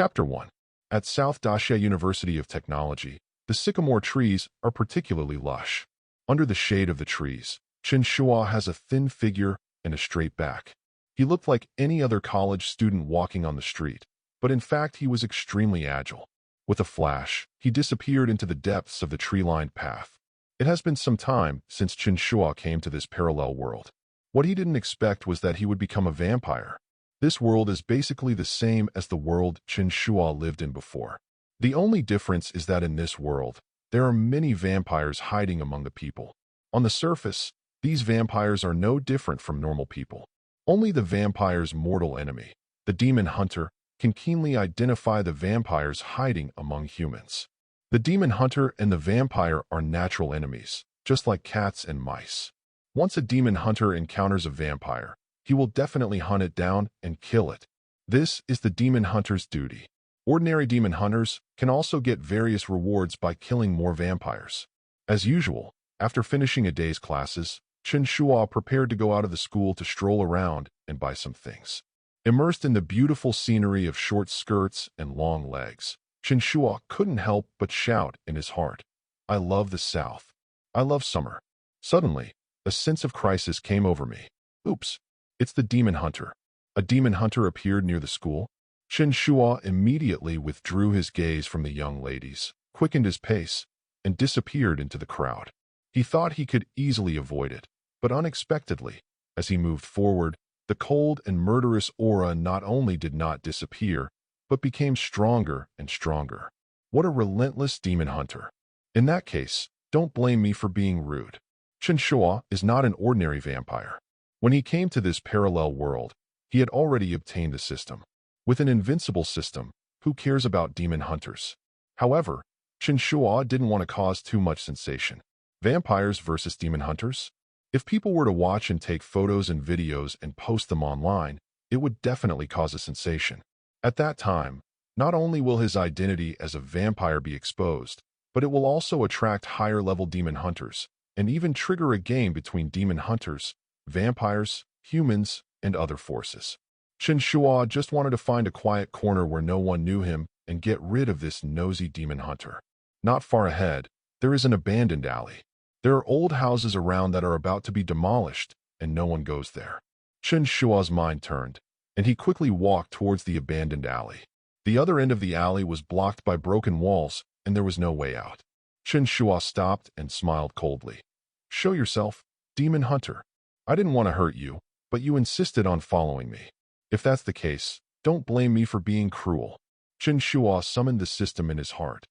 Chapter 1. At South Daxia University of Technology, the sycamore trees are particularly lush. Under the shade of the trees, Chen Shuo has a thin figure and a straight back. He looked like any other college student walking on the street, but in fact he was extremely agile. With a flash, he disappeared into the depths of the tree-lined path. It has been some time since Chen Shuo came to this parallel world. What he didn't expect was that he would become a vampire. This world is basically the same as the world Chen Shuo lived in before. The only difference is that in this world, there are many vampires hiding among the people. On the surface, these vampires are no different from normal people. Only the vampire's mortal enemy, the demon hunter, can keenly identify the vampires hiding among humans. The demon hunter and the vampire are natural enemies, just like cats and mice. Once a demon hunter encounters a vampire, he will definitely hunt it down and kill it. This is the demon hunter's duty. Ordinary demon hunters can also get various rewards by killing more vampires. As usual, after finishing a day's classes, Chen Shuo prepared to go out of the school to stroll around and buy some things. Immersed in the beautiful scenery of short skirts and long legs, Chen Shuo couldn't help but shout in his heart, "I love the South. I love summer." Suddenly, a sense of crisis came over me. Oops, it's the demon hunter. A demon hunter appeared near the school. Chen Shuo immediately withdrew his gaze from the young ladies, quickened his pace, and disappeared into the crowd. He thought he could easily avoid it, but unexpectedly, as he moved forward, the cold and murderous aura not only did not disappear, but became stronger and stronger. What a relentless demon hunter. In that case, don't blame me for being rude. Chen Shuo is not an ordinary vampire. When he came to this parallel world, he had already obtained the system. With an invincible system, who cares about demon hunters? However, Chen Shuo didn't want to cause too much sensation. Vampires versus demon hunters? If people were to watch and take photos and videos and post them online, it would definitely cause a sensation. At that time, not only will his identity as a vampire be exposed, but it will also attract higher-level demon hunters, and even trigger a game between demon hunters, vampires, humans, and other forces. Chen Shuo just wanted to find a quiet corner where no one knew him and get rid of this nosy demon hunter. Not far ahead, there is an abandoned alley. There are old houses around that are about to be demolished, and no one goes there. Chen Shuo's mind turned, and he quickly walked towards the abandoned alley. The other end of the alley was blocked by broken walls, and there was no way out. Chen Shuo stopped and smiled coldly. "Show yourself, demon hunter. I didn't want to hurt you, but you insisted on following me. If that's the case, don't blame me for being cruel." Chen Shuo summoned the system in his heart.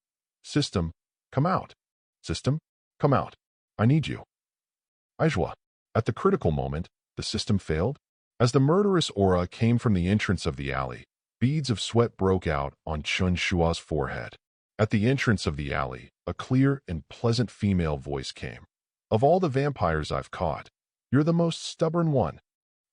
"System, come out. System, come out. I need you." Aizhua. At the critical moment, the system failed. As the murderous aura came from the entrance of the alley, beads of sweat broke out on Chen Shuo's forehead. At the entrance of the alley, a clear and pleasant female voice came. "Of all the vampires I've caught, you're the most stubborn one."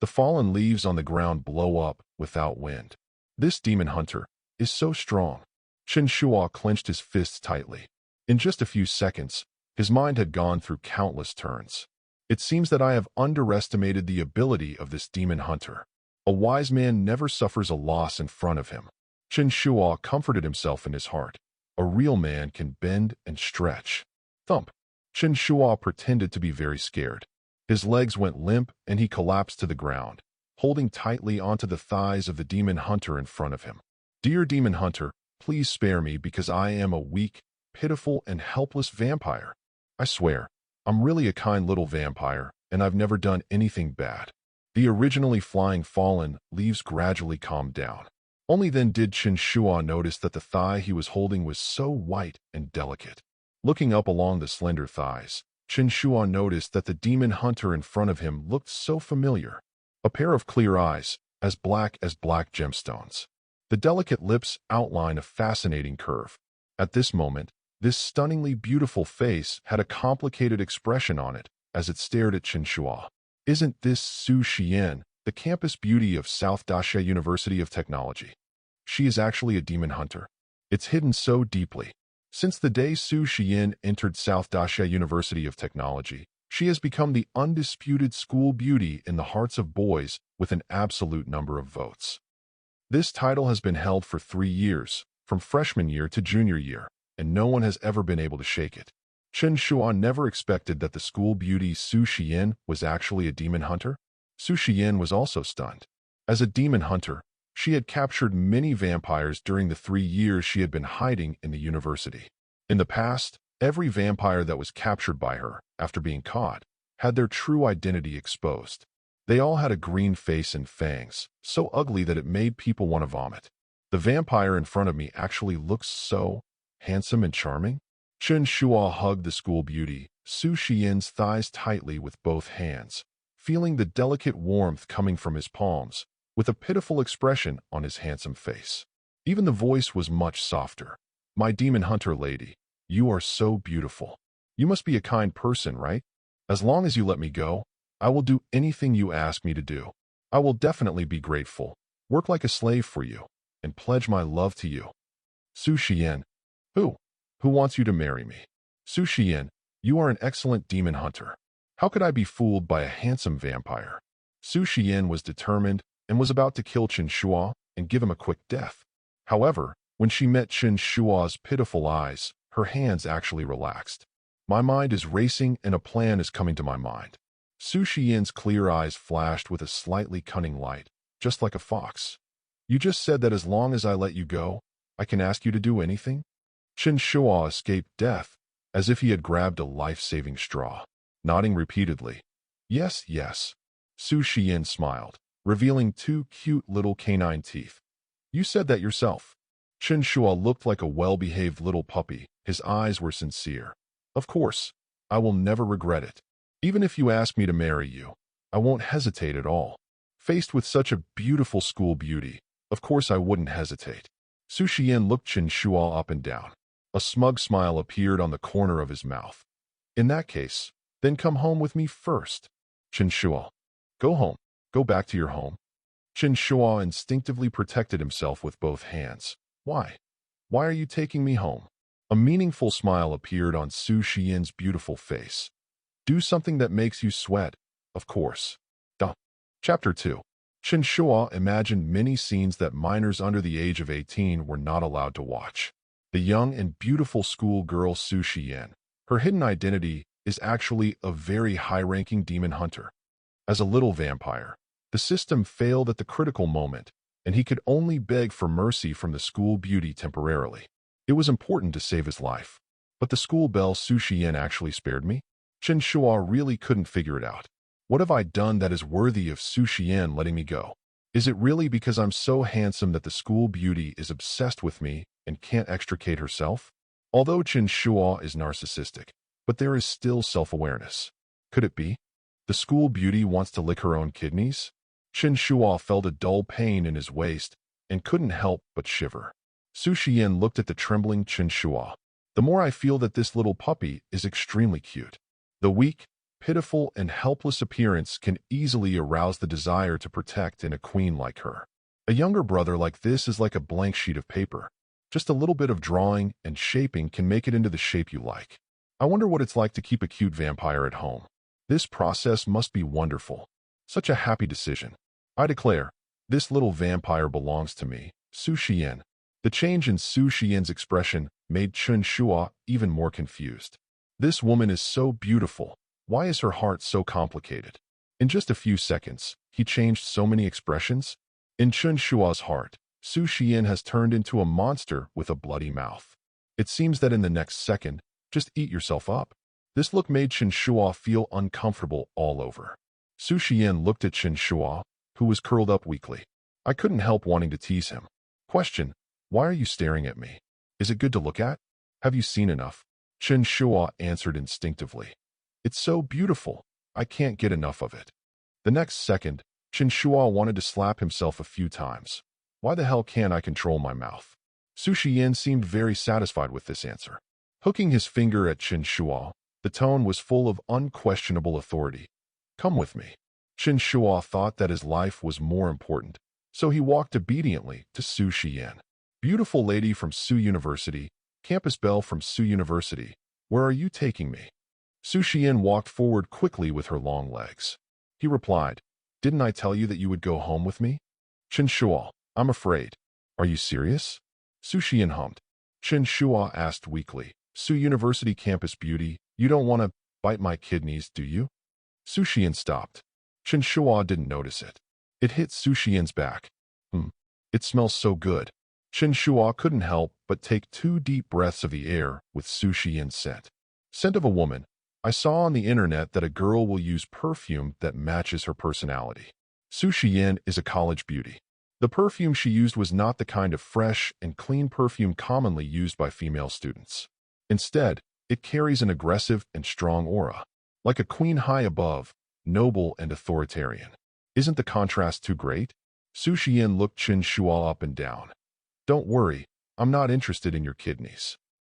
The fallen leaves on the ground blow up without wind. This demon hunter is so strong. Chen Shuo clenched his fists tightly. In just a few seconds, his mind had gone through countless turns. It seems that I have underestimated the ability of this demon hunter. A wise man never suffers a loss in front of him. Chen Shuo comforted himself in his heart. A real man can bend and stretch. Thump. Chen Shuo pretended to be very scared. His legs went limp and he collapsed to the ground, holding tightly onto the thighs of the demon hunter in front of him. "Dear demon hunter, please spare me because I am a weak, pitiful, and helpless vampire. I swear, I'm really a kind little vampire, and I've never done anything bad." The originally flying fallen leaves gradually calmed down. Only then did Chen Shuo notice that the thigh he was holding was so white and delicate. Looking up along the slender thighs, Chen Shuo noticed that the demon hunter in front of him looked so familiar. A pair of clear eyes, as black gemstones. The delicate lips outline a fascinating curve. At this moment, this stunningly beautiful face had a complicated expression on it as it stared at Chen Shuo. "Isn't this Su Xiyan, the campus beauty of South Daxia University of Technology? She is actually a demon hunter. It's hidden so deeply. Since the day Su Xiyan entered South Daxia University of Technology, she has become the undisputed school beauty in the hearts of boys with an absolute number of votes." This title has been held for 3 years, from freshman year to junior year, and no one has ever been able to shake it. Chen Shuo never expected that the school beauty Su Xiyan was actually a demon hunter. Su Xiyan was also stunned. As a demon hunter, she had captured many vampires during the 3 years she had been hiding in the university. In the past, every vampire that was captured by her, after being caught, had their true identity exposed. They all had a green face and fangs, so ugly that it made people want to vomit. The vampire in front of me actually looks so handsome and charming. Chen Shuo hugged the school beauty, Su Xiyan's thighs tightly with both hands, feeling the delicate warmth coming from his palms, with a pitiful expression on his handsome face. Even the voice was much softer. "My demon hunter lady, you are so beautiful. You must be a kind person, right? As long as you let me go, I will do anything you ask me to do. I will definitely be grateful, work like a slave for you, and pledge my love to you." Su Xiyan. Who wants you to marry me? Su Xiyan, you are an excellent demon hunter. How could I be fooled by a handsome vampire? Su Xiyan was determined and was about to kill Chen Shuo and give him a quick death. However, when she met Chen Shuo's pitiful eyes, her hands actually relaxed. "My mind is racing and a plan is coming to my mind." Su Xiyan's clear eyes flashed with a slightly cunning light, just like a fox. "You just said that as long as I let you go, I can ask you to do anything?" Chen Shuo escaped death, as if he had grabbed a life-saving straw, nodding repeatedly. "Yes, yes." Su Xiyan smiled, revealing 2 cute little canine teeth. "You said that yourself." Chen Shuo looked like a well-behaved little puppy. His eyes were sincere. "Of course, I will never regret it. Even if you ask me to marry you, I won't hesitate at all." Faced with such a beautiful school beauty, of course I wouldn't hesitate. Su Xiyan looked Chen Shuo up and down. A smug smile appeared on the corner of his mouth. "In that case, then come home with me first." Chen Shuo. "Go home. Go back to your home." Chen Shuo instinctively protected himself with both hands. "Why? Why are you taking me home?" A meaningful smile appeared on Su Xiyan's beautiful face. "Do something that makes you sweat, of course." Duh. Chapter 2. Chen Shuo imagined many scenes that minors under the age of 18 were not allowed to watch. The young and beautiful schoolgirl Su Xiyan, her hidden identity is actually a very high-ranking demon hunter. As a little vampire, the system failed at the critical moment, and he could only beg for mercy from the school beauty temporarily. It was important to save his life. But the school belle Su Xiyan actually spared me? Chen Shuo really couldn't figure it out. What have I done that is worthy of Su Xiyan letting me go? Is it really because I'm so handsome that the school beauty is obsessed with me and can't extricate herself? Although Chen Shuo is narcissistic, but there is still self-awareness. Could it be? The school beauty wants to lick her own kidneys? Chen Shuo felt a dull pain in his waist and couldn't help but shiver. Su Xiyan looked at the trembling Chen Shuo. "The more I feel that this little puppy is extremely cute." The weak, pitiful, and helpless appearance can easily arouse the desire to protect in a queen like her. A younger brother like this is like a blank sheet of paper. Just a little bit of drawing and shaping can make it into the shape you like. I wonder what it's like to keep a cute vampire at home. This process must be wonderful. Such a happy decision. I declare, this little vampire belongs to me, Su Xiyan. The change in Su Xiyan's expression made Chen Shuo even more confused. This woman is so beautiful. Why is her heart so complicated? In just a few seconds, he changed so many expressions. In Chen Shuo's heart, Su Xiyan has turned into a monster with a bloody mouth. It seems that in the next second, just eat yourself up. This look made Chen Shuo feel uncomfortable all over. Su Xiyan looked at Chen Shuo, who was curled up weakly. I couldn't help wanting to tease him. Question: why are you staring at me? Is it good to look at? Have you seen enough? Chen Shuo answered instinctively. It's so beautiful. I can't get enough of it. The next second, Chen Shuo wanted to slap himself a few times. Why the hell can't I control my mouth? Su Xiyan seemed very satisfied with this answer. Hooking his finger at Chen Shuo, the tone was full of unquestionable authority. Come with me. Chen Shuo thought that his life was more important, so he walked obediently to Su Xiyan. Beautiful lady from Su University, campus belle from Su University, where are you taking me? Su Xiyan walked forward quickly with her long legs. He replied, didn't I tell you that you would go home with me? Chen Shuo, I'm afraid. Are you serious? Su Xiyan hummed. Chen Shuo asked weakly. Su University Campus Beauty, you don't want to bite my kidneys, do you? Su Xiyan stopped. Chen Shuo didn't notice it. It hit Su Xiyan's back. It smells so good. Chen Shuo couldn't help but take 2 deep breaths of the air with Su Xiyan's scent. Scent of a woman. I saw on the internet that a girl will use perfume that matches her personality. Su Xiyan is a college beauty. The perfume she used was not the kind of fresh and clean perfume commonly used by female students. Instead, it carries an aggressive and strong aura. Like a queen high above, noble and authoritarian. Isn't the contrast too great? Su Xiyan looked Chen Shuo up and down. Don't worry, I'm not interested in your kidneys.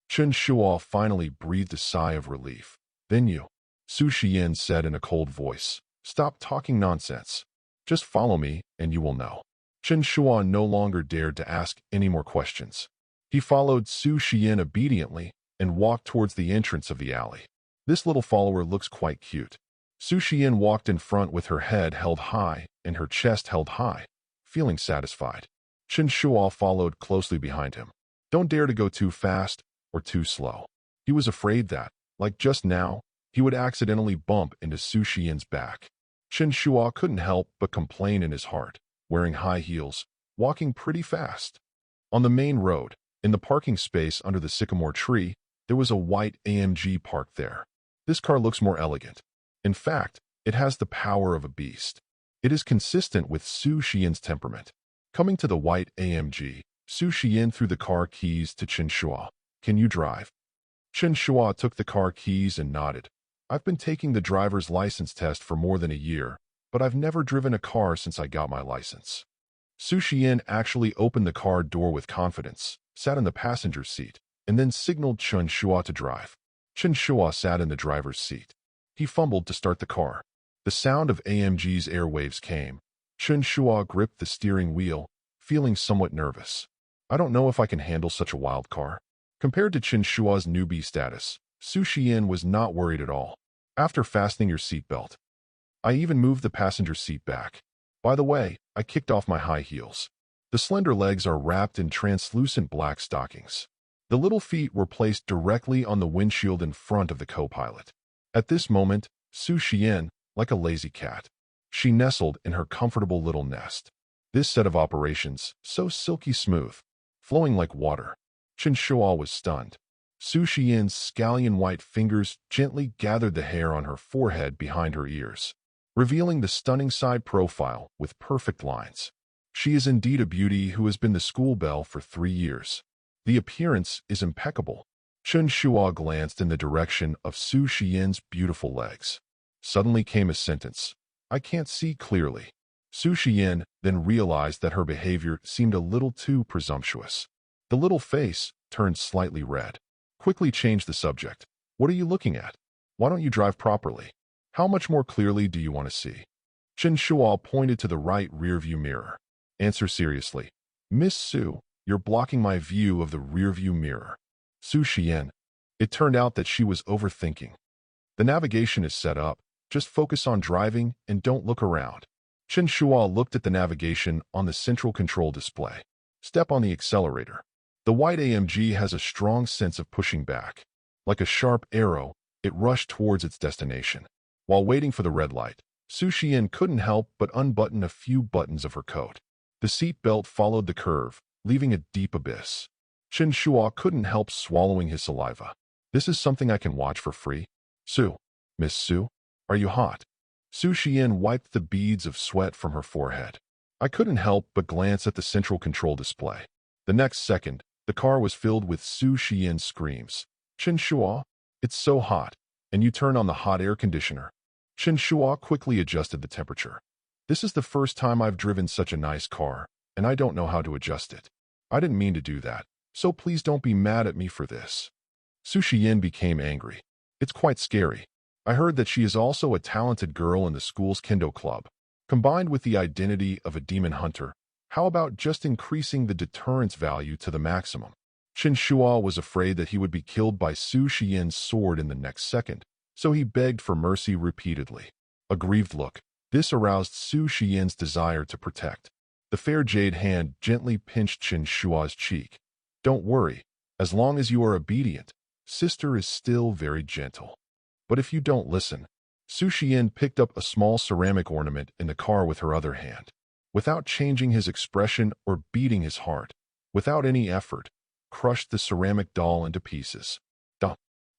Chen Shuo finally breathed a sigh of relief. Then you, Su Xiyan said in a cold voice, stop talking nonsense. Just follow me and you will know. Chen Shuo no longer dared to ask any more questions. He followed Su Xiyan obediently and walked towards the entrance of the alley. This little follower looks quite cute. Su Xiyan walked in front with her head held high and her chest held high, feeling satisfied. Chen Shuo followed closely behind him. Don't dare to go too fast or too slow. He was afraid that, like just now, he would accidentally bump into Su Xiyan's back. Chen Shuo couldn't help but complain in his heart, wearing high heels, walking pretty fast. On the main road, in the parking space under the sycamore tree, there was a white AMG parked there. This car looks more elegant. In fact, it has the power of a beast. It is consistent with Su Xiyan's temperament. Coming to the white AMG, Su Xiyan threw the car keys to Chen Shuo. Can you drive? Chen Shuo took the car keys and nodded. I've been taking the driver's license test for more than a year, but I've never driven a car since I got my license. Su Xiyan actually opened the car door with confidence, sat in the passenger seat, and then signaled Chen Shuo to drive. Chen Shuo sat in the driver's seat. He fumbled to start the car. The sound of AMG's airwaves came. Chen Shuo gripped the steering wheel, feeling somewhat nervous. I don't know if I can handle such a wild car. Compared to Chen Shuo's newbie status, Su Xiyan was not worried at all. After fastening your seatbelt, I even moved the passenger seat back. By the way, I kicked off my high heels. The slender legs are wrapped in translucent black stockings. The little feet were placed directly on the windshield in front of the co-pilot. At this moment, Su Xiyan, like a lazy cat, she nestled in her comfortable little nest. This set of operations, so silky smooth, flowing like water. Chen Shuo was stunned. Su Xiyan's scallion white fingers gently gathered the hair on her forehead behind her ears, revealing the stunning side profile with perfect lines. She is indeed a beauty who has been the school belle for 3 years. The appearance is impeccable. Chen Shuo glanced in the direction of Su Xiyan's beautiful legs. Suddenly came a sentence. I can't see clearly. Su Xiyan then realized that her behavior seemed a little too presumptuous. The little face turned slightly red. Quickly changed the subject. What are you looking at? Why don't you drive properly? How much more clearly do you want to see? Chen Shuo pointed to the right rearview mirror. Answer seriously. Miss Su, you're blocking my view of the rearview mirror. Su Xiyan. It turned out that she was overthinking. The navigation is set up. Just focus on driving and don't look around. Chen Shuo looked at the navigation on the central control display. Step on the accelerator. The white AMG has a strong sense of pushing back. Like a sharp arrow, it rushed towards its destination. While waiting for the red light, Su Xiyan couldn't help but unbutton a few buttons of her coat. The seat belt followed the curve, leaving a deep abyss. Chen Shuo couldn't help swallowing his saliva. This is something I can watch for free? Su. Miss Su? Are you hot? Su Xiyan wiped the beads of sweat from her forehead. I couldn't help but glance at the central control display. The next second, the car was filled with Su Xiyan's screams. Chen Shuo, it's so hot, and you turn on the hot air conditioner. Chen Shuo quickly adjusted the temperature. This is the first time I've driven such a nice car, and I don't know how to adjust it. I didn't mean to do that, so please don't be mad at me for this. Su Xiyan became angry. It's quite scary. I heard that she is also a talented girl in the school's kendo club. Combined with the identity of a demon hunter, how about just increasing the deterrence value to the maximum? Chen Shuo was afraid that he would be killed by Su Xiyan's sword in the next second, so he begged for mercy repeatedly. A grieved look. This aroused Su Xiyan's desire to protect. The fair jade hand gently pinched Chen Shuo's cheek. Don't worry, as long as you are obedient, sister is still very gentle. But if you don't listen, Su Xiyan picked up a small ceramic ornament in the car with her other hand. Without changing his expression or beating his heart, without any effort, crushed the ceramic doll into pieces.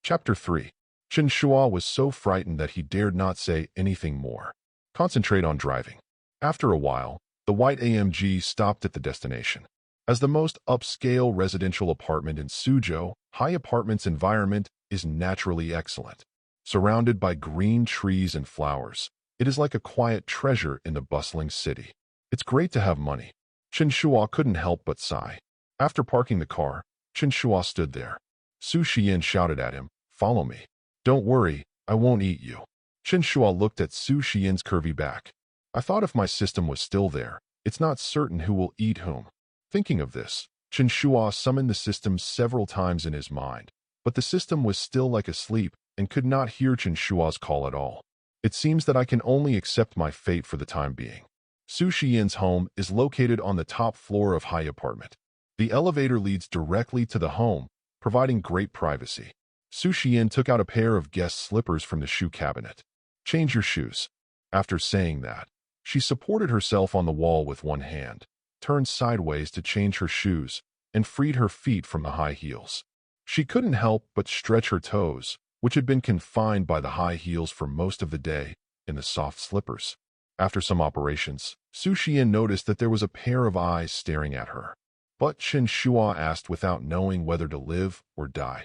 Chapter 3. Chen Shuo was so frightened that he dared not say anything more. Concentrate on driving. After a while, the white AMG stopped at the destination. As the most upscale residential apartment in Suzhou, High Apartment's environment is naturally excellent. Surrounded by green trees and flowers, it is like a quiet treasure in the bustling city. It's great to have money. Chen Shuo couldn't help but sigh. After parking the car, Chen Shuo stood there. Su Xiyan shouted at him, "Follow me. Don't worry, I won't eat you." Chen Shuo looked at Su Xiyan's curvy back. I thought if my system was still there, it's not certain who will eat whom. Thinking of this, Chen Shuo summoned the system several times in his mind, but the system was still like asleep and could not hear Chen Shuo's call at all. It seems that I can only accept my fate for the time being. Su Xiyan's home is located on the top floor of High Apartment. The elevator leads directly to the home, providing great privacy. Su Xiyan took out a pair of guest slippers from the shoe cabinet. Change your shoes. After saying that, she supported herself on the wall with one hand, turned sideways to change her shoes, and freed her feet from the high heels. She couldn't help but stretch her toes, which had been confined by the high heels for most of the day, in the soft slippers. After some operations, Su Xiyan noticed that there was a pair of eyes staring at her. But Chen Shuo asked without knowing whether to live or die.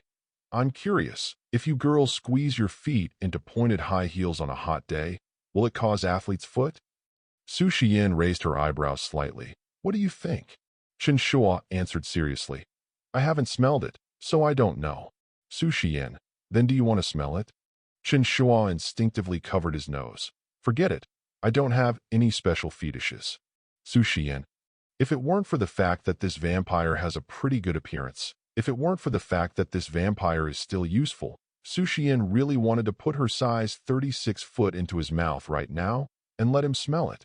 I'm curious, if you girls squeeze your feet into pointed high heels on a hot day, will it cause athlete's foot? Su Xiyan raised her eyebrows slightly. What do you think? Chen Shuo answered seriously. I haven't smelled it, so I don't know. Su Xiyan, then do you want to smell it? Chen Shuo instinctively covered his nose. Forget it. I don't have any special fetishes. Su Xiyan, if it weren't for the fact that this vampire has a pretty good appearance, if it weren't for the fact that this vampire is still useful, Su Xiyan really wanted to put her size 36 foot into his mouth right now and let him smell it.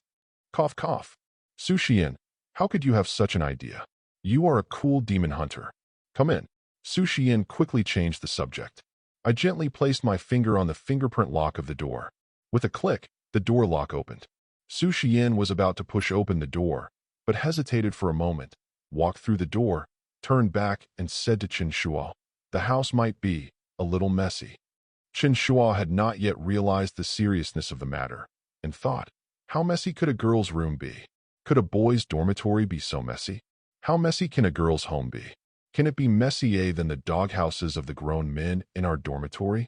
Cough, cough. Su Xiyan, how could you have such an idea? You are a cool demon hunter. Come in. Su Xiyan quickly changed the subject. I gently placed my finger on the fingerprint lock of the door. With a click, the door lock opened. Su Xiyan was about to push open the door, but hesitated for a moment, walked through the door, turned back, and said to Chen Shuo, the house might be a little messy. Chen Shuo had not yet realized the seriousness of the matter, and thought, how messy could a girl's room be? Could a boy's dormitory be so messy? How messy can a girl's home be? Can it be messier than the doghouses of the grown men in our dormitory?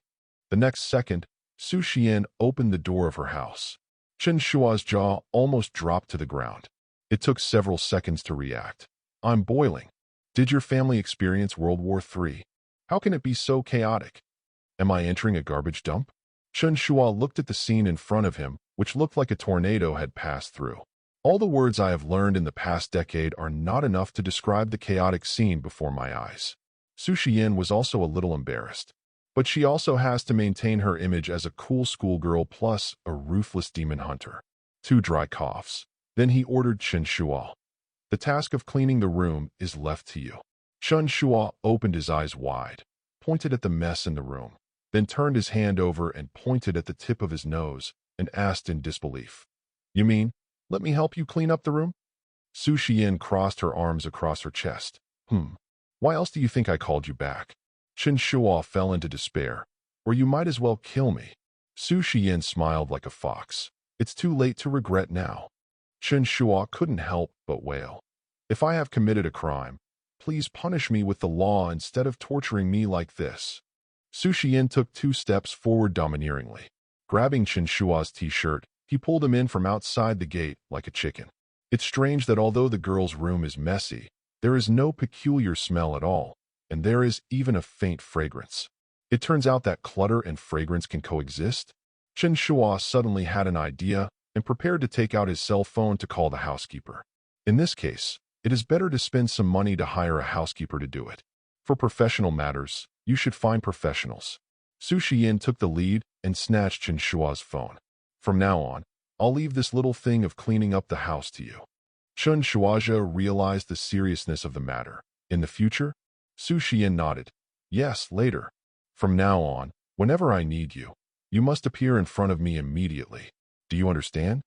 The next second, Su Xiyan opened the door of her house. Chen Shuo's jaw almost dropped to the ground. It took several seconds to react. I'm boiling. Did your family experience World War III? How can it be so chaotic? Am I entering a garbage dump? Chen Shuo looked at the scene in front of him, which looked like a tornado had passed through. All the words I have learned in the past decade are not enough to describe the chaotic scene before my eyes. Su Xiyan was also a little embarrassed. But she also has to maintain her image as a cool schoolgirl plus a ruthless demon hunter. 2 dry coughs. Then he ordered Chen Shuo. The task of cleaning the room is left to you. Chen Shuo opened his eyes wide, pointed at the mess in the room, then turned his hand over and pointed at the tip of his nose and asked in disbelief, You mean, let me help you clean up the room? Su Xiyan crossed her arms across her chest. Why else do you think I called you back? Chen Shuo fell into despair. Or you might as well kill me. Su Xiyan smiled like a fox. It's too late to regret now. Chen Shuo couldn't help but wail. If I have committed a crime, please punish me with the law instead of torturing me like this. Su Xiyan took 2 steps forward domineeringly. Grabbing Chen Shuo's t-shirt, he pulled him in from outside the gate like a chicken. It's strange that although the girl's room is messy, there is no peculiar smell at all, and there is even a faint fragrance. It turns out that clutter and fragrance can coexist. Chen Shuo suddenly had an idea and prepared to take out his cell phone to call the housekeeper. In this case, it is better to spend some money to hire a housekeeper to do it. For professional matters, you should find professionals. Su Xiyan took the lead and snatched Chen Shuo's phone. From now on, I'll leave this little thing of cleaning up the house to you. Chen Shuo realized the seriousness of the matter. In the future? Su Xiyan nodded. Yes, later. From now on, whenever I need you, you must appear in front of me immediately. Do you understand?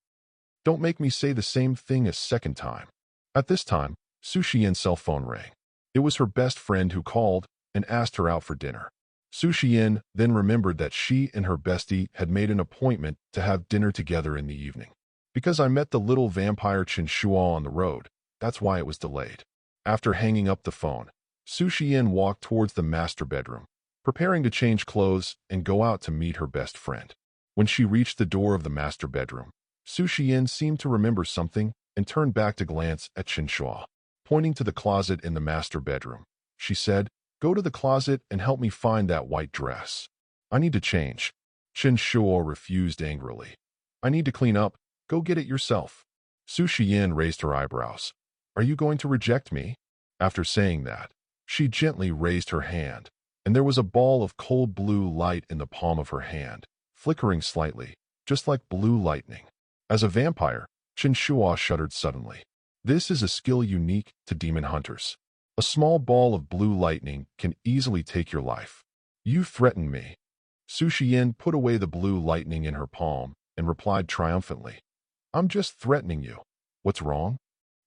Don't make me say the same thing a second time. At this time, Su Xiyan's cell phone rang. It was her best friend who called and asked her out for dinner. Su Xiyan then remembered that she and her bestie had made an appointment to have dinner together in the evening. Because I met the little vampire Chen Shuo on the road, that's why it was delayed. After hanging up the phone, Su Xiyan walked towards the master bedroom, preparing to change clothes and go out to meet her best friend. When she reached the door of the master bedroom, Su Xiyan seemed to remember something and turned back to glance at Chen Shuo. Pointing to the closet in the master bedroom, she said, "Go to the closet and help me find that white dress. I need to change." Chen Shuo refused angrily. "I need to clean up. Go get it yourself." Su Xiyan raised her eyebrows. "Are you going to reject me?" After saying that, she gently raised her hand, and there was a ball of cold blue light in the palm of her hand, flickering slightly, just like blue lightning. As a vampire, Chen Shuo shuddered suddenly. This is a skill unique to demon hunters. A small ball of blue lightning can easily take your life. "You threaten me." Su Xiyan put away the blue lightning in her palm and replied triumphantly, "I'm just threatening you. What's wrong?"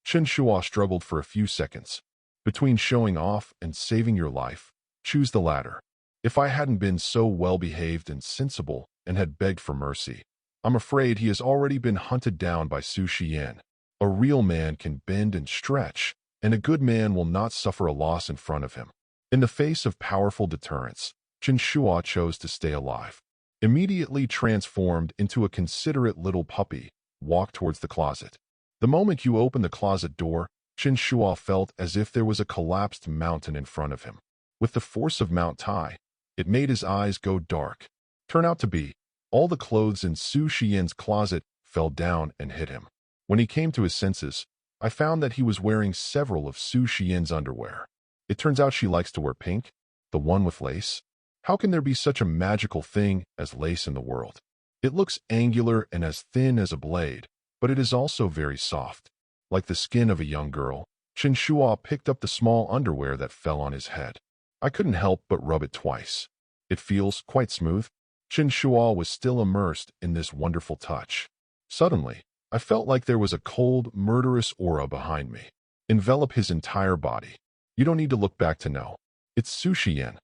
Chen Shuo struggled for a few seconds. Between showing off and saving your life, choose the latter. If I hadn't been so well-behaved and sensible and had begged for mercy, I'm afraid he has already been hunted down by Su Xiyan. A real man can bend and stretch, and a good man will not suffer a loss in front of him. In the face of powerful deterrence, Chen Shuo chose to stay alive. Immediately transformed into a considerate little puppy, walked towards the closet. The moment you opened the closet door, Chen Shuo felt as if there was a collapsed mountain in front of him. With the force of Mount Tai, it made his eyes go dark. Turn out to be, all the clothes in Su Xiyan's closet fell down and hit him. When he came to his senses, I found that he was wearing several of Su Xiyan's underwear. It turns out she likes to wear pink, the one with lace. How can there be such a magical thing as lace in the world? It looks angular and as thin as a blade, but it is also very soft. Like the skin of a young girl, Chen Shuo picked up the small underwear that fell on his head. I couldn't help but rub it twice. It feels quite smooth. Chen Shuo was still immersed in this wonderful touch. Suddenly, I felt like there was a cold, murderous aura behind me. Envelop his entire body. You don't need to look back to know. It's Su Xiyan.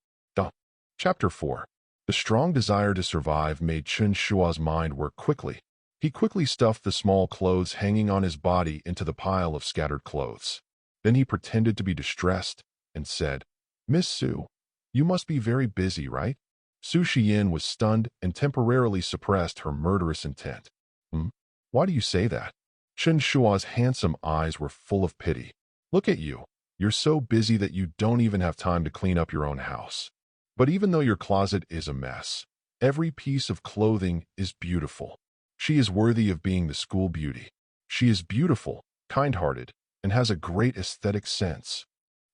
Chapter 4. The strong desire to survive made Chen Shuo's mind work quickly. He quickly stuffed the small clothes hanging on his body into the pile of scattered clothes. Then he pretended to be distressed and said, "Miss Su, you must be very busy, right?" Su Xiyan was stunned and temporarily suppressed her murderous intent. Why do you say that?" Chen Shuo's handsome eyes were full of pity. "Look at you. You're so busy that you don't even have time to clean up your own house. But even though your closet is a mess, every piece of clothing is beautiful. She is worthy of being the school beauty. She is beautiful, kind-hearted, and has a great aesthetic sense."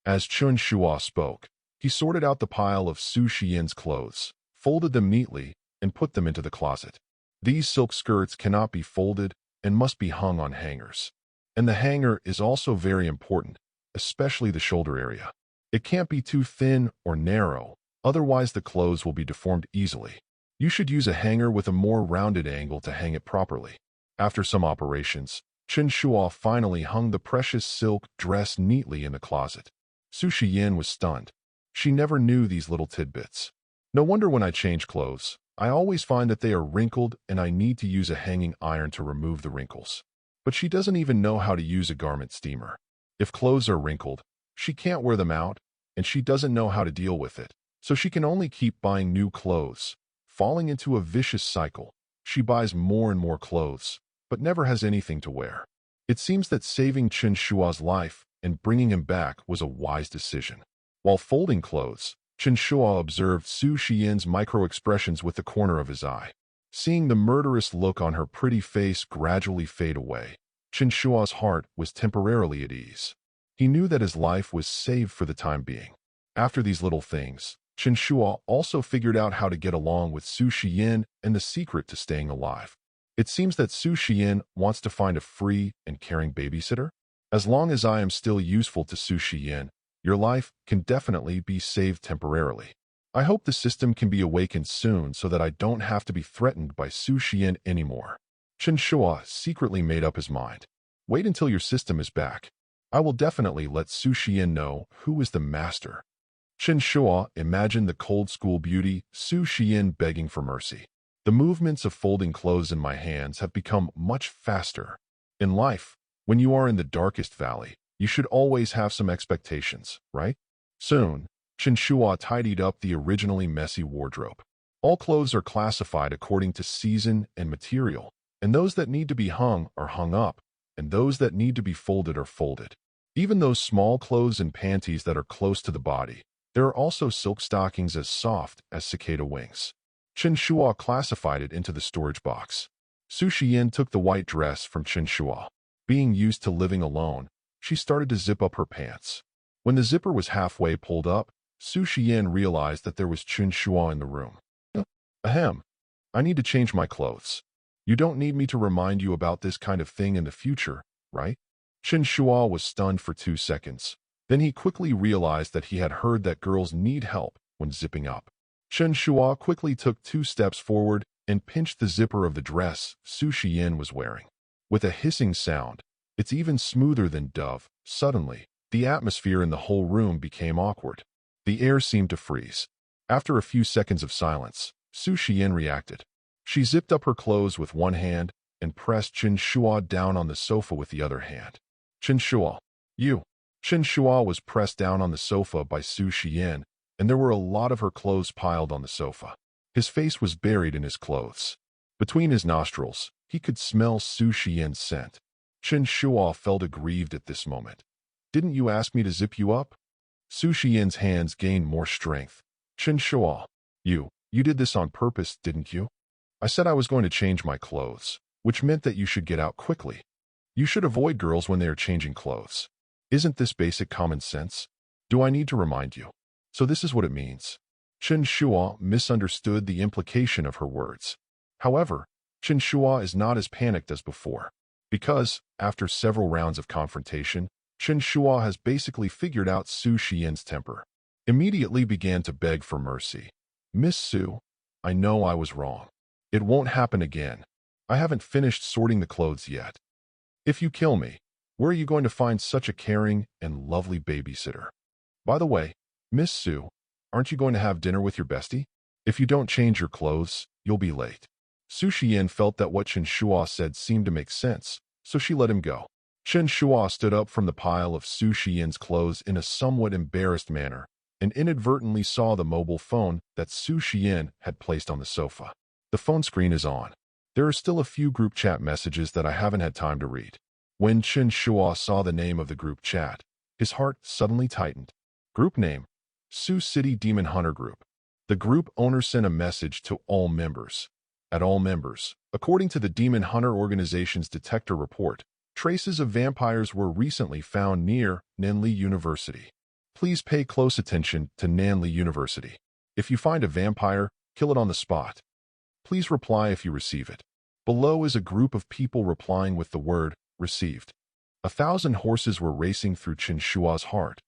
As Chen Shuo spoke, he sorted out the pile of Su Xiyan's clothes, folded them neatly, and put them into the closet. These silk skirts cannot be folded and must be hung on hangers. And the hanger is also very important, especially the shoulder area. It can't be too thin or narrow, otherwise the clothes will be deformed easily. You should use a hanger with a more rounded angle to hang it properly. After some operations, Chen Shuo finally hung the precious silk dress neatly in the closet. Su Xiyan was stunned. She never knew these little tidbits. No wonder when I change clothes, I always find that they are wrinkled and I need to use a hanging iron to remove the wrinkles. But she doesn't even know how to use a garment steamer. If clothes are wrinkled, she can't wear them out, and she doesn't know how to deal with it. So she can only keep buying new clothes, falling into a vicious cycle. She buys more and more clothes, but never has anything to wear. It seems that saving Chen Shuo's life and bringing him back was a wise decision. While folding clothes, Chen Shuo observed Su Xiyan's micro-expressions with the corner of his eye. Seeing the murderous look on her pretty face gradually fade away, Chen Shuo's heart was temporarily at ease. He knew that his life was saved for the time being. After these little things, Chen Shuo also figured out how to get along with Su Xiyan and the secret to staying alive. It seems that Su Xiyan wants to find a free and caring babysitter. As long as I am still useful to Su Xiyan, your life can definitely be saved temporarily. I hope the system can be awakened soon so that I don't have to be threatened by Su Xiyan anymore. Chen Shuo secretly made up his mind. Wait until your system is back. I will definitely let Su Xiyan know who is the master. Chen Shuo imagined the cold school beauty Su Xiyan begging for mercy. The movements of folding clothes in my hands have become much faster. In life, when you are in the darkest valley, you should always have some expectations, right? Soon, Chen Shuo tidied up the originally messy wardrobe. All clothes are classified according to season and material, and those that need to be hung are hung up, and those that need to be folded are folded. Even those small clothes and panties that are close to the body, there are also silk stockings as soft as cicada wings. Chen Shuo classified it into the storage box. Su Xiyan took the white dress from Chen Shuo. Being used to living alone, she started to zip up her pants. When the zipper was halfway pulled up, Su Xiyan realized that there was Chen Shuo in the room. Ahem. I need to change my clothes. You don't need me to remind you about this kind of thing in the future, right? Chen Shuo was stunned for 2 seconds. Then he quickly realized that he had heard that girls need help when zipping up. Chen Shuo quickly took 2 steps forward and pinched the zipper of the dress Su Xiyan was wearing. With a hissing sound, it's even smoother than dove. Suddenly, the atmosphere in the whole room became awkward. The air seemed to freeze. After a few seconds of silence, Su Xiyan reacted. She zipped up her clothes with one hand and pressed Chen Shuo down on the sofa with the other hand. Chen Shuo, you. Chen Shuo was pressed down on the sofa by Su Xiyan, and there were a lot of her clothes piled on the sofa. His face was buried in his clothes. Between his nostrils, he could smell Su Xiyan's scent. Chen Shuo felt aggrieved at this moment. Didn't you ask me to zip you up? Su Xiyan's hands gained more strength. Chen Shuo, you did this on purpose, didn't you? I said I was going to change my clothes, which meant that you should get out quickly. You should avoid girls when they are changing clothes. Isn't this basic common sense? Do I need to remind you? So this is what it means. Chen Shuo misunderstood the implication of her words. However, Chen Shuo is not as panicked as before. Because, after several rounds of confrontation, Chen Shuo has basically figured out Su Xiyan's temper. Immediately began to beg for mercy. Miss Su, I know I was wrong. It won't happen again. I haven't finished sorting the clothes yet. If you kill me, where are you going to find such a caring and lovely babysitter? By the way, Miss Su, aren't you going to have dinner with your bestie? If you don't change your clothes, you'll be late. Su Xiyan felt that what Chen Shuo said seemed to make sense, so she let him go. Chen Shuo stood up from the pile of Su Xiyan's clothes in a somewhat embarrassed manner and inadvertently saw the mobile phone that Su Xiyan had placed on the sofa. The phone screen is on. There are still a few group chat messages that I haven't had time to read. When Chen Shuo saw the name of the group chat, his heart suddenly tightened. Group name: Su City Demon Hunter Group. The group owner sent a message to all members. At all members, according to the Demon Hunter Organization's detector report, traces of vampires were recently found near Nanli University. Please pay close attention to Nanli University. If you find a vampire, kill it on the spot. Please reply if you receive it. Below is a group of people replying with the word received. 1,000 horses were racing through Chen Shuo's heart.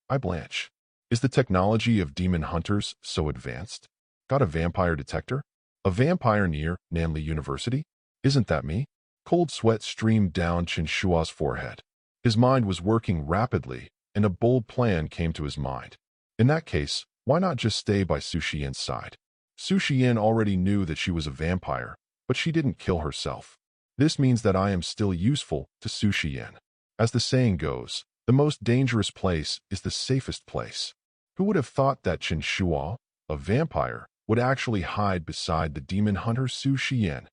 I blanch. Is the technology of demon hunters so advanced? Got a vampire detector? A vampire near Nanli University? Isn't that me? Cold sweat streamed down Chen Shuo's forehead. His mind was working rapidly, and a bold plan came to his mind. In that case, why not just stay by Su Xiyan's side? Su Xiyan already knew that she was a vampire, but she didn't kill herself. This means that I am still useful to Su Xiyan. As the saying goes, the most dangerous place is the safest place. Who would have thought that Chen Shuo, a vampire, would actually hide beside the demon hunter Su Xiyan?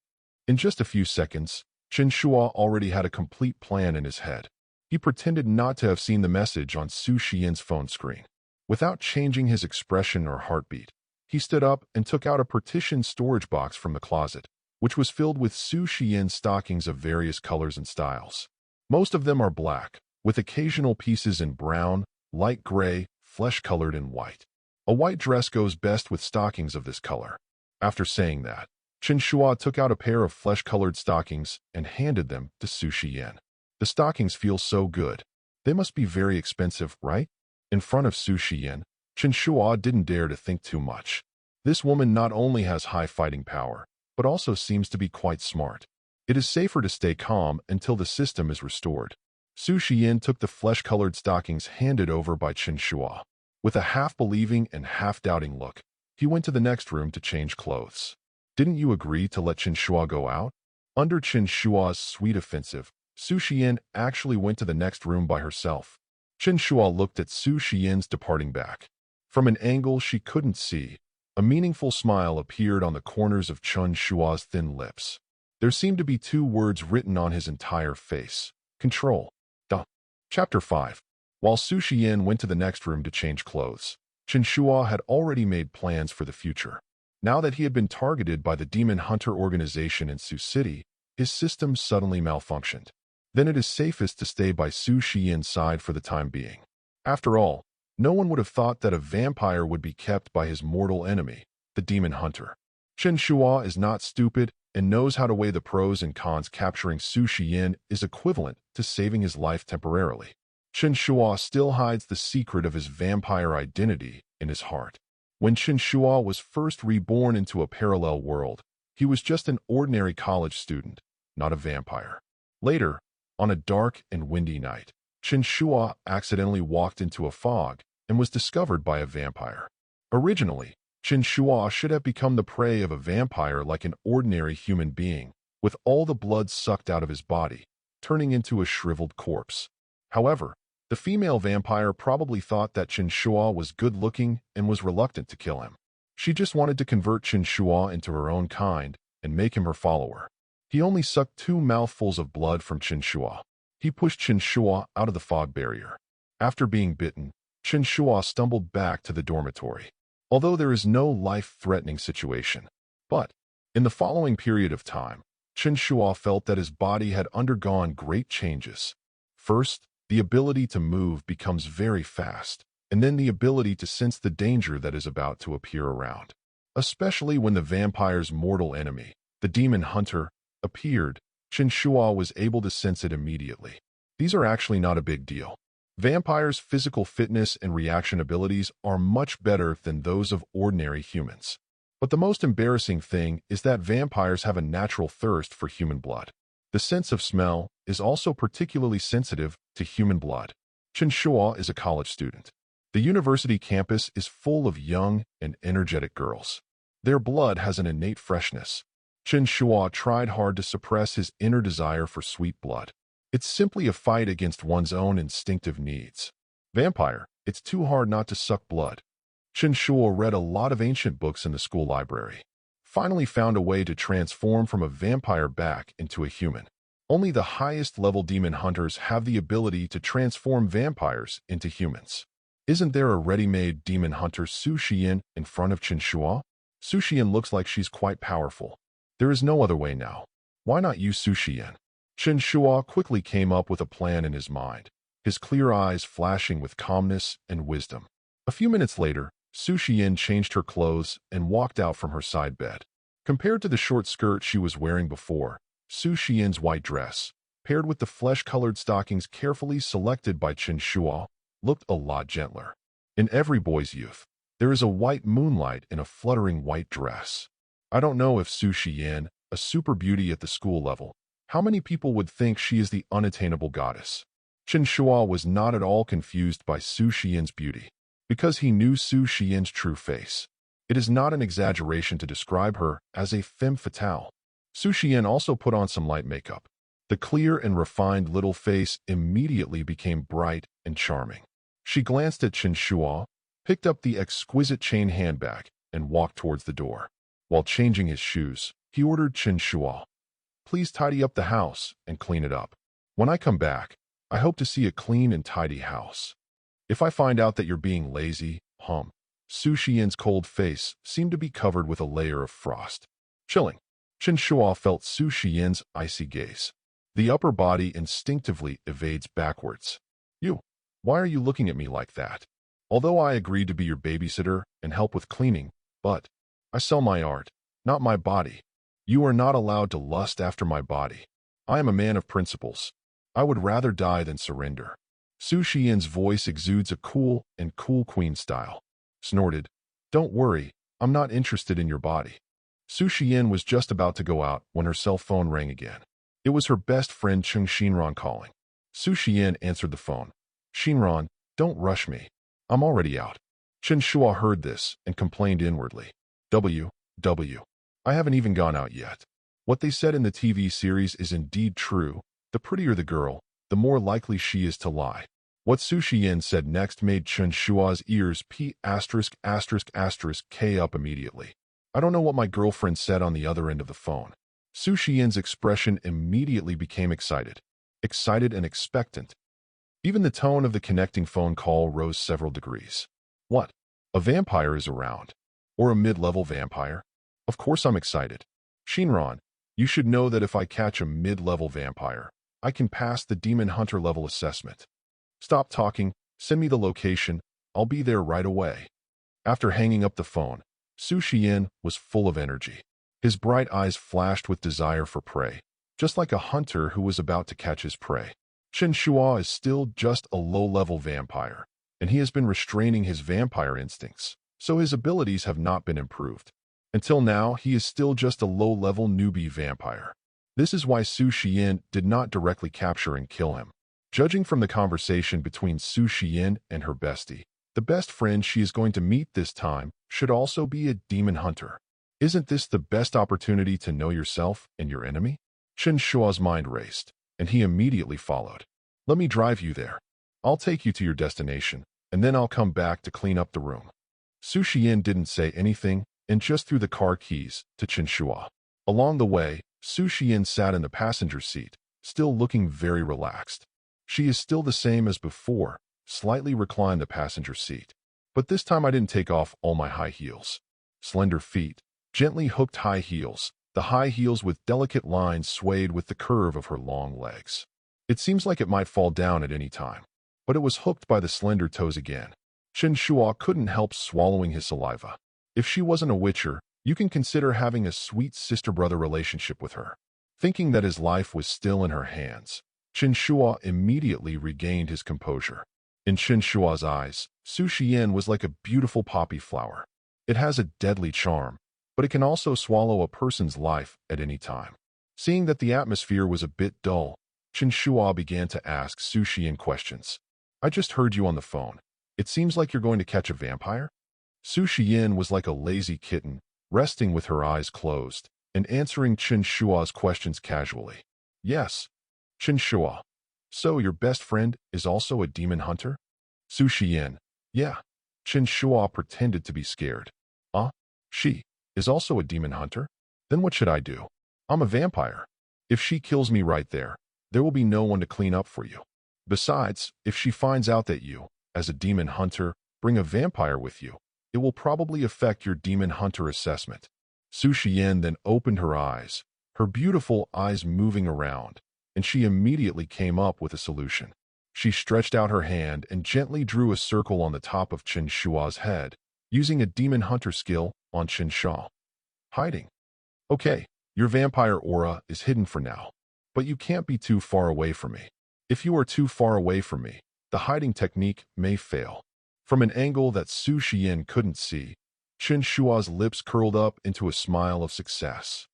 In just a few seconds, Chen Shuo already had a complete plan in his head. He pretended not to have seen the message on Su Xiyan's phone screen. Without changing his expression or heartbeat, he stood up and took out a partitioned storage box from the closet, which was filled with Su Xiyan's stockings of various colors and styles. Most of them are black, with occasional pieces in brown, light gray, flesh-colored, and white. A white dress goes best with stockings of this color. After saying that, Chen Shuo took out a pair of flesh-colored stockings and handed them to Su Xiyan. The stockings feel so good. They must be very expensive, right? In front of Su Xiyan, Chen Shuo didn't dare to think too much. This woman not only has high fighting power, but also seems to be quite smart. It is safer to stay calm until the system is restored. Su Xiyan took the flesh-colored stockings handed over by Chen Shuo. With a half-believing and half-doubting look, he went to the next room to change clothes. Didn't you agree to let Chen Shuo go out? Under Chen Shuo's sweet offensive, Su Xiyan actually went to the next room by herself. Chen Shuo looked at Su Xiyan's departing back. From an angle she couldn't see, a meaningful smile appeared on the corners of Chen Shuo's thin lips. There seemed to be 2 words written on his entire face. Control. Chapter 5. While Su Xiyan went to the next room to change clothes, Chen Shuo had already made plans for the future. Now that he had been targeted by the Demon Hunter organization in Su City, his system suddenly malfunctioned. Then it is safest to stay by Su Xiyan's side for the time being. After all, no one would have thought that a vampire would be kept by his mortal enemy, the Demon Hunter. Chen Shuo is not stupid and knows how to weigh the pros and cons. Capturing Su Xiyan is equivalent to saving his life temporarily. Chen Shuo still hides the secret of his vampire identity in his heart. When Chen Shuo was first reborn into a parallel world, he was just an ordinary college student, not a vampire. Later, on a dark and windy night, Chen Shuo accidentally walked into a fog and was discovered by a vampire. Originally, Chen Shuo should have become the prey of a vampire like an ordinary human being, with all the blood sucked out of his body, turning into a shriveled corpse. However, the female vampire probably thought that Chen Shuo was good-looking and was reluctant to kill him. She just wanted to convert Chen Shuo into her own kind and make him her follower. He only sucked 2 mouthfuls of blood from Chen Shuo. He pushed Chen Shuo out of the fog barrier. After being bitten, Chen Shuo stumbled back to the dormitory. Although there is no life-threatening situation. But, in the following period of time, Chen Shuo felt that his body had undergone great changes. First, the ability to move becomes very fast, and then the ability to sense the danger that is about to appear around. Especially when the vampire's mortal enemy, the Demon Hunter, appeared, Chen Shuo was able to sense it immediately. These are actually not a big deal. Vampires' physical fitness and reaction abilities are much better than those of ordinary humans. But the most embarrassing thing is that vampires have a natural thirst for human blood. The sense of smell is also particularly sensitive to human blood. Chen Shuo is a college student. The university campus is full of young and energetic girls. Their blood has an innate freshness. Chen Shuo tried hard to suppress his inner desire for sweet blood. It's simply a fight against one's own instinctive needs. Vampire, it's too hard not to suck blood. Chen Shuo read a lot of ancient books in the school library. Finally found a way to transform from a vampire back into a human. Only the highest level demon hunters have the ability to transform vampires into humans. Isn't there a ready-made demon hunter Su Xiyan in front of Chen Shuo? Su Xiyan looks like she's quite powerful. There is no other way now. Why not use Su Xiyan? Chen Shuo quickly came up with a plan in his mind, his clear eyes flashing with calmness and wisdom. A few minutes later, Su Xiyan changed her clothes and walked out from her side bed. Compared to the short skirt she was wearing before, Su Xiyan's white dress, paired with the flesh-colored stockings carefully selected by Chen Shuo, looked a lot gentler. In every boy's youth, there is a white moonlight in a fluttering white dress. I don't know if Su Xiyan, a super beauty at the school level, how many people would think she is the unattainable goddess? Chen Shuo was not at all confused by Su Xiyan's beauty, because he knew Su Xiyan's true face. It is not an exaggeration to describe her as a femme fatale. Su Xiyan also put on some light makeup. The clear and refined little face immediately became bright and charming. She glanced at Chen Shuo, picked up the exquisite chain handbag, and walked towards the door. While changing his shoes, he ordered Chen Shuo, "Please tidy up the house and clean it up. When I come back, I hope to see a clean and tidy house. If I find out that you're being lazy, Su Xiyan's cold face seemed to be covered with a layer of frost. Chilling. Chen Shuo felt Su Xiyan's icy gaze. The upper body instinctively evades backwards. Why are you looking at me like that? Although I agreed to be your babysitter and help with cleaning, but I sell my art, not my body. You are not allowed to lust after my body. I am a man of principles. I would rather die than surrender. Su Xiyan's voice exudes a cool and cool queen style. Snorted, don't worry, I'm not interested in your body. Su Xiyan was just about to go out when her cell phone rang again. It was her best friend Chen Shuo calling. Su Xiyan answered the phone. Shinran, don't rush me. I'm already out. Chen Shuo heard this and complained inwardly. I haven't even gone out yet. What they said in the TV series is indeed true. The prettier the girl, the more likely she is to lie. What Su Xiyan said next made Chen Shuo's ears P****** K up immediately. I don't know what my girlfriend said on the other end of the phone. Su Xiyan's expression immediately became excited and expectant. Even the tone of the connecting phone call rose several degrees. What? A vampire is around? Or a mid-level vampire? Of course I'm excited. Shinran, you should know that if I catch a mid-level vampire, I can pass the demon hunter level assessment. Stop talking, send me the location, I'll be there right away. After hanging up the phone, Su Xiyan was full of energy. His bright eyes flashed with desire for prey, just like a hunter who was about to catch his prey. Chen Shuo is still just a low-level vampire, and he has been restraining his vampire instincts, so his abilities have not been improved. Until now, he is still just a low-level newbie vampire. This is why Su Xiyan did not directly capture and kill him. Judging from the conversation between Su Xiyan and her bestie, the best friend she is going to meet this time should also be a demon hunter. Isn't this the best opportunity to know yourself and your enemy? Chen Shuo's mind raced, and he immediately followed. Let me drive you there. I'll take you to your destination, and then I'll come back to clean up the room. Su Xiyan didn't say anything and just threw the car keys to Chen Shuo. Along the way, Su Xiyan sat in the passenger seat, still looking very relaxed. She is still the same as before, slightly reclined the passenger seat. But this time I didn't take off all my high heels. Slender feet, gently hooked high heels, the high heels with delicate lines swayed with the curve of her long legs. It seems like it might fall down at any time, but it was hooked by the slender toes again. Chen Shuo couldn't help swallowing his saliva. If she wasn't a witcher, you can consider having a sweet sister-brother relationship with her. Thinking that his life was still in her hands, Chen Shuo immediately regained his composure. In Chen Shuo's eyes, Su Xiyan was like a beautiful poppy flower. It has a deadly charm, but it can also swallow a person's life at any time. Seeing that the atmosphere was a bit dull, Chen Shuo began to ask Su Xiyan questions. I just heard you on the phone. It seems like you're going to catch a vampire? Su Xiyan was like a lazy kitten, resting with her eyes closed, and answering Chen Shuo's questions casually. Yes. Chen Shuo. So your best friend is also a demon hunter? Su Xiyan. Yeah. Chen Shuo pretended to be scared. She is also a demon hunter? Then what should I do? I'm a vampire. If she kills me right there will be no one to clean up for you. Besides, if she finds out that you, as a demon hunter, bring a vampire with you, it will probably affect your demon hunter assessment. Su Xiyan then opened her eyes, her beautiful eyes moving around, and she immediately came up with a solution. She stretched out her hand and gently drew a circle on the top of Chen Shuo's head, using a demon hunter skill on Chen Shuo. Hiding. Okay, your vampire aura is hidden for now, but you can't be too far away from me. If you are too far away from me, the hiding technique may fail. From an angle that Su Xiyan couldn't see, Chen Shuo's lips curled up into a smile of success.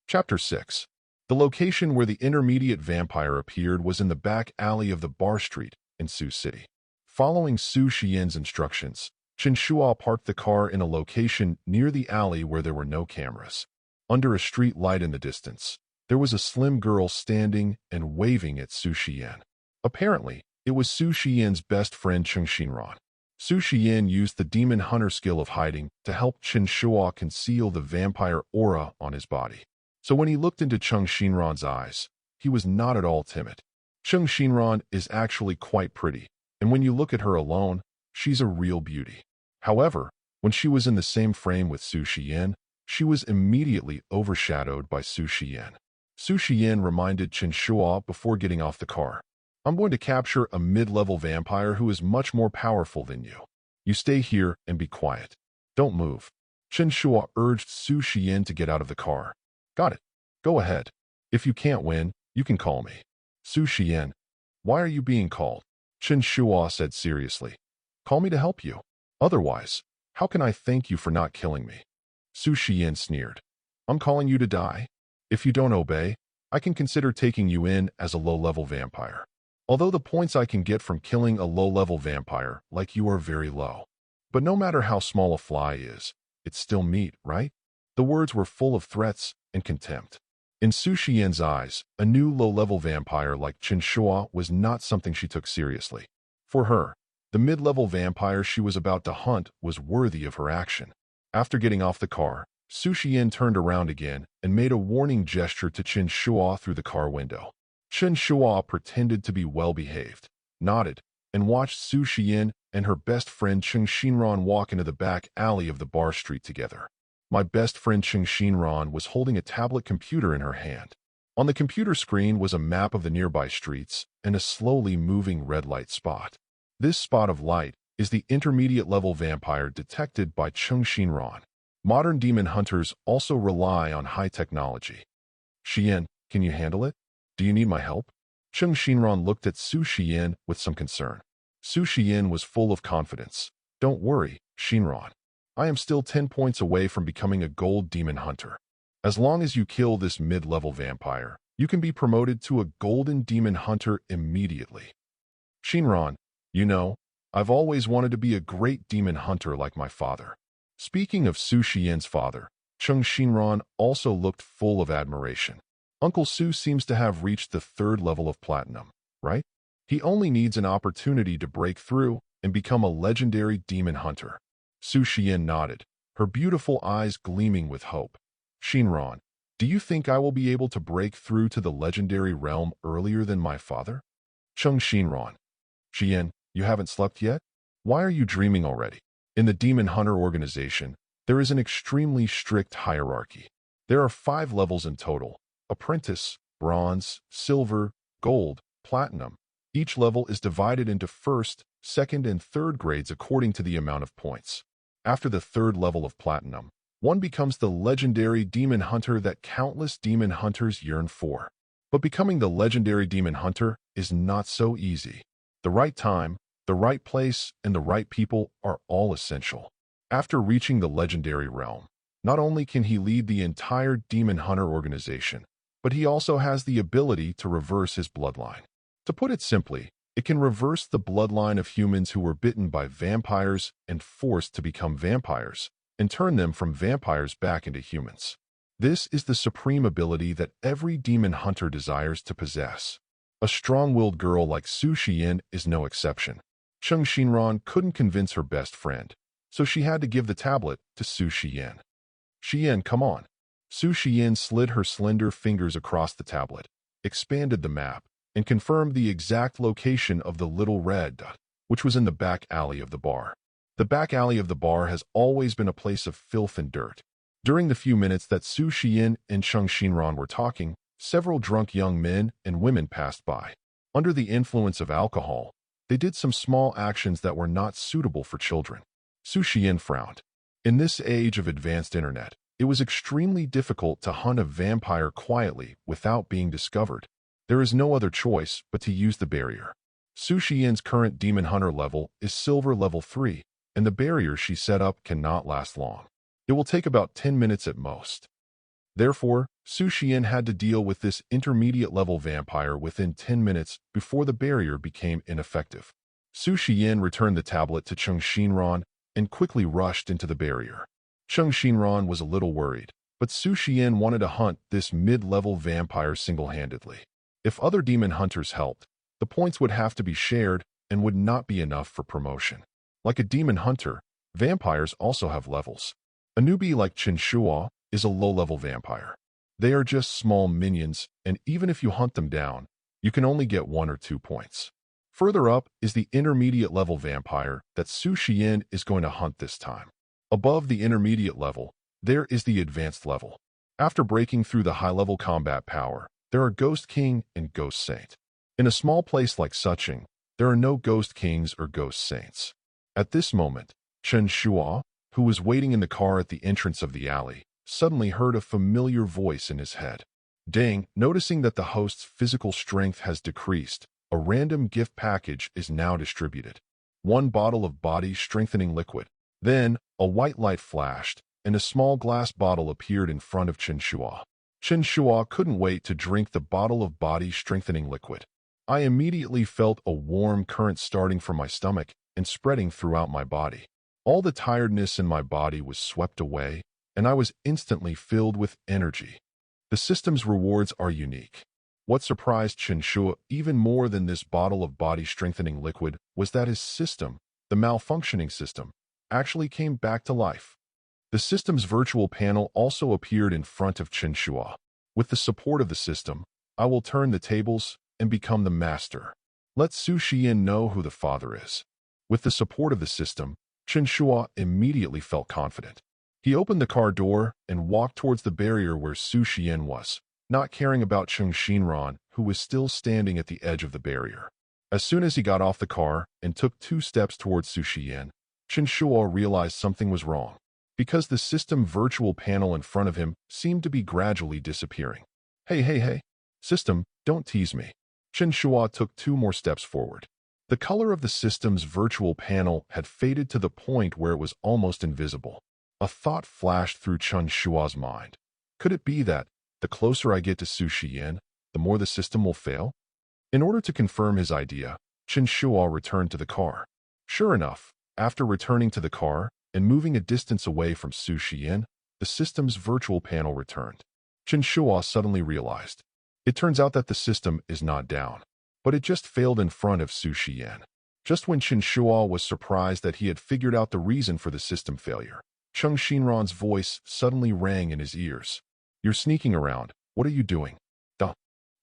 Chapter 6. The location where the intermediate vampire appeared was in the back alley of the bar street in Su City. Following Su Xiyan's instructions, Chen Shuo parked the car in a location near the alley where there were no cameras. Under a street light in the distance, there was a slim girl standing and waving at Su Xiyan. Apparently, it was Su Xiyan's best friend Chen Shuo. Su Xiyan used the demon hunter skill of hiding to help Chen Shuo conceal the vampire aura on his body. So when he looked into Chen Shuo's eyes, he was not at all timid. Chen Shuo is actually quite pretty, and when you look at her alone, she's a real beauty. However, when she was in the same frame with Su Xiyan, she was immediately overshadowed by Su Xiyan. Su Xiyan reminded Chen Shuo before getting off the car. I'm going to capture a mid-level vampire who is much more powerful than you. You stay here and be quiet. Don't move. Chen Shuo urged Su Xiyan to get out of the car. Got it. Go ahead. If you can't win, you can call me. Su Xiyan, why are you being called? Chen Shuo said seriously. Call me to help you. Otherwise, how can I thank you for not killing me? Su Xiyan sneered. I'm calling you to die. If you don't obey, I can consider taking you in as a low-level vampire. Although the points I can get from killing a low-level vampire like you are very low. But no matter how small a fly is, it's still meat, right? The words were full of threats and contempt. In Su Xiyan's eyes, a new low-level vampire like Chen Shuo was not something she took seriously. For her, the mid-level vampire she was about to hunt was worthy of her action. After getting off the car, Su Xiyan turned around again and made a warning gesture to Chen Shuo through the car window. Chen Shuo pretended to be well-behaved, nodded, and watched Su Xiyan and her best friend Chen Shinran walk into the back alley of the bar street together. My best friend Chen Shinran was holding a tablet computer in her hand. On the computer screen was a map of the nearby streets and a slowly moving red light spot. This spot of light is the intermediate-level vampire detected by Chen Shinran. Modern demon hunters also rely on high technology. Xiyan, can you handle it? Do you need my help? Chen Shinran looked at Su Xiyan with some concern. Su Xiyan was full of confidence. Don't worry, Shinran. I am still 10 points away from becoming a gold demon hunter. As long as you kill this mid-level vampire, you can be promoted to a golden demon hunter immediately. Shinran, you know, I've always wanted to be a great demon hunter like my father. Speaking of Su Xiyan's father, Chen Shinran also looked full of admiration. Uncle Su seems to have reached the 3rd level of platinum, right? He only needs an opportunity to break through and become a legendary demon hunter. Su Xiyan nodded, her beautiful eyes gleaming with hope. Shinran, do you think I will be able to break through to the legendary realm earlier than my father? Chen Shinran, Xiyan, you haven't slept yet? Why are you dreaming already? In the Demon Hunter organization, there is an extremely strict hierarchy. There are 5 levels in total: Apprentice, Bronze, Silver, Gold, Platinum. Each level is divided into 1st, 2nd, and 3rd grades according to the amount of points. After the 3rd level of Platinum, one becomes the legendary demon hunter that countless demon hunters yearn for. But becoming the legendary demon hunter is not so easy. The right time, the right place, and the right people are all essential. After reaching the legendary realm, not only can he lead the entire demon hunter organization, but he also has the ability to reverse his bloodline. To put it simply, it can reverse the bloodline of humans who were bitten by vampires and forced to become vampires, and turn them from vampires back into humans. This is the supreme ability that every demon hunter desires to possess. A strong-willed girl like Su Xiyan is no exception. Chen Shinran couldn't convince her best friend, so she had to give the tablet to Su Xiyan. Xiyan, come on. Su Xiyan slid her slender fingers across the tablet, expanded the map, and confirmed the exact location of the little red dot, which was in the back alley of the bar. The back alley of the bar has always been a place of filth and dirt. During the few minutes that Su Xiyan and Chen Shinran were talking, several drunk young men and women passed by. Under the influence of alcohol, they did some small actions that were not suitable for children. Su Xiyan frowned. In this age of advanced internet, it was extremely difficult to hunt a vampire quietly without being discovered. There is no other choice but to use the barrier. Su Xiyan's current demon hunter level is silver level 3, and the barrier she set up cannot last long. It will take about 10 minutes at most. Therefore, Su Xiyan had to deal with this intermediate-level vampire within 10 minutes before the barrier became ineffective. Su Xiyan returned the tablet to Chen Shinran and quickly rushed into the barrier. Chen Shinran was a little worried, but Su Xiyan wanted to hunt this mid-level vampire single-handedly. If other demon hunters helped, the points would have to be shared and would not be enough for promotion. Like a demon hunter, vampires also have levels. A newbie like Chen Shuo is a low-level vampire. They are just small minions, and even if you hunt them down, you can only get 1 or 2 points. Further up is the intermediate-level vampire that Su Xiyan is going to hunt this time. Above the intermediate level, there is the advanced level. After breaking through the high-level combat power, there are Ghost King and Ghost Saint. In a small place like Su Xiyan, there are no Ghost Kings or Ghost Saints. At this moment, Chen Shuo, who was waiting in the car at the entrance of the alley, suddenly heard a familiar voice in his head. Ding, noticing that the host's physical strength has decreased, a random gift package is now distributed. 1 bottle of body-strengthening liquid. Then, a white light flashed, and a small glass bottle appeared in front of Chen Shuo. Chen Shuo couldn't wait to drink the bottle of body-strengthening liquid. I immediately felt a warm current starting from my stomach and spreading throughout my body. All the tiredness in my body was swept away, and I was instantly filled with energy. The system's rewards are unique. What surprised Chen Shuo even more than this bottle of body-strengthening liquid was that his system, the malfunctioning system, actually came back to life. The system's virtual panel also appeared in front of Chen Shuo. With the support of the system, I will turn the tables and become the master. Let Su Xiyan know who the father is. With the support of the system, Chen Shuo immediately felt confident. He opened the car door and walked towards the barrier where Su Xiyan was, not caring about Chen Shuo, who was still standing at the edge of the barrier. As soon as he got off the car and took 2 steps towards Su Xiyan, Chen Shuo realized something was wrong, because the system virtual panel in front of him seemed to be gradually disappearing. Hey, system, don't tease me. Chen Shuo took 2 more steps forward. The color of the system's virtual panel had faded to the point where it was almost invisible. A thought flashed through Chen Shuo's mind. Could it be that, the closer I get to Su Xiyan, the more the system will fail? In order to confirm his idea, Chen Shuo returned to the car. Sure enough, after returning to the car and moving a distance away from Su Xiyan, the system's virtual panel returned. Chen Shuo suddenly realized. It turns out that the system is not down, but it just failed in front of Su Xiyan. Just when Chen Shuo was surprised that he had figured out the reason for the system failure, Chen Shuo's voice suddenly rang in his ears. You're sneaking around. What are you doing? Duh.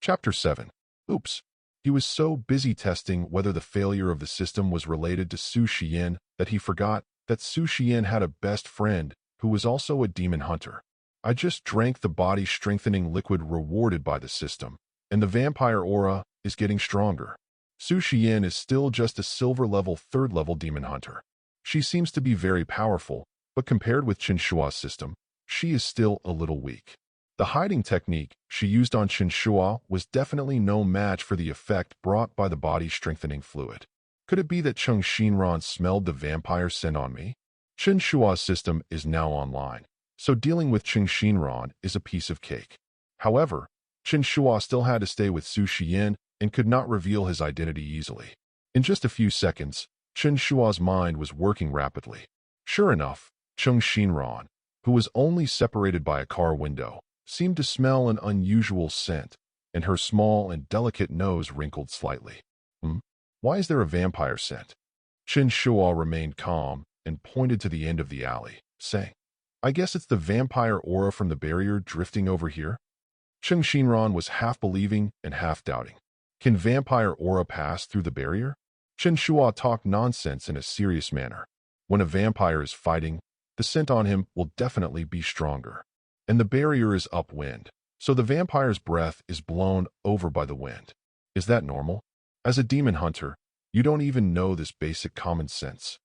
Chapter 7. Oops. He was so busy testing whether the failure of the system was related to Su Xiyan that he forgot that Su Xiyan had a best friend who was also a demon hunter. I just drank the body-strengthening liquid rewarded by the system, and the vampire aura is getting stronger. Su Xiyan is still just a silver-level 3rd-level demon hunter. She seems to be very powerful, but compared with Chen Shuo's system, she is still a little weak. The hiding technique she used on Chen Shuo was definitely no match for the effect brought by the body-strengthening fluid. Could it be that Chen Shuo smelled the vampire scent on me? Chen Shuo's system is now online, so dealing with Chen Shuo is a piece of cake. However, Chen Shuo still had to stay with Su Xiyan and could not reveal his identity easily. In just a few seconds, Chen Shuo's mind was working rapidly. Sure enough, Chen Shuo, who was only separated by a car window, seemed to smell an unusual scent, and her small and delicate nose wrinkled slightly. Why is there a vampire scent? Chen Shuo remained calm and pointed to the end of the alley, saying, I guess it's the vampire aura from the barrier drifting over here? Chen Shuo was half believing and half doubting. Can vampire aura pass through the barrier? Chen Shuo talked nonsense in a serious manner. When a vampire is fighting, the scent on him will definitely be stronger. And the barrier is upwind, so the vampire's breath is blown over by the wind. Is that normal? As a demon hunter, you don't even know this basic common sense.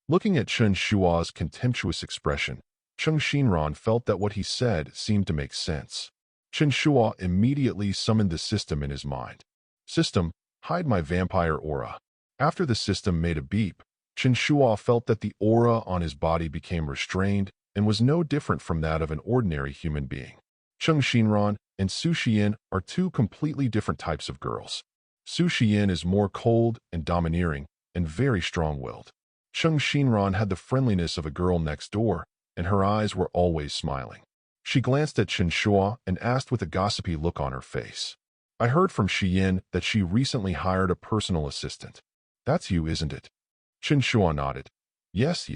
Looking at Chen Shuo's contemptuous expression, Chen Shuo felt that what he said seemed to make sense. Chen Shuo immediately summoned the system in his mind. System, hide my vampire aura. After the system made a beep, Chen Shuo felt that the aura on his body became restrained and was no different from that of an ordinary human being. Chen Shuo and Su Xiyan are 2 completely different types of girls. Su Xiyan is more cold and domineering and very strong-willed. Chen Shuo had the friendliness of a girl next door, and her eyes were always smiling. She glanced at Chen Shuo and asked with a gossipy look on her face. I heard from Xiyan that she recently hired a personal assistant. That's you, isn't it? Chen Shuo nodded. Yes.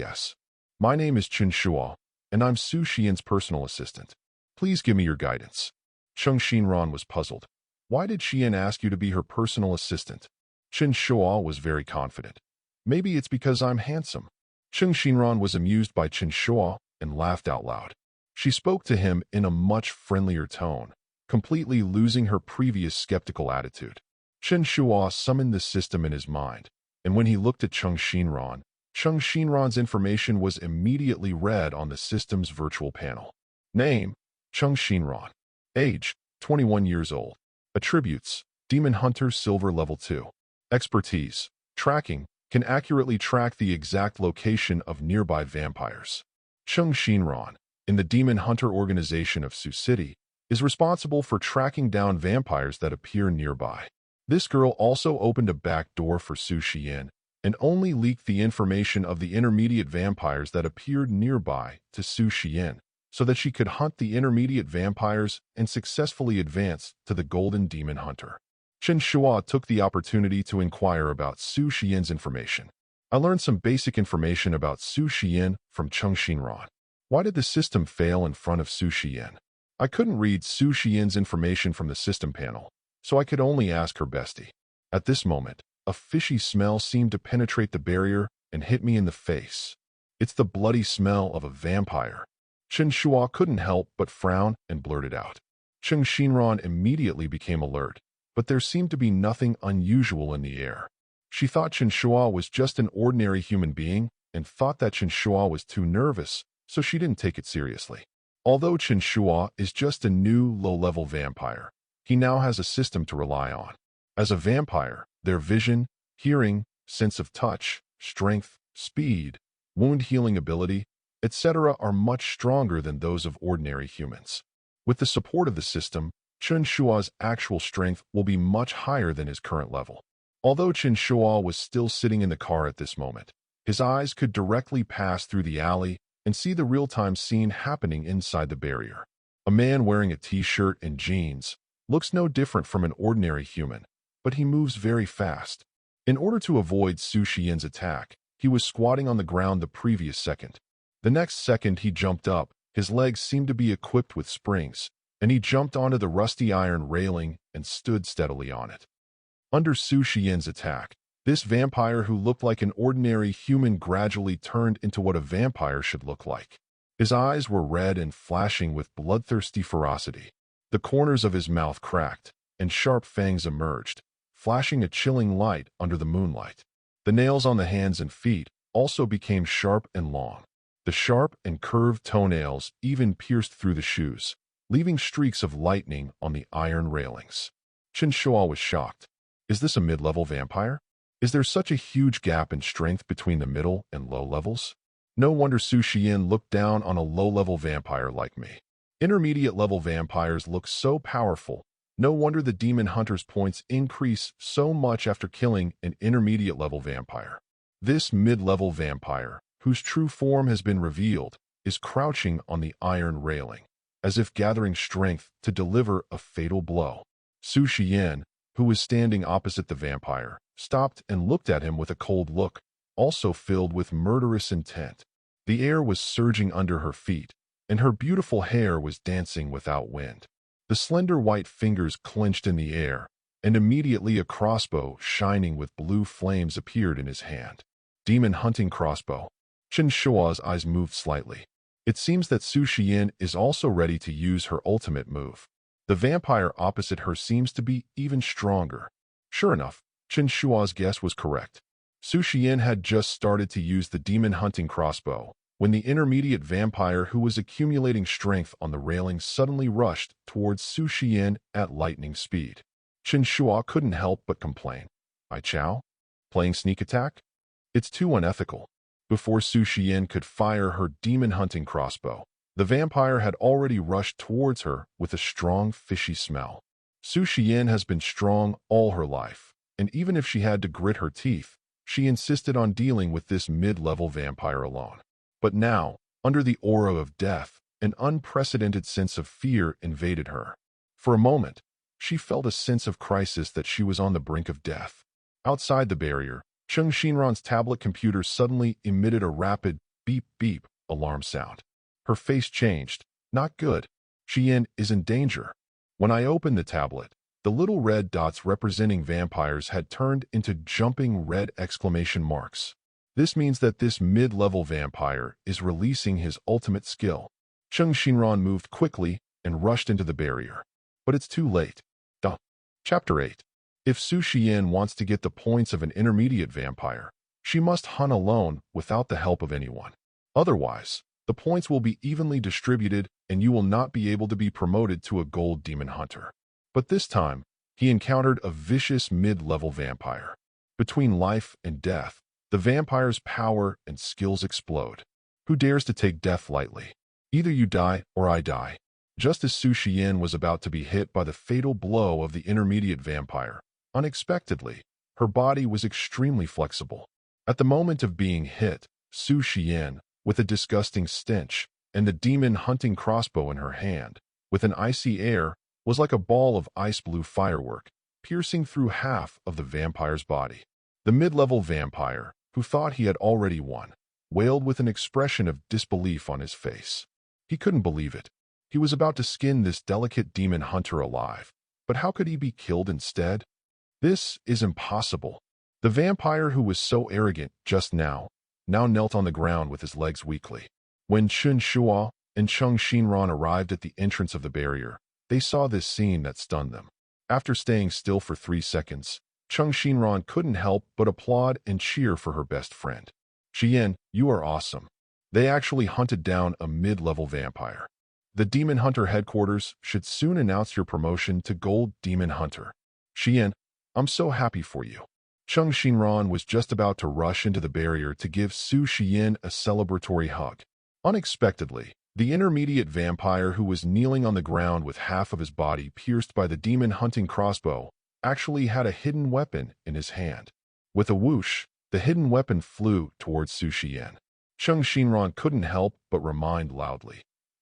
My name is Chen Shuo, and I'm Su Xiyan's personal assistant. Please give me your guidance. Chen Shuo was puzzled. Why did Xiyan ask you to be her personal assistant? Chen Shuo was very confident. Maybe it's because I'm handsome. Chen Shuo was amused by Chen Shuo and laughed out loud. She spoke to him in a much friendlier tone, completely losing her previous skeptical attitude. Chen Shuo summoned the system in his mind, and when he looked at Chen Shuo's information was immediately read on the system's virtual panel. Name, Chen Shuo. Age, 21 years old. Attributes: Demon Hunter Silver Level 2. Expertise: Tracking, can accurately track the exact location of nearby vampires. Chen Shuo, in the Demon Hunter organization of Su City, is responsible for tracking down vampires that appear nearby. This girl also opened a back door for Su Xiyan and only leaked the information of the intermediate vampires that appeared nearby to Su Xiyan so that she could hunt the intermediate vampires and successfully advance to the Golden Demon Hunter. Chen Shuo took the opportunity to inquire about Su Xiyan's information. I learned some basic information about Su Xiyan from Chen Shuo. Why did the system fail in front of Su Xiyan? I couldn't read Su Xiyan's information from the system panel, so I could only ask her bestie. At this moment, a fishy smell seemed to penetrate the barrier and hit me in the face. It's the bloody smell of a vampire. Chen Shuo couldn't help but frown and blurted out. Chen Shuo immediately became alert, but there seemed to be nothing unusual in the air. She thought Chen Shuo was just an ordinary human being and thought that Chen Shuo was too nervous, so she didn't take it seriously. Although Chen Shuo is just a new low-level vampire, he now has a system to rely on. As a vampire, their vision, hearing, sense of touch, strength, speed, wound healing ability, etc. are much stronger than those of ordinary humans. With the support of the system, Chen Shuo's actual strength will be much higher than his current level. Although Chen Shuo was still sitting in the car at this moment, his eyes could directly pass through the alley and see the real-time scene happening inside the barrier. A man wearing a t-shirt and jeans looks no different from an ordinary human, but he moves very fast. In order to avoid Su Xiyan's attack, he was squatting on the ground the previous second. The next second he jumped up, his legs seemed to be equipped with springs, and he jumped onto the rusty iron railing and stood steadily on it. Under Su Xiyan's attack, this vampire who looked like an ordinary human gradually turned into what a vampire should look like. His eyes were red and flashing with bloodthirsty ferocity. The corners of his mouth cracked, and sharp fangs emerged, flashing a chilling light under the moonlight. The nails on the hands and feet also became sharp and long. The sharp and curved toenails even pierced through the shoes, leaving streaks of lightning on the iron railings. Chen Shuo was shocked. Is this a mid-level vampire? Is there such a huge gap in strength between the middle and low levels? No wonder Su Xiyan looked down on a low-level vampire like me. Intermediate-level vampires look so powerful. No wonder the demon hunter's points increase so much after killing an intermediate-level vampire. This mid-level vampire, whose true form has been revealed, is crouching on the iron railing, as if gathering strength to deliver a fatal blow. Su Xiyan, who was standing opposite the vampire, stopped and looked at him with a cold look, also filled with murderous intent. The air was surging under her feet, and her beautiful hair was dancing without wind. The slender white fingers clenched in the air, and immediately a crossbow shining with blue flames appeared in his hand. Demon hunting crossbow. Chen Shuo's eyes moved slightly. It seems that Su Xiyan is also ready to use her ultimate move. The vampire opposite her seems to be even stronger. Sure enough, Chen Shuo's guess was correct. Su Xiyan had just started to use the demon hunting crossbow when the intermediate vampire who was accumulating strength on the railing suddenly rushed towards Su Xiyan at lightning speed. Chen Shuo couldn't help but complain. "Ai Chao? Playing sneak attack? It's too unethical." Before Su Xiyan could fire her demon-hunting crossbow, the vampire had already rushed towards her with a strong, fishy smell. Su Xiyan has been strong all her life, and even if she had to grit her teeth, she insisted on dealing with this mid-level vampire alone. But now, under the aura of death, an unprecedented sense of fear invaded her. For a moment, she felt a sense of crisis that she was on the brink of death. Outside the barrier, Chen Shuo's tablet computer suddenly emitted a rapid beep-beep alarm sound. Her face changed. Not good. Xiyan is in danger. When I opened the tablet, the little red dots representing vampires had turned into jumping red exclamation marks. This means that this mid-level vampire is releasing his ultimate skill. Chen Shuo moved quickly and rushed into the barrier. But it's too late. Chapter 8. If Su Xiyan wants to get the points of an intermediate vampire, she must hunt alone without the help of anyone. Otherwise, The points will be evenly distributed and you will not be able to be promoted to a gold demon hunter. But this time, he encountered a vicious mid-level vampire. Between life and death, the vampire's power and skills explode. Who dares to take death lightly? Either you die or I die. Just as Su Xiyan was about to be hit by the fatal blow of the intermediate vampire, unexpectedly, her body was extremely flexible. At the moment of being hit, Su Xiyan, with a disgusting stench and the demon-hunting crossbow in her hand, with an icy air, was like a ball of ice-blue firework, piercing through half of the vampire's body. The mid-level vampire, who thought he had already won, wailed with an expression of disbelief on his face. He couldn't believe it. He was about to skin this delicate demon hunter alive, but how could he be killed instead? This is impossible. The vampire who was so arrogant just now knelt on the ground with his legs weakly. When Chen Shuo and Chen Shuo arrived at the entrance of the barrier, they saw this scene that stunned them. After staying still for 3 seconds, Chen Shuo couldn't help but applaud and cheer for her best friend. Xiyan, you are awesome. They actually hunted down a mid-level vampire. The Demon Hunter headquarters should soon announce your promotion to Gold Demon Hunter. Xiyan, I'm so happy for you. Chen Shuo was just about to rush into the barrier to give Su Xiyan a celebratory hug. Unexpectedly, the intermediate vampire who was kneeling on the ground with half of his body pierced by the demon-hunting crossbow actually had a hidden weapon in his hand. With a whoosh, the hidden weapon flew towards Su Xiyan. Chen Shuo couldn't help but remind loudly,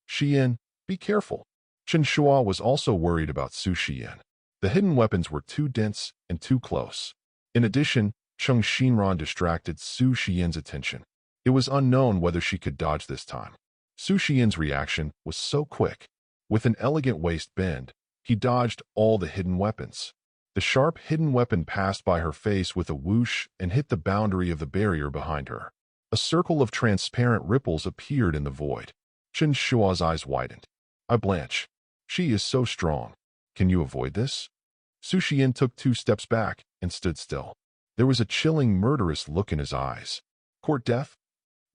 Xiyan, be careful. Chen Shuo was also worried about Su Xiyan. The hidden weapons were too dense and too close. In addition, Chen Shuo distracted Su Xiyan's attention. It was unknown whether she could dodge this time. Su Xiyan's reaction was so quick. With an elegant waist bend, he dodged all the hidden weapons. The sharp hidden weapon passed by her face with a whoosh and hit the boundary of the barrier behind her. A circle of transparent ripples appeared in the void. Chen Shuo's eyes widened. I blanch. She is so strong. Can you avoid this? Su Xiyan took 2 steps back and stood still. There was a chilling, murderous look in his eyes. Court death?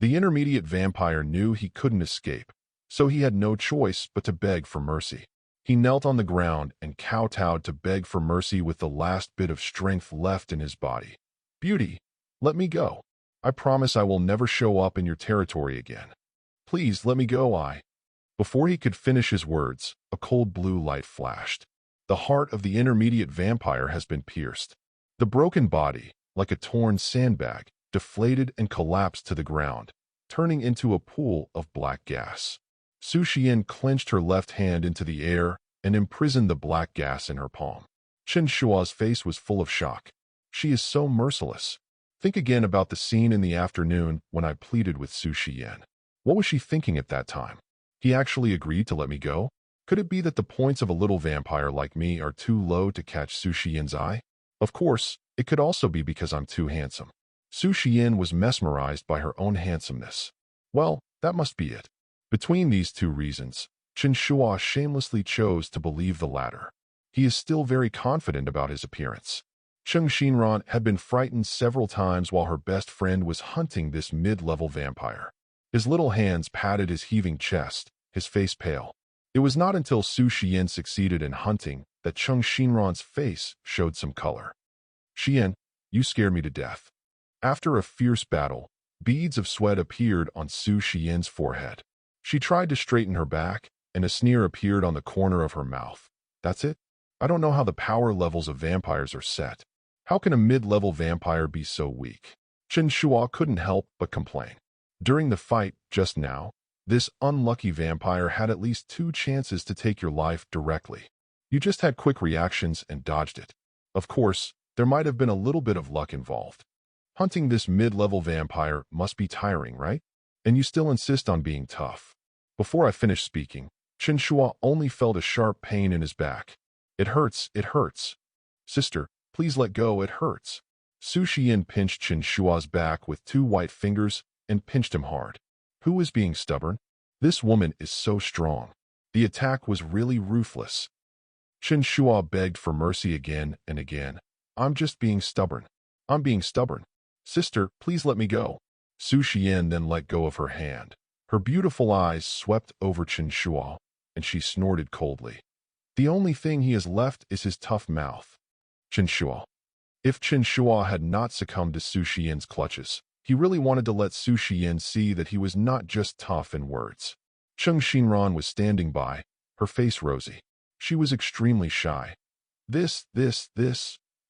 The intermediate vampire knew he couldn't escape, so he had no choice but to beg for mercy. He knelt on the ground and kowtowed to beg for mercy with the last bit of strength left in his body. Beauty, let me go. I promise I will never show up in your territory again. Please let me go, Before he could finish his words, a cold blue light flashed. The heart of the intermediate vampire has been pierced. The broken body, like a torn sandbag, deflated and collapsed to the ground, turning into a pool of black gas. Su Xiyan clenched her left hand into the air and imprisoned the black gas in her palm. Chen Shuo's face was full of shock. She is so merciless. Think again about the scene in the afternoon when I pleaded with Su Xiyan. What was she thinking at that time? He actually agreed to let me go? Could it be that the points of a little vampire like me are too low to catch Su Xiyan's eye? Of course, it could also be because I'm too handsome. Su Xiyan was mesmerized by her own handsomeness. Well, that must be it. Between these 2 reasons, Chen Shuo shamelessly chose to believe the latter. He is still very confident about his appearance. Chen Shuo had been frightened several times while her best friend was hunting this mid-level vampire. His little hands patted his heaving chest, his face pale. It was not until Su Xiyan succeeded in hunting that Chen Shuo's face showed some color. Xiyan, you scared me to death. After a fierce battle, beads of sweat appeared on Su Xiyan's forehead. She tried to straighten her back, and a sneer appeared on the corner of her mouth. That's it? I don't know how the power levels of vampires are set. How can a mid-level vampire be so weak? Chen Shuo couldn't help but complain. During the fight just now, this unlucky vampire had at least 2 chances to take your life directly. You just had quick reactions and dodged it. Of course, there might have been a little bit of luck involved. Hunting this mid-level vampire must be tiring, right? And you still insist on being tough. Before I finished speaking, Chen Shuo only felt a sharp pain in his back. It hurts, it hurts. Sister, please let go, it hurts. Su Xiyan pinched Chen Shuo's back with 2 white fingers and pinched him hard. Who is being stubborn? This woman is so strong. The attack was really ruthless. Chen Shuo begged for mercy again and again. I'm just being stubborn. I'm being stubborn. Sister, please let me go. Su Xiyan then let go of her hand. Her beautiful eyes swept over Chen Shuo, and she snorted coldly. The only thing he has left is his tough mouth. Chen Shuo. If Chen Shuo had not succumbed to Su Xiyan's clutches, he really wanted to let Su Xiyan see that he was not just tough in words. Chen Shuo was standing by, her face rosy. She was extremely shy. This,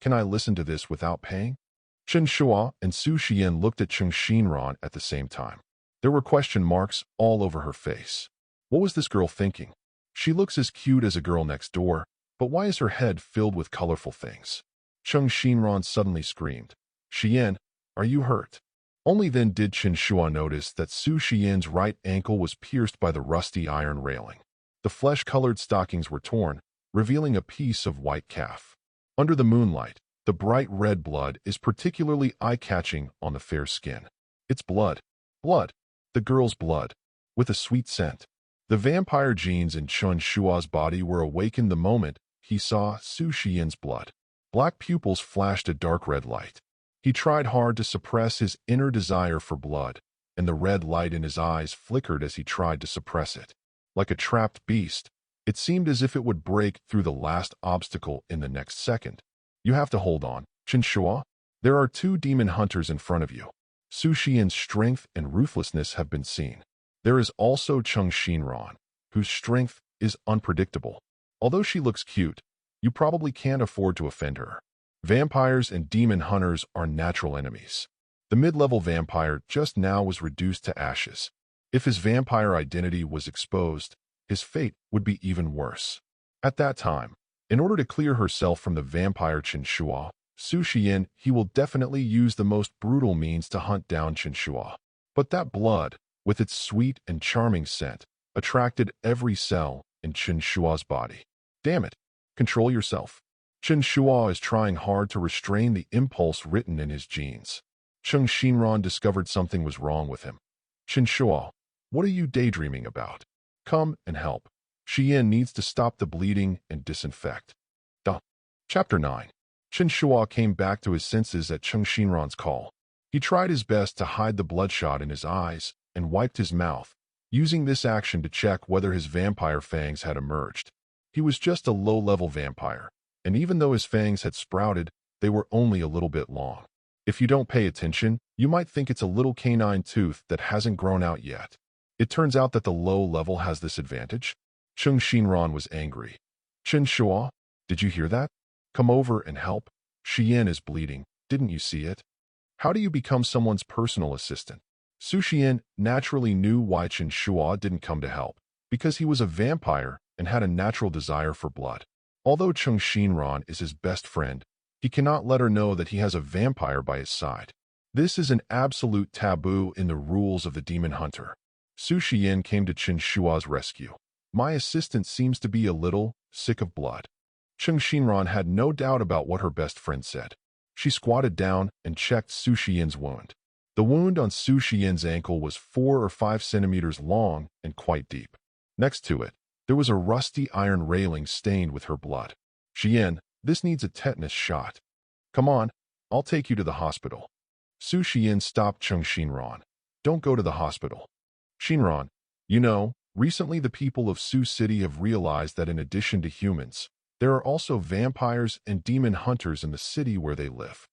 can I listen to this without paying? Chen Shuo and Su Xiyan looked at Chen Shuo at the same time. There were question marks all over her face. What was this girl thinking? She looks as cute as a girl next door, but why is her head filled with colorful things? Chen Shuo suddenly screamed. Xiyan, are you hurt? Only then did Chen Shuo notice that Su Xiyan's right ankle was pierced by the rusty iron railing. The flesh-colored stockings were torn, revealing a piece of white calf. Under the moonlight, the bright red blood is particularly eye-catching on the fair skin. It's blood. Blood. The girl's blood. With a sweet scent. The vampire genes in Chen Shuo's body were awakened the moment he saw Su Xiyan's blood. Black pupils flashed a dark red light. He tried hard to suppress his inner desire for blood, and the red light in his eyes flickered as he tried to suppress it. Like a trapped beast, it seemed as if it would break through the last obstacle in the next second. You have to hold on, Chen Shuo. There are 2 demon hunters in front of you. Su Xiyan's strength and ruthlessness have been seen. There is also Chen Shuo, whose strength is unpredictable. Although she looks cute, you probably can't afford to offend her. Vampires and demon hunters are natural enemies. The mid-level vampire just now was reduced to ashes. If his vampire identity was exposed, his fate would be even worse. At that time, in order to clear herself from the vampire Chen Shuo, Su Xiyan, he will definitely use the most brutal means to hunt down Chen Shuo. But that blood, with its sweet and charming scent, attracted every cell in Chen Shuo's body. Damn it! Control yourself. Chen Shuo is trying hard to restrain the impulse written in his genes. Chen Shuo discovered something was wrong with him. Chen Shuo, what are you daydreaming about? Come and help. Xiyan needs to stop the bleeding and disinfect. Chapter 9. Chen Shuo came back to his senses at Chen Shuo's call. He tried his best to hide the bloodshot in his eyes and wiped his mouth, using this action to check whether his vampire fangs had emerged. He was just a low-level vampire, and even though his fangs had sprouted, they were only a little bit long. If you don't pay attention, you might think it's a little canine tooth that hasn't grown out yet. It turns out that the low level has this advantage. Chen Shuo was angry. Chen Shuo, did you hear that? Come over and help. Xiyan is bleeding. Didn't you see it? How do you become someone's personal assistant? Su Xiyan naturally knew why Chen Shuo didn't come to help, because he was a vampire and had a natural desire for blood. Although Chen Shuo is his best friend, he cannot let her know that he has a vampire by his side. This is an absolute taboo in the rules of the demon hunter. Su Xiyan came to Chen Shuo's rescue. My assistant seems to be a little sick of blood. Chen Shuo had no doubt about what her best friend said. She squatted down and checked Su Xiyan's wound. The wound on Su Xiyan's ankle was 4 or 5 centimeters long and quite deep. Next to it, there was a rusty iron railing stained with her blood. Xiyan, this needs a tetanus shot. Come on, I'll take you to the hospital. Su Xiyan stopped Chen Shuo. Don't go to the hospital. Shinron, you know, recently the people of Su City have realized that in addition to humans, there are also vampires and demon hunters in the city where they live.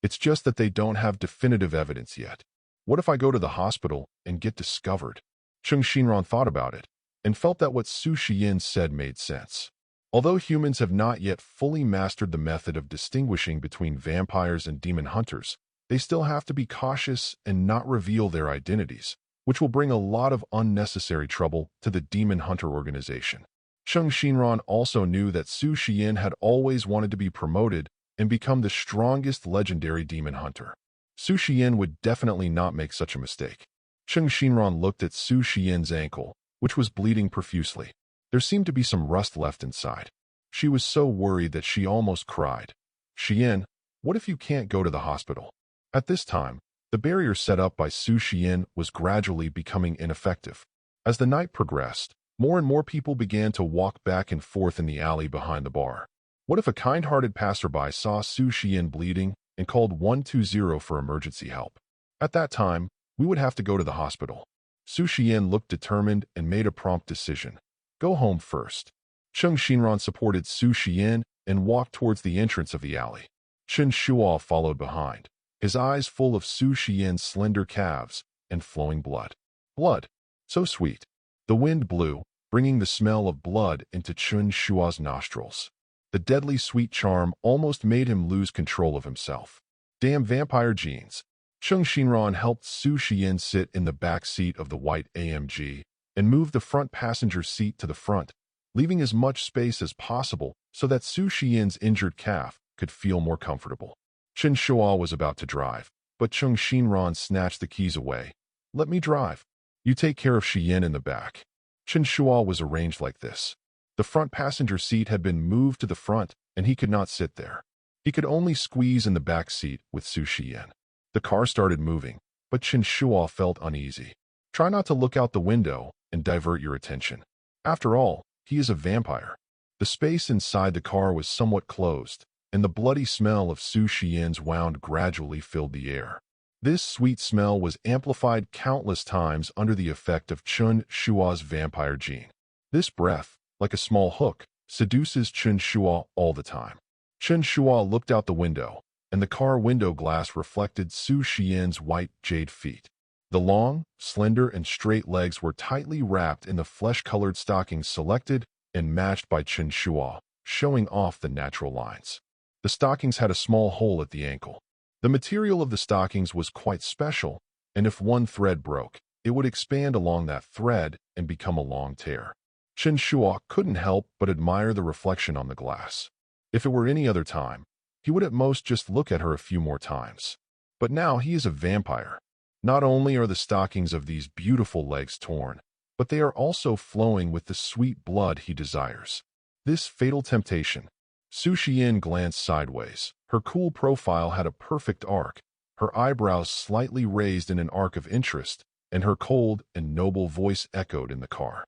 It's just that they don't have definitive evidence yet. What if I go to the hospital and get discovered? Chen Shuo thought about it and felt that what Su Xiyan said made sense. Although humans have not yet fully mastered the method of distinguishing between vampires and demon hunters, they still have to be cautious and not reveal their identities, which will bring a lot of unnecessary trouble to the demon hunter organization. Chen Shuo also knew that Su Xiyan had always wanted to be promoted and become the strongest legendary demon hunter. Su Xiyan would definitely not make such a mistake. Chen Shuo looked at Su Xiyan's ankle, which was bleeding profusely. There seemed to be some rust left inside. She was so worried that she almost cried. Xiyan, what if you can't go to the hospital? At this time, the barrier set up by Su Xiyan was gradually becoming ineffective. As the night progressed, more and more people began to walk back and forth in the alley behind the bar. What if a kind-hearted passerby saw Su Xiyan bleeding and called 120 for emergency help? At that time, we would have to go to the hospital. Su Xiyan looked determined and made a prompt decision. Go home first. Chen Shuo supported Su Xiyan and walked towards the entrance of the alley. Chen Shuo followed behind, his eyes full of Su Xiyan's slender calves and flowing blood. Blood. So sweet. The wind blew, bringing the smell of blood into Chen Shuo's nostrils. The deadly sweet charm almost made him lose control of himself. Damn vampire genes. Chen Shuo helped Su Xiyan sit in the back seat of the white AMG and moved the front passenger seat to the front, leaving as much space as possible so that Su Xiyan's injured calf could feel more comfortable. Chen Shuo was about to drive, but Chen Shuo snatched the keys away. Let me drive. You take care of Xiyan in the back. Chen Shuo was arranged like this. The front passenger seat had been moved to the front, and he could not sit there. He could only squeeze in the back seat with Su Xiyan. The car started moving, but Chen Shuo felt uneasy. Try not to look out the window and divert your attention. After all, he is a vampire. The space inside the car was somewhat closed, and the bloody smell of Su Xiyan's wound gradually filled the air. This sweet smell was amplified countless times under the effect of Chen Shuo's vampire gene. This breath, like a small hook, seduces Chen Shuo all the time. Chen Shuo looked out the window, and the car window glass reflected Su Xiyan's white jade feet. The long, slender, and straight legs were tightly wrapped in the flesh-colored stockings selected and matched by Chen Shuo, showing off the natural lines. The stockings had a small hole at the ankle. The material of the stockings was quite special, and if one thread broke, it would expand along that thread and become a long tear. Chen Shuo couldn't help but admire the reflection on the glass. If it were any other time, he would at most just look at her a few more times. But now he is a vampire. Not only are the stockings of these beautiful legs torn, but they are also flowing with the sweet blood he desires. This fatal temptation. Su Xiyan glanced sideways. Her cool profile had a perfect arc, her eyebrows slightly raised in an arc of interest, and her cold and noble voice echoed in the car.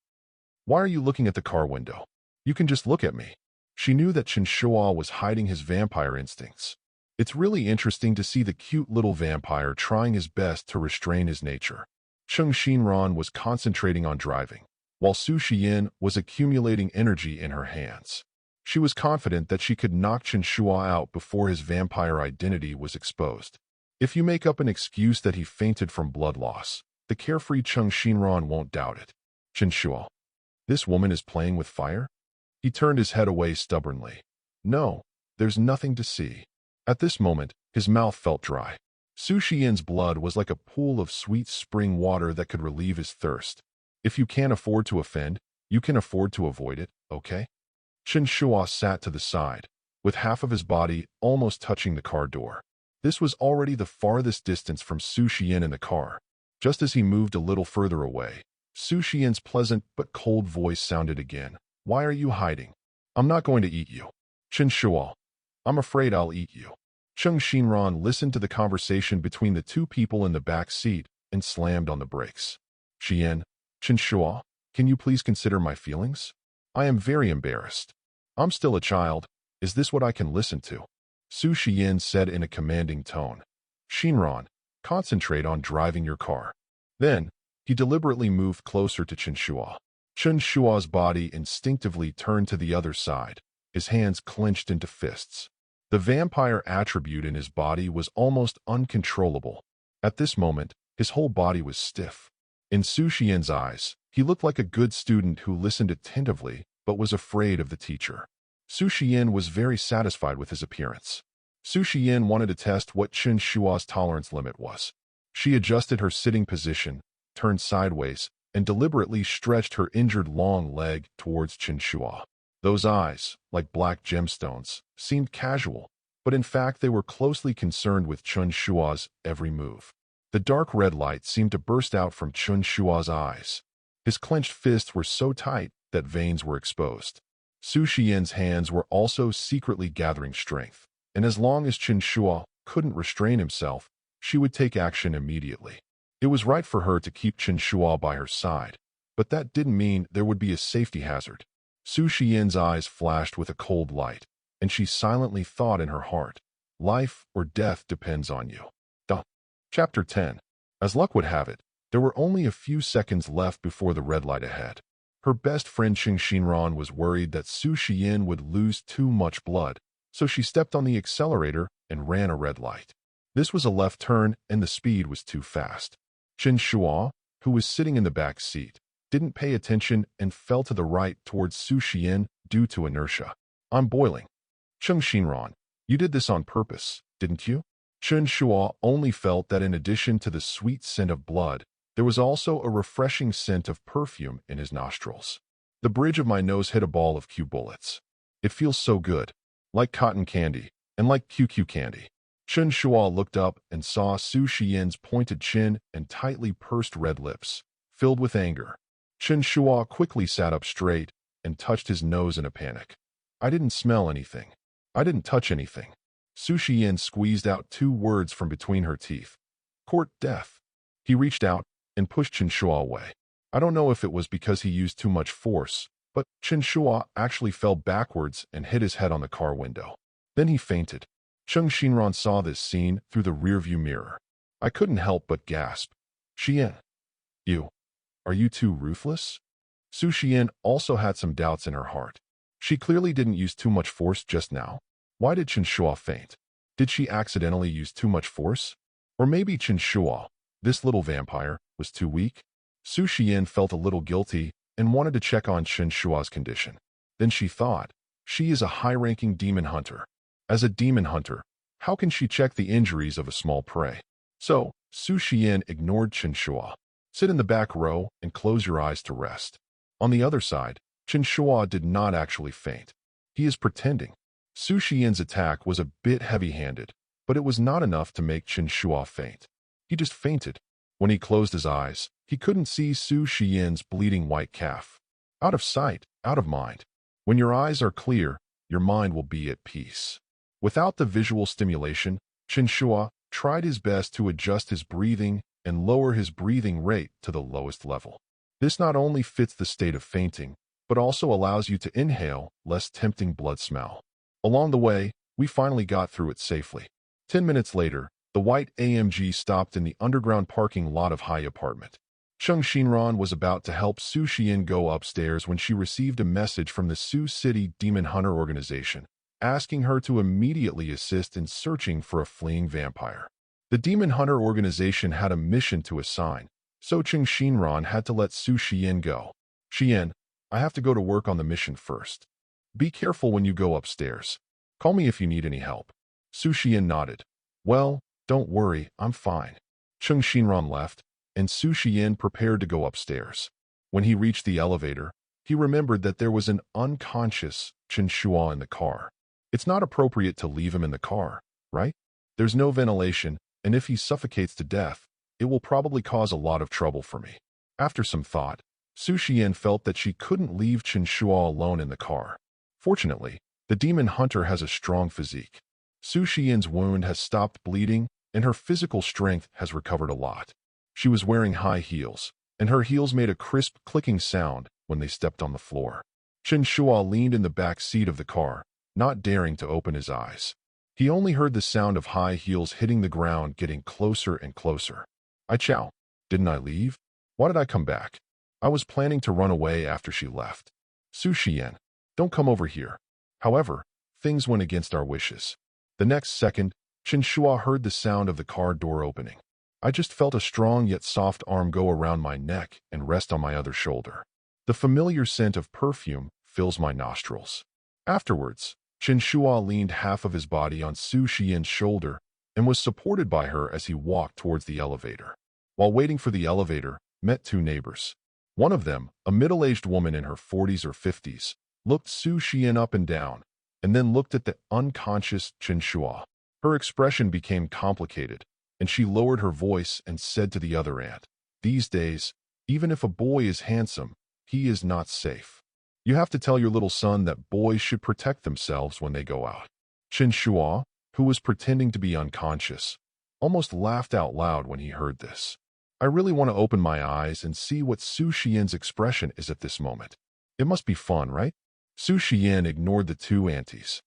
Why are you looking at the car window? You can just look at me. She knew that Chen Shuo was hiding his vampire instincts. It's really interesting to see the cute little vampire trying his best to restrain his nature. Chen Shuo was concentrating on driving, while Su Xiyan was accumulating energy in her hands. She was confident that she could knock Chen Shuo out before his vampire identity was exposed. If you make up an excuse that he fainted from blood loss, the carefree Chen Shuo won't doubt it. Chen Shuo. This woman is playing with fire? He turned his head away stubbornly. No, there's nothing to see. At this moment, his mouth felt dry. Su Xiyan's blood was like a pool of sweet spring water that could relieve his thirst. If you can't afford to offend, you can afford to avoid it, okay? Chen Shuo sat to the side, with half of his body almost touching the car door. This was already the farthest distance from Su Xiyan in the car. Just as he moved a little further away, Su Xiyan's pleasant but cold voice sounded again. Why are you hiding? I'm not going to eat you. Chen Shuo. I'm afraid I'll eat you. Chen Shuo listened to the conversation between the two people in the back seat and slammed on the brakes. Chen Shuo, can you please consider my feelings? I am very embarrassed. I'm still a child. Is this what I can listen to? Su Xiyan said in a commanding tone. Shinran, concentrate on driving your car. Then, he deliberately moved closer to Chen Shuo. Chen Shuo's body instinctively turned to the other side, his hands clenched into fists. The vampire attribute in his body was almost uncontrollable. At this moment, his whole body was stiff. In Su Xiyan's eyes, he looked like a good student who listened attentively but was afraid of the teacher. Su Xiyan was very satisfied with his appearance. Su Xiyan wanted to test what Chen Shuo's tolerance limit was. She adjusted her sitting position, turned sideways, and deliberately stretched her injured long leg towards Chen Shuo. Those eyes, like black gemstones, seemed casual, but in fact they were closely concerned with Chen Shuo's every move. The dark red light seemed to burst out from Chen Shuo's eyes. His clenched fists were so tight that veins were exposed. Su Xiyan's hands were also secretly gathering strength, and as long as Chen Shuo couldn't restrain himself, she would take action immediately. It was right for her to keep Chen Shuo by her side, but that didn't mean there would be a safety hazard. Su Xiyan's eyes flashed with a cold light, and she silently thought in her heart, life or death depends on you. Chapter 10. As luck would have it, There were only a few seconds left before the red light ahead. Her best friend Chen Shuo was worried that Su Xiyan would lose too much blood, so she stepped on the accelerator and ran a red light. This was a left turn and the speed was too fast. Chen Shuo, who was sitting in the back seat, didn't pay attention and fell to the right towards Su Xiyan due to inertia. "I'm boiling." "Chen Shuo, you did this on purpose, didn't you?" Chen Shuo only felt that in addition to the sweet scent of blood, there was also a refreshing scent of perfume in his nostrils. "The bridge of my nose hit a ball of Q bullets. It feels so good, like cotton candy, and like QQ candy." Chen Shuo looked up and saw Su Xiyan's pointed chin and tightly pursed red lips, filled with anger. Chen Shuo quickly sat up straight and touched his nose in a panic. "I didn't smell anything. I didn't touch anything." Su Xiyan squeezed out 2 words from between her teeth. "Court death." He reached out and pushed Chen Shuo away. I don't know if it was because he used too much force, but Chen Shuo actually fell backwards and hit his head on the car window. Then he fainted. Chen Shuo saw this scene through the rearview mirror. I couldn't help but gasp. "Xiyan, are you too ruthless?" Su Xiyan also had some doubts in her heart. She clearly didn't use too much force just now. Why did Chen Shuo faint? Did she accidentally use too much force? Or maybe Chen Shuo, this little vampire, was too weak? Su Xiyan felt a little guilty and wanted to check on Chen Shuo's condition. Then she thought, she is a high-ranking demon hunter. As a demon hunter, how can she check the injuries of a small prey? So, Su Xiyan ignored Chen Shuo. "Sit in the back row and close your eyes to rest." On the other side, Chen Shuo did not actually faint. He is pretending. Su Xiyan's attack was a bit heavy-handed, but it was not enough to make Chen Shuo faint. He just fainted. When he closed his eyes, he couldn't see Su Xiyan's bleeding white calf. Out of sight, out of mind. When your eyes are clear, your mind will be at peace. Without the visual stimulation, Chen Shuo tried his best to adjust his breathing and lower his breathing rate to the lowest level. This not only fits the state of fainting, but also allows you to inhale less tempting blood smell. Along the way, we finally got through it safely. 10 minutes later, the white AMG stopped in the underground parking lot of High Apartment. Chen Shuo was about to help Su Xiyan go upstairs when she received a message from the Sioux City Demon Hunter Organization, asking her to immediately assist in searching for a fleeing vampire. The Demon Hunter Organization had a mission to assign, so Chen Shuo had to let Su Xiyan go. "Xiyan, I have to go to work on the mission first. Be careful when you go upstairs. Call me if you need any help." Su Xiyan nodded. "Well, don't worry, I'm fine." Chen Shuo left, and Su Xiyan prepared to go upstairs. When he reached the elevator, he remembered that there was an unconscious Chen Shuo in the car. It's not appropriate to leave him in the car, right? There's no ventilation, and if he suffocates to death, it will probably cause a lot of trouble for me. After some thought, Su Xiyan felt that she couldn't leave Chen Shuo alone in the car. Fortunately, the demon hunter has a strong physique. Su Xiyan's wound has stopped bleeding, and her physical strength has recovered a lot. She was wearing high heels, and her heels made a crisp clicking sound when they stepped on the floor. Chen Shuo leaned in the back seat of the car, not daring to open his eyes. He only heard the sound of high heels hitting the ground getting closer and closer. "Chow, didn't I leave? Why did I come back? I was planning to run away after she left." "Su Xiyan, don't come over here." However, things went against our wishes. The next second, Chen Shuo heard the sound of the car door opening. I just felt a strong yet soft arm go around my neck and rest on my other shoulder. The familiar scent of perfume fills my nostrils. Afterwards, Chen Shuo leaned half of his body on Su Xiyan's shoulder and was supported by her as he walked towards the elevator. While waiting for the elevator, met 2 neighbors. One of them, a middle-aged woman in her 40s or 50s, looked Su Xiyan up and down, and then looked at the unconscious Chen Shuo. Her expression became complicated, and she lowered her voice and said to the other aunt, "These days, even if a boy is handsome, he is not safe. You have to tell your little son that boys should protect themselves when they go out." Chen Shuo, who was pretending to be unconscious, almost laughed out loud when he heard this. I really want to open my eyes and see what Su Xiyan's expression is at this moment. It must be fun, right? Su Xiyan ignored the 2 aunties.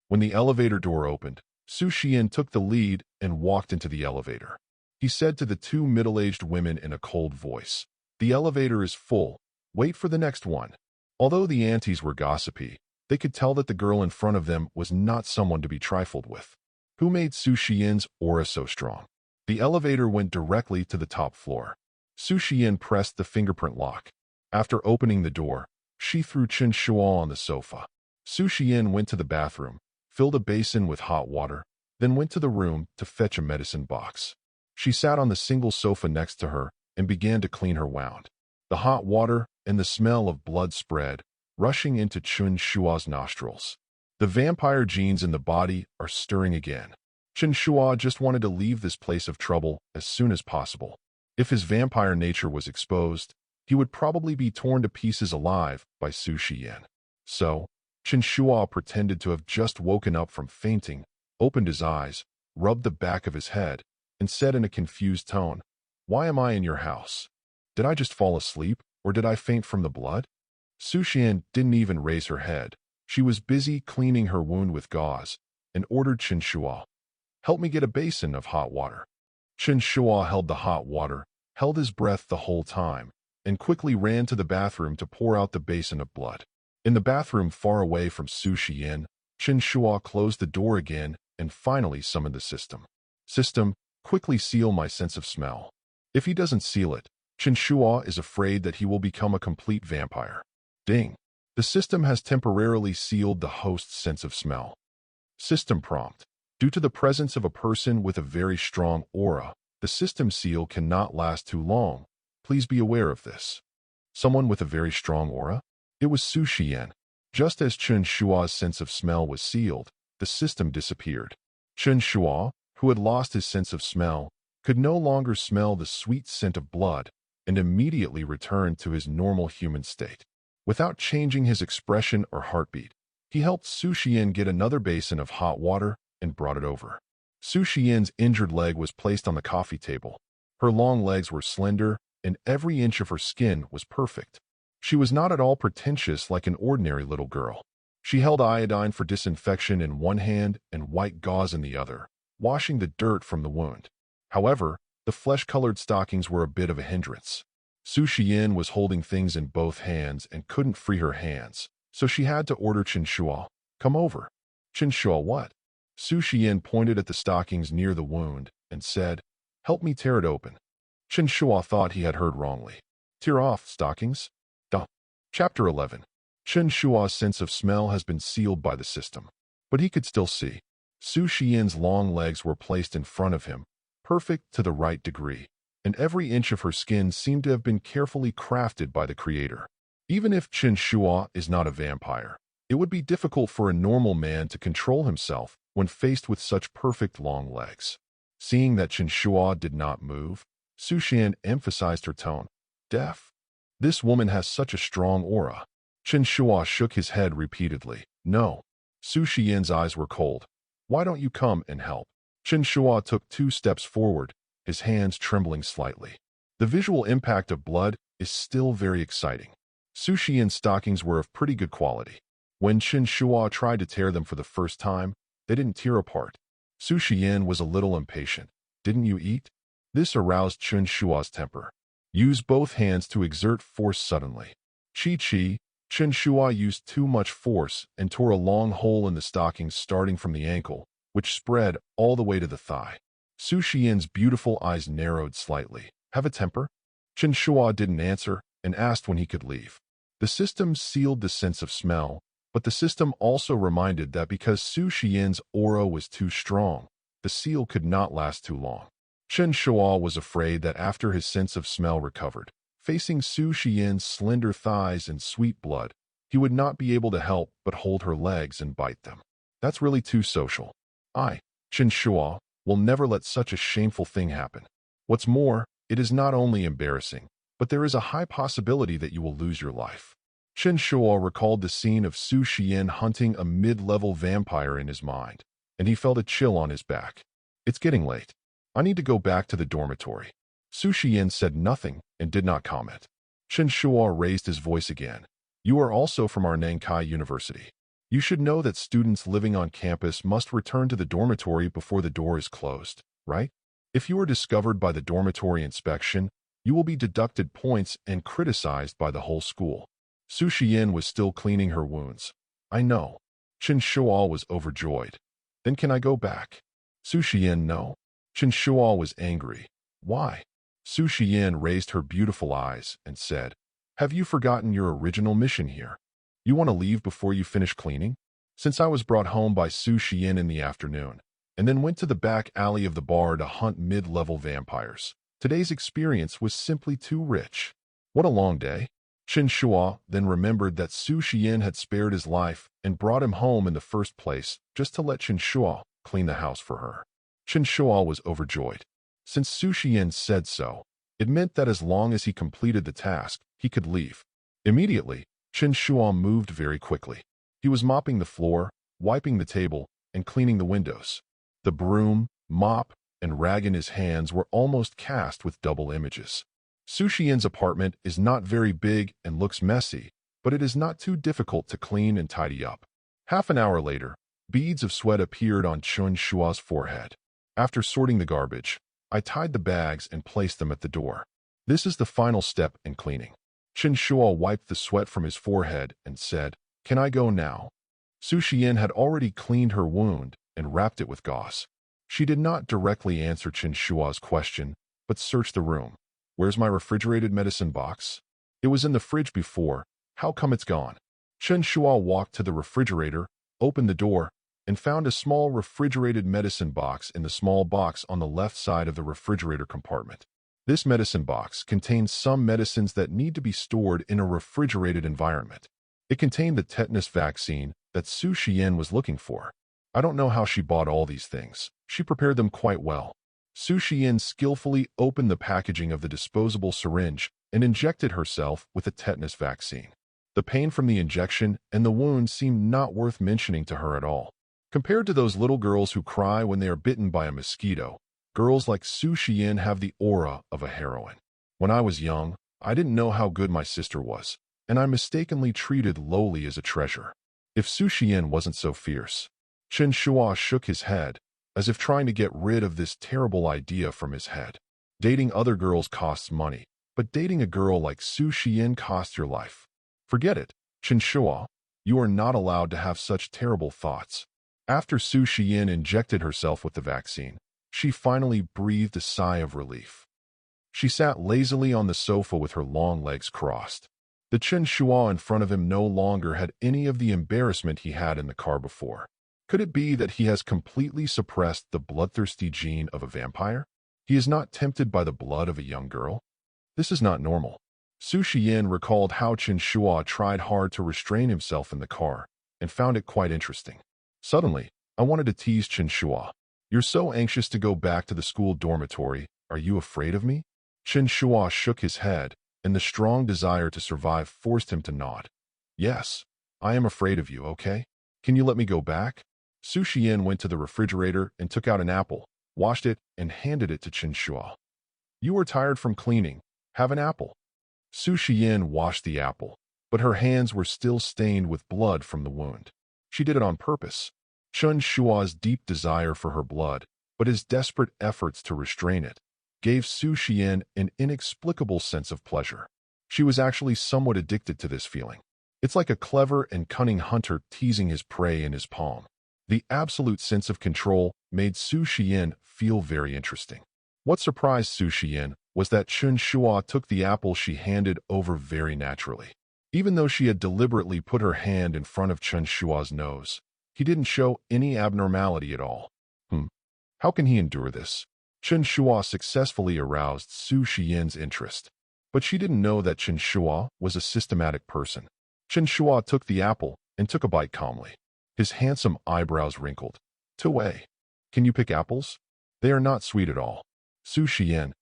When the elevator door opened, Su Xiyan took the lead and walked into the elevator. He said to the two middle-aged women in a cold voice. The elevator is full. Wait for the next one. Although the aunties were gossipy, they could tell that the girl in front of them was not someone to be trifled with. Who made Su Xiyan's aura so strong? The elevator went directly to the top floor. Su Xiyan pressed the fingerprint lock. After opening the door, she threw Chen Shuo on the sofa. Su Xiyan went to the bathroom, filled a basin with hot water, then went to the room to fetch a medicine box. She sat on the single sofa next to her and began to clean her wound. The hot water and the smell of blood spread, rushing into Chen Shuo's nostrils. The vampire genes in the body are stirring again. Chen Shuo just wanted to leave this place of trouble as soon as possible. If his vampire nature was exposed, he would probably be torn to pieces alive by Su Xiyan. So, Chen Shuo pretended to have just woken up from fainting, opened his eyes, rubbed the back of his head, and said in a confused tone, "Why am I in your house? Did I just fall asleep, or did I faint from the blood?" Su Xiyan didn't even raise her head. She was busy cleaning her wound with gauze, and ordered Chen Shuo, "Help me get a basin of hot water." Chen Shuo held the hot water, held his breath the whole time, and quickly ran to the bathroom to pour out the basin of blood. In the bathroom far away from Su Xiyan, Chen Shuo closed the door again and finally summoned the system. "System, quickly seal my sense of smell." If he doesn't seal it, Chen Shuo is afraid that he will become a complete vampire. Ding! The system has temporarily sealed the host's sense of smell. System prompt. Due to the presence of a person with a very strong aura, the system seal cannot last too long. Please be aware of this. Someone with a very strong aura? It was Su Xiyan. Just as Chen Shuo's sense of smell was sealed, the system disappeared. Chen Shuo, who had lost his sense of smell, could no longer smell the sweet scent of blood and immediately returned to his normal human state. Without changing his expression or heartbeat, he helped Su Xiyan get another basin of hot water and brought it over. Su Xiyan's injured leg was placed on the coffee table. Her long legs were slender, and every inch of her skin was perfect. She was not at all pretentious like an ordinary little girl. She held iodine for disinfection in one hand and white gauze in the other, washing the dirt from the wound. However, the flesh-colored stockings were a bit of a hindrance. Su Xiyan was holding things in both hands and couldn't free her hands, so she had to order Chen Shuo, "Come over." "Chen Shuo what?" Su Xiyan pointed at the stockings near the wound and said, "Help me tear it open." Chen Shuo thought he had heard wrongly. "Tear off stockings?" Duh. Chapter 11. Chen Shuo's sense of smell has been sealed by the system, but he could still see. Su Xiyan's long legs were placed in front of him, perfect to the right degree, and every inch of her skin seemed to have been carefully crafted by the Creator. Even if Chen Shuo is not a vampire, it would be difficult for a normal man to control himself when faced with such perfect long legs. Seeing that Chen Shuo did not move, Su Xiyan emphasized her tone. "Deaf? This woman has such a strong aura." Chen Shuo shook his head repeatedly. "No." Su Xiyan's eyes were cold. "Why don't you come and help?" Chen Shuo took 2 steps forward, his hands trembling slightly. The visual impact of blood is still very exciting. Su Xiyan's stockings were of pretty good quality. When Chen Shuo tried to tear them for the first time, they didn't tear apart. Su Xiyan was a little impatient. "Didn't you eat?" This aroused Chen Shuo's temper. Use both hands to exert force suddenly. Chi. Chen Shuo used too much force and tore a long hole in the stockings starting from the ankle, which spread all the way to the thigh. Su Xiyan's beautiful eyes narrowed slightly. "Have a temper?" Chen Shuo didn't answer and asked when he could leave. The system sealed the sense of smell, but the system also reminded that because Su Xiyan's aura was too strong, the seal could not last too long. Chen Shuo was afraid that after his sense of smell recovered, facing Su Xiyan's slender thighs and sweet blood, he would not be able to help but hold her legs and bite them. That's really too social. Chen Shuo, will never let such a shameful thing happen. What's more, it is not only embarrassing, but there is a high possibility that you will lose your life. Chen Shuo recalled the scene of Su Xiyan hunting a mid-level vampire in his mind, and he felt a chill on his back. "It's getting late. I need to go back to the dormitory." Su Xiyan said nothing and did not comment. Chen Shuo raised his voice again. "You are also from our Nankai University. You should know that students living on campus must return to the dormitory before the door is closed, right?" If you are discovered by the dormitory inspection, you will be deducted points and criticized by the whole school. Su Xiyan was still cleaning her wounds. I know. Chen Shuo was overjoyed. Then can I go back? Su Xiyan, no. Chen Shuo was angry. Why? Su Xiyan raised her beautiful eyes and said, have you forgotten your original mission here? You want to leave before you finish cleaning? Since I was brought home by Su Xiyan in the afternoon, and then went to the back alley of the bar to hunt mid-level vampires, today's experience was simply too rich. What a long day. Chen Shuo then remembered that Su Xiyan had spared his life and brought him home in the first place just to let Chen Shuo clean the house for her. Chen Shuo was overjoyed. Since Su Xiyan said so, it meant that as long as he completed the task, he could leave. Immediately, Chen Shuo moved very quickly. He was mopping the floor, wiping the table, and cleaning the windows. The broom, mop, and rag in his hands were almost cast with double images. Su Xiyan's apartment is not very big and looks messy, but it is not too difficult to clean and tidy up. Half an hour later, beads of sweat appeared on Chen Shuo's forehead. After sorting the garbage, I tied the bags and placed them at the door. This is the final step in cleaning. Chen Shuo wiped the sweat from his forehead and said, can I go now? Su Xiyan had already cleaned her wound and wrapped it with gauze. She did not directly answer Chen Shuo's question, but searched the room. Where's my refrigerated medicine box? It was in the fridge before. How come it's gone? Chen Shuo walked to the refrigerator, opened the door, and found a small refrigerated medicine box in the small box on the left side of the refrigerator compartment. This medicine box contains some medicines that need to be stored in a refrigerated environment. It contained the tetanus vaccine that Su Xiyan was looking for. I don't know how she bought all these things. She prepared them quite well. Su Xiyan skillfully opened the packaging of the disposable syringe and injected herself with the tetanus vaccine. The pain from the injection and the wound seemed not worth mentioning to her at all. Compared to those little girls who cry when they are bitten by a mosquito, girls like Su Xiyan have the aura of a heroine. When I was young, I didn't know how good my sister was, and I mistakenly treated lowly as a treasure. If Su Xiyan wasn't so fierce. Chen Shuo shook his head, as if trying to get rid of this terrible idea from his head. Dating other girls costs money, but dating a girl like Su Xiyan costs your life. Forget it, Chen Shuo. You are not allowed to have such terrible thoughts. After Su Xiyan injected herself with the vaccine, she finally breathed a sigh of relief. She sat lazily on the sofa with her long legs crossed. The Chen Shuo in front of him no longer had any of the embarrassment he had in the car before. Could it be that he has completely suppressed the bloodthirsty gene of a vampire? He is not tempted by the blood of a young girl? This is not normal. Su Xiyan recalled how Chen Shuo tried hard to restrain himself in the car and found it quite interesting. Suddenly, I wanted to tease Chen Shuo. You're so anxious to go back to the school dormitory. Are you afraid of me? Chen Shuo shook his head, and the strong desire to survive forced him to nod. Yes, I am afraid of you, okay? Can you let me go back? Su Xiyan went to the refrigerator and took out an apple, washed it, and handed it to Chen Shuo. You are tired from cleaning. Have an apple. Su Xiyan washed the apple, but her hands were still stained with blood from the wound. She did it on purpose. Chen Shuo's deep desire for her blood, but his desperate efforts to restrain it, gave Su Xiyan an inexplicable sense of pleasure. She was actually somewhat addicted to this feeling. It's like a clever and cunning hunter teasing his prey in his palm. The absolute sense of control made Su Xiyan feel very interesting. What surprised Su Xiyan was that Chen Shuo took the apple she handed over very naturally. Even though she had deliberately put her hand in front of Chen Shuo's nose, he didn't show any abnormality at all. How can he endure this? Chen Shuo successfully aroused Su Xiyan's interest, but she didn't know that Chen Shuo was a systematic person. Chen Shuo took the apple and took a bite calmly. His handsome eyebrows wrinkled. Tuwei, can you pick apples? They are not sweet at all. Su Xiyan.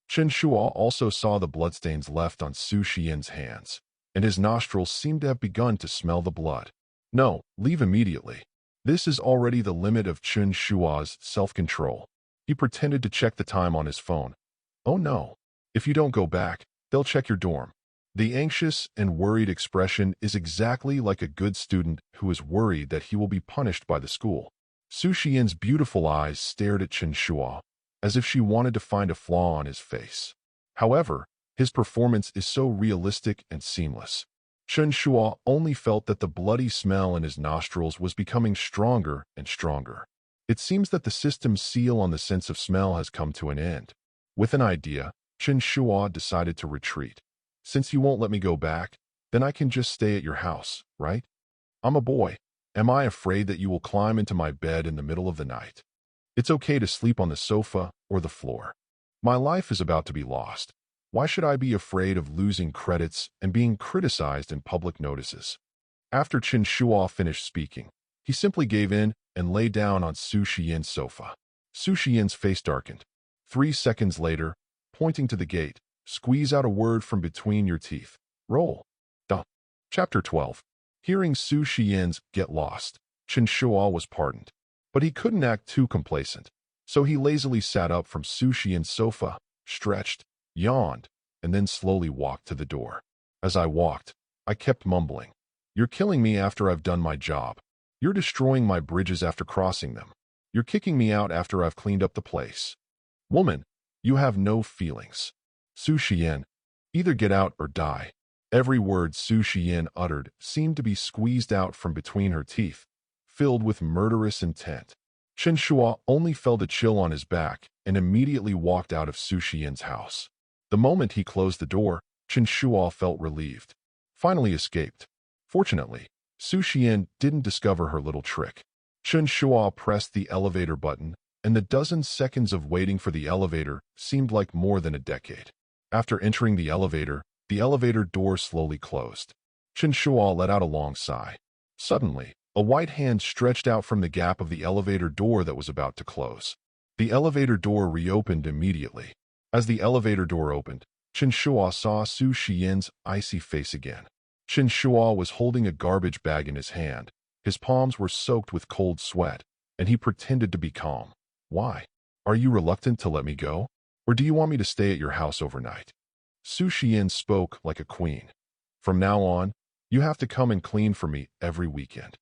Chen Shuo also saw the bloodstains left on Su Xiyan's hands, and his nostrils seemed to have begun to smell the blood. No, leave immediately. This is already the limit of Chen Shuo's self-control. He pretended to check the time on his phone. Oh no. If you don't go back, they'll check your dorm. The anxious and worried expression is exactly like a good student who is worried that he will be punished by the school. Su Xiyan's beautiful eyes stared at Chen Shuo. as if she wanted to find a flaw on his face. However, his performance is so realistic and seamless. Chen Shuo only felt that the bloody smell in his nostrils was becoming stronger and stronger. It seems that the system's seal on the sense of smell has come to an end. With an idea, Chen Shuo decided to retreat. Since you won't let me go back, then I can just stay at your house, right? I'm a boy. Am I afraid that you will climb into my bed in the middle of the night? It's okay to sleep on the sofa or the floor. My life is about to be lost. Why should I be afraid of losing credits and being criticized in public notices? After Chen Shuo finished speaking, he simply gave in and lay down on Su Xiyan's sofa. Su Xiyan's face darkened. 3 seconds later, pointing to the gate, squeeze out a word from between your teeth. Roll. Duh. Chapter 12. Hearing Su Xiyan's get lost, Chen Shuo was pardoned. But he couldn't act too complacent, so he lazily sat up from Su Xiyan's sofa, stretched, yawned, and then slowly walked to the door. As I walked, I kept mumbling, "You're killing me after I've done my job. You're destroying my bridges after crossing them. You're kicking me out after I've cleaned up the place. Woman, you have no feelings. Su Xiyan, either get out or die." Every word Su Xiyan uttered seemed to be squeezed out from between her teeth, filled with murderous intent. Chen Shuo only felt a chill on his back and immediately walked out of Su Xiyan's house. The moment he closed the door, Chen Shuo felt relieved. Finally escaped. Fortunately, Su Xiyan didn't discover her little trick. Chen Shuo pressed the elevator button, and the dozen seconds of waiting for the elevator seemed like more than a decade. After entering the elevator door slowly closed. Chen Shuo let out a long sigh. Suddenly, a white hand stretched out from the gap of the elevator door that was about to close. The elevator door reopened immediately. As the elevator door opened, Chen Shuo saw Su Xiyan's icy face again. Chen Shuo was holding a garbage bag in his hand. His palms were soaked with cold sweat, and he pretended to be calm. "Why? Are you reluctant to let me go? Or do you want me to stay at your house overnight?" Su Xiyan spoke like a queen. "From now on, you have to come and clean for me every weekend.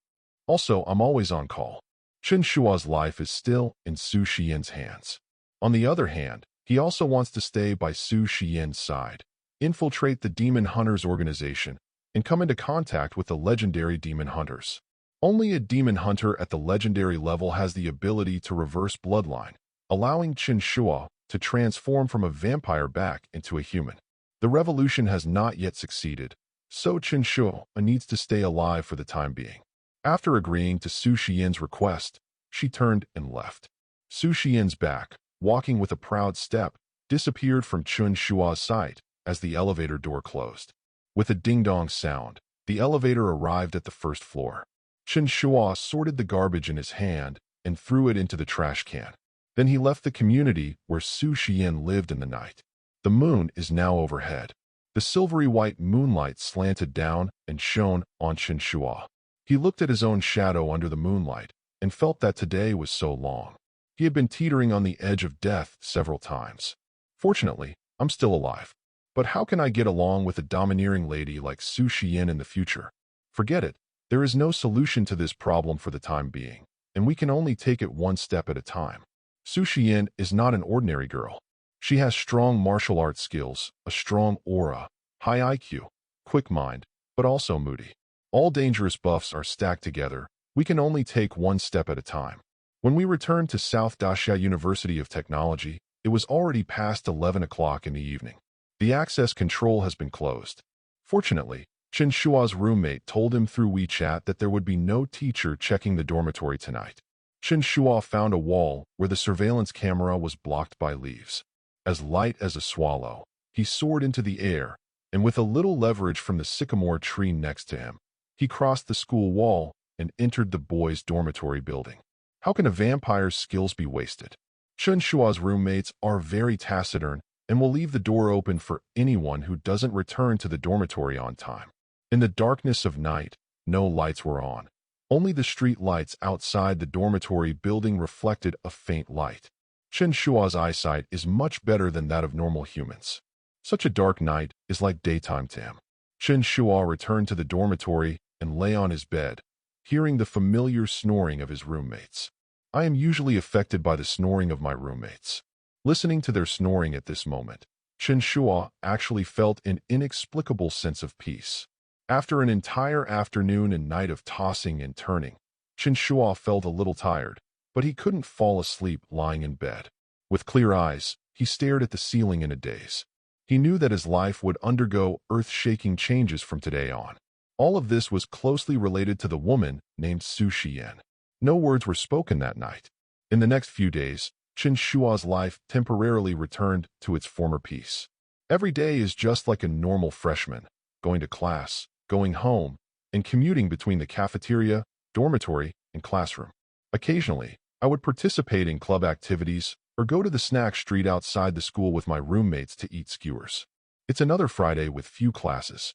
Also, I'm always on call." Chen Shuo's life is still in Su Xiyan's hands. On the other hand, he also wants to stay by Su Xiyan's side, infiltrate the Demon Hunters organization, and come into contact with the legendary Demon Hunters. Only a Demon Hunter at the legendary level has the ability to reverse bloodline, allowing Chen Shuo to transform from a vampire back into a human. The revolution has not yet succeeded, so Chen Shuo needs to stay alive for the time being. After agreeing to Su Xiyan's request, she turned and left. Su Xiyan's back, walking with a proud step, disappeared from Chen Shuo's sight as the elevator door closed. With a ding-dong sound, the elevator arrived at the first floor. Chen Shuo sorted the garbage in his hand and threw it into the trash can. Then he left the community where Su Xiyan lived in the night. The moon is now overhead. The silvery white moonlight slanted down and shone on Chen Shuo. He looked at his own shadow under the moonlight and felt that today was so long. He had been teetering on the edge of death several times. Fortunately, I'm still alive. But how can I get along with a domineering lady like Su Xiyan in the future? Forget it. There is no solution to this problem for the time being, and we can only take it one step at a time. Su Xiyan is not an ordinary girl. She has strong martial arts skills, a strong aura, high IQ, quick mind, but also moody. All dangerous buffs are stacked together. We can only take one step at a time. When we returned to South Daxia University of Technology, it was already past 11 o'clock in the evening. The access control has been closed. Fortunately, Chen Shuo's roommate told him through WeChat that there would be no teacher checking the dormitory tonight. Chen Shuo found a wall where the surveillance camera was blocked by leaves. As light as a swallow, he soared into the air, and with a little leverage from the sycamore tree next to him, he crossed the school wall and entered the boys' dormitory building. How can a vampire's skills be wasted? Chen Shuo's roommates are very taciturn and will leave the door open for anyone who doesn't return to the dormitory on time. In the darkness of night, no lights were on. Only the street lights outside the dormitory building reflected a faint light. Chen Shuo's eyesight is much better than that of normal humans. Such a dark night is like daytime to him. Chen Shuo returned to the dormitory and lay on his bed, hearing the familiar snoring of his roommates. I am usually affected by the snoring of my roommates. Listening to their snoring at this moment, Chen Shuo actually felt an inexplicable sense of peace. After an entire afternoon and night of tossing and turning, Chen Shuo felt a little tired, but he couldn't fall asleep lying in bed. With clear eyes, he stared at the ceiling in a daze. He knew that his life would undergo earth-shaking changes from today on. All of this was closely related to the woman named Su Xiyan. No words were spoken that night. In the next few days, Chen Shuo's life temporarily returned to its former peace. Every day is just like a normal freshman, going to class, going home, and commuting between the cafeteria, dormitory, and classroom. Occasionally, I would participate in club activities or go to the snack street outside the school with my roommates to eat skewers. It's another Friday with few classes.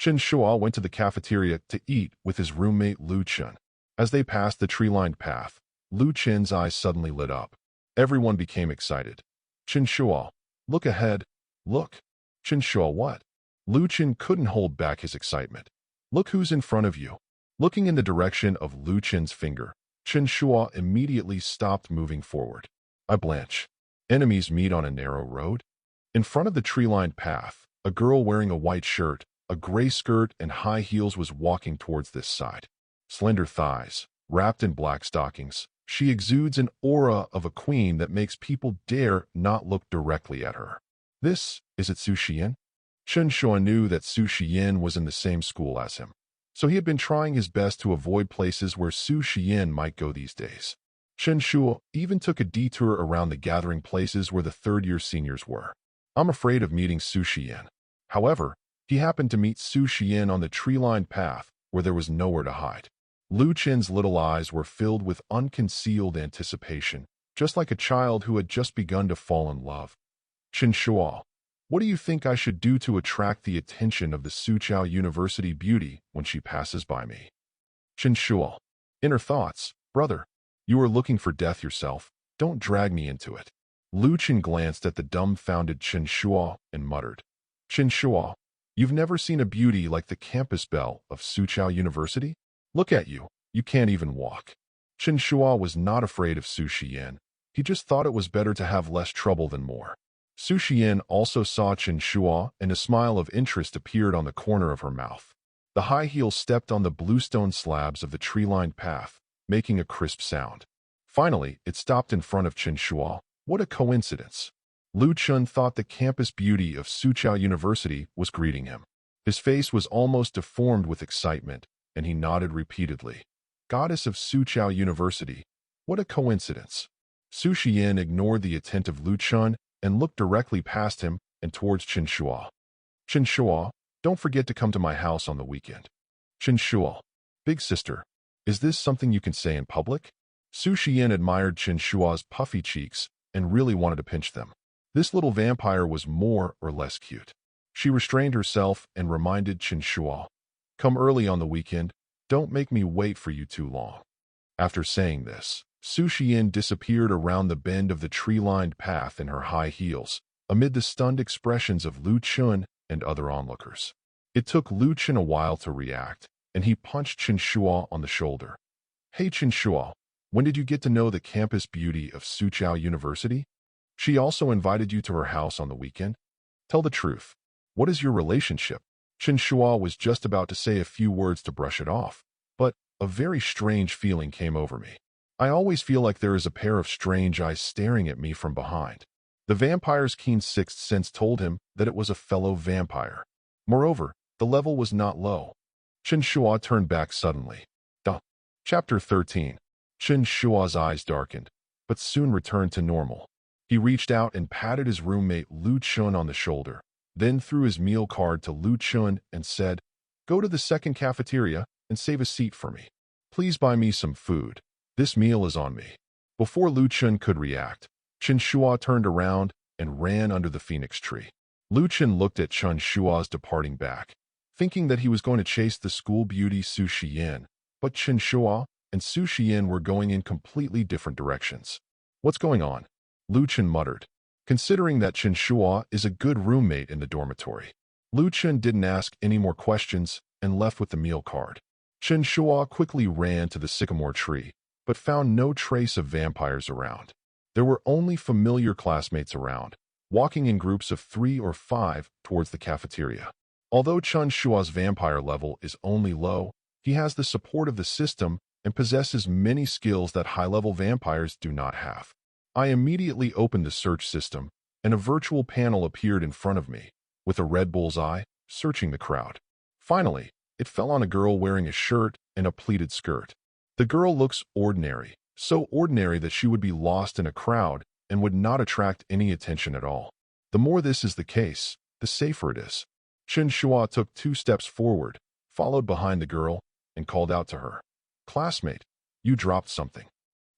Chen Shuo went to the cafeteria to eat with his roommate Lu Chen. As they passed the tree-lined path, Lu Chen's eyes suddenly lit up. Everyone became excited. Chen Shuo, look ahead. Look. Chen Shuo, what? Lu Chen couldn't hold back his excitement. Look who's in front of you. Looking in the direction of Lu Chen's finger, Chen Shuo immediately stopped moving forward. I blanch. Enemies meet on a narrow road. In front of the tree-lined path, a girl wearing a white shirt, a gray skirt, and high heels was walking towards this side. Slender thighs, wrapped in black stockings, she exudes an aura of a queen that makes people dare not look directly at her. Is it Su Xiyan? Chen Shuo knew that Su Xiyan was in the same school as him, so he had been trying his best to avoid places where Su Xiyan might go these days. Chen Shuo even took a detour around the gathering places where the third-year seniors were. I'm afraid of meeting Su Xiyan. However, he happened to meet Su Xiyan on the tree-lined path where there was nowhere to hide. Lu Chen's little eyes were filled with unconcealed anticipation, just like a child who had just begun to fall in love. Chen Shuo, what do you think I should do to attract the attention of the Su Xiyan University beauty when she passes by me? Chen Shuo, inner thoughts, brother. You are looking for death yourself. Don't drag me into it. Lu Chen glanced at the dumbfounded Chen Shuo and muttered, Chen Shuo, you've never seen a beauty like the campus belle of Su Xiyan University? Look at you. You can't even walk. Chen Shuo was not afraid of Su Xiyan. He just thought it was better to have less trouble than more. Su Xiyan also saw Chen Shuo, and a smile of interest appeared on the corner of her mouth. The high heel stepped on the bluestone slabs of the tree-lined path, making a crisp sound. Finally, it stopped in front of Chen Shuo. What a coincidence. Lu Chen thought the campus beauty of Su Xiyan University was greeting him. His face was almost deformed with excitement, and he nodded repeatedly. Goddess of Su Xiyan University. What a coincidence. Su Xiyan ignored the attentive Lu Chen and looked directly past him and towards Chen Shuo. Chen Shuo, don't forget to come to my house on the weekend. Chen Shuo, big sister, is this something you can say in public? Su Xiyan admired Chen Shuo's puffy cheeks and really wanted to pinch them. This little vampire was more or less cute. She restrained herself and reminded Chen Shuo, come early on the weekend, don't make me wait for you too long. After saying this, Su Xiyan disappeared around the bend of the tree-lined path in her high heels, amid the stunned expressions of Lu Chen and other onlookers. It took Lu Chen a while to react, and he punched Chen Shuo on the shoulder. Hey Chen Shuo, when did you get to know the campus beauty of Su Xiyan University? She also invited you to her house on the weekend? Tell the truth. What is your relationship? Chen Shuo was just about to say a few words to brush it off, but a very strange feeling came over me. I always feel like there is a pair of strange eyes staring at me from behind. The vampire's keen sixth sense told him that it was a fellow vampire. Moreover, the level was not low. Chen Shuo turned back suddenly. Chapter 13. Chen Shuo's eyes darkened, but soon returned to normal. He reached out and patted his roommate Lu Chen on the shoulder, then threw his meal card to Lu Chen and said, go to the second cafeteria and save a seat for me. Please buy me some food. This meal is on me. Before Lu Chen could react, Chen Shuo turned around and ran under the phoenix tree. Lu Chen looked at Chen Shuo's departing back, thinking that he was going to chase the school beauty Su Xiyan, but Chen Shuo and Su Xiyan were going in completely different directions. What's going on? Lu Chen muttered. Considering that Chen Shuo is a good roommate in the dormitory, Lu Chen didn't ask any more questions and left with the meal card. Chen Shuo quickly ran to the sycamore tree, but found no trace of vampires around. There were only familiar classmates around, walking in groups of 3 or 5 towards the cafeteria. Although Chen Shuo's vampire level is only low, he has the support of the system and possesses many skills that high-level vampires do not have. I immediately opened the search system, and a virtual panel appeared in front of me, with a red bullseye, searching the crowd. Finally, it fell on a girl wearing a shirt and a pleated skirt. The girl looks ordinary, so ordinary that she would be lost in a crowd and would not attract any attention at all. The more this is the case, the safer it is. Chen Shuo took 2 steps forward, followed behind the girl, and called out to her. "Classmate, you dropped something."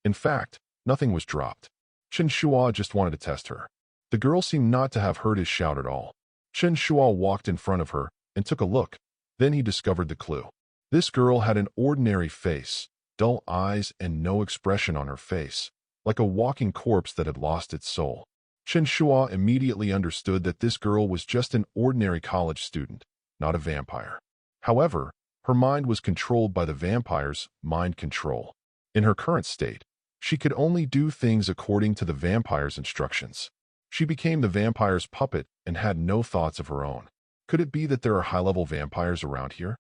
In fact, nothing was dropped. Chen Shuo just wanted to test her. The girl seemed not to have heard his shout at all. Chen Shuo walked in front of her and took a look. Then he discovered the clue. This girl had an ordinary face, dull eyes, and no expression on her face, like a walking corpse that had lost its soul. Chen Shuo immediately understood that this girl was just an ordinary college student, not a vampire. However, her mind was controlled by the vampire's mind control. In her current state, she could only do things according to the vampire's instructions. She became the vampire's puppet and had no thoughts of her own. Could it be that there are high-level vampires around here?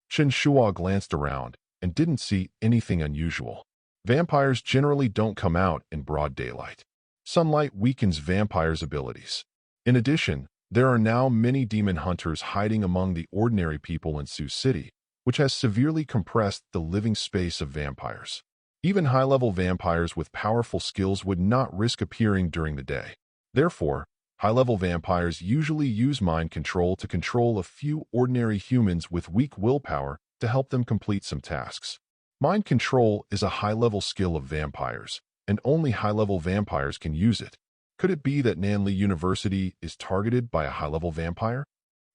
Chen Shuo glanced around and didn't see anything unusual. Vampires generally don't come out in broad daylight. Sunlight weakens vampires' abilities. In addition, there are now many demon hunters hiding among the ordinary people in Sioux City, which has severely compressed the living space of vampires. Even high-level vampires with powerful skills would not risk appearing during the day. Therefore, high-level vampires usually use mind control to control a few ordinary humans with weak willpower to help them complete some tasks. Mind control is a high-level skill of vampires, and only high-level vampires can use it. Could it be that Nanli University is targeted by a high-level vampire?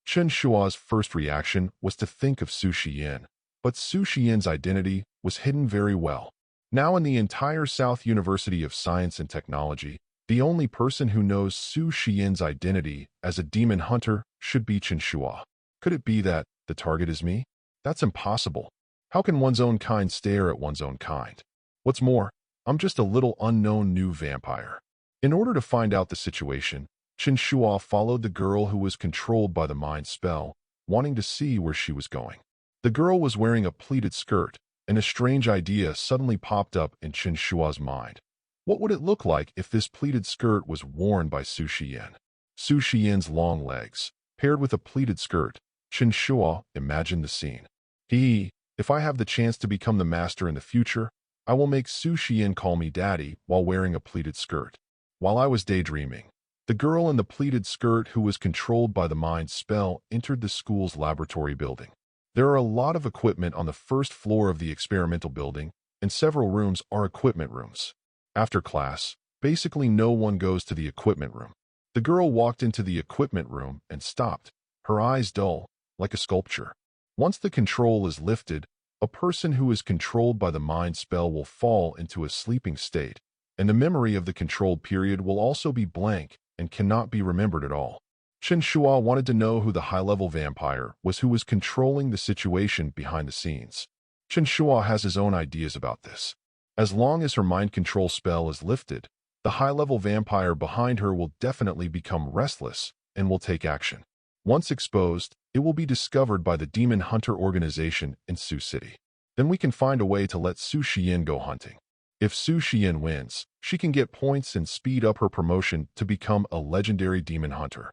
Chen Shuo's first reaction was to think of Su Xiyan, but Su Xiyan's identity was hidden very well. Now in the entire South University of Science and Technology, the only person who knows Su Xiyan's identity as a demon hunter should be Chen Shuo. Could it be that the target is me? That's impossible. How can one's own kind stare at one's own kind? What's more, I'm just a little unknown new vampire. In order to find out the situation, Chen Shuo followed the girl who was controlled by the mind spell, wanting to see where she was going. The girl was wearing a pleated skirt, and a strange idea suddenly popped up in Chen Shuo's mind. What would it look like if this pleated skirt was worn by Su Xiyan? Su Xiyan's long legs, paired with a pleated skirt. Chen Shuo imagined the scene. If I have the chance to become the master in the future, I will make Su Xiyan call me daddy while wearing a pleated skirt. While I was daydreaming, the girl in the pleated skirt who was controlled by the mind spell entered the school's laboratory building. There are a lot of equipment on the first floor of the experimental building, and several rooms are equipment rooms. After class, basically no one goes to the equipment room. The girl walked into the equipment room and stopped, her eyes dull, like a sculpture. Once the control is lifted, a person who is controlled by the mind spell will fall into a sleeping state, and the memory of the controlled period will also be blank and cannot be remembered at all. Chen Shuo wanted to know who the high-level vampire was who was controlling the situation behind the scenes. Chen Shuo has his own ideas about this. As long as her mind control spell is lifted, the high-level vampire behind her will definitely become restless and will take action. Once exposed, it will be discovered by the Demon Hunter organization in Sioux City. Then we can find a way to let Su Xiyan go hunting. If Su Xiyan wins, she can get points and speed up her promotion to become a legendary demon hunter.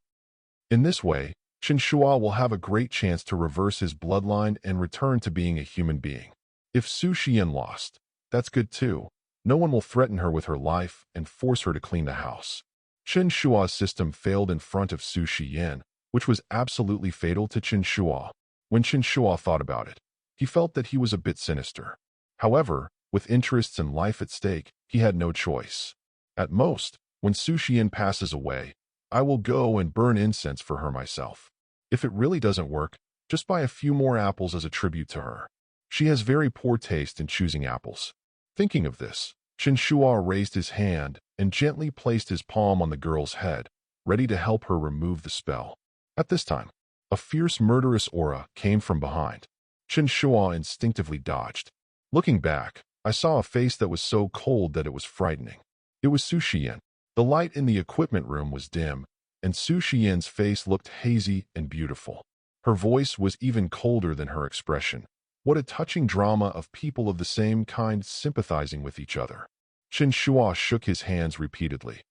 In this way, Chen Shuo will have a great chance to reverse his bloodline and return to being a human being. If Su Xiyan lost, that's good too. No one will threaten her with her life and force her to clean the house. Chen Shuo's system failed in front of Su Xiyan, which was absolutely fatal to Chen Shuo. When Chen Shuo thought about it, he felt that he was a bit sinister. However, with interests and life at stake, he had no choice. At most, when Su Xiyan passes away, I will go and burn incense for her myself. If it really doesn't work, just buy a few more apples as a tribute to her. She has very poor taste in choosing apples. Thinking of this, Chen Shuo raised his hand and gently placed his palm on the girl's head, ready to help her remove the spell. At this time, a fierce murderous aura came from behind. Chen Shuo instinctively dodged. Looking back, I saw a face that was so cold that it was frightening. It was Su Xiyan. The light in the equipment room was dim, and Su Xiyan's face looked hazy and beautiful. Her voice was even colder than her expression. What a touching drama of people of the same kind sympathizing with each other. Chen Shuo shook his hands repeatedly.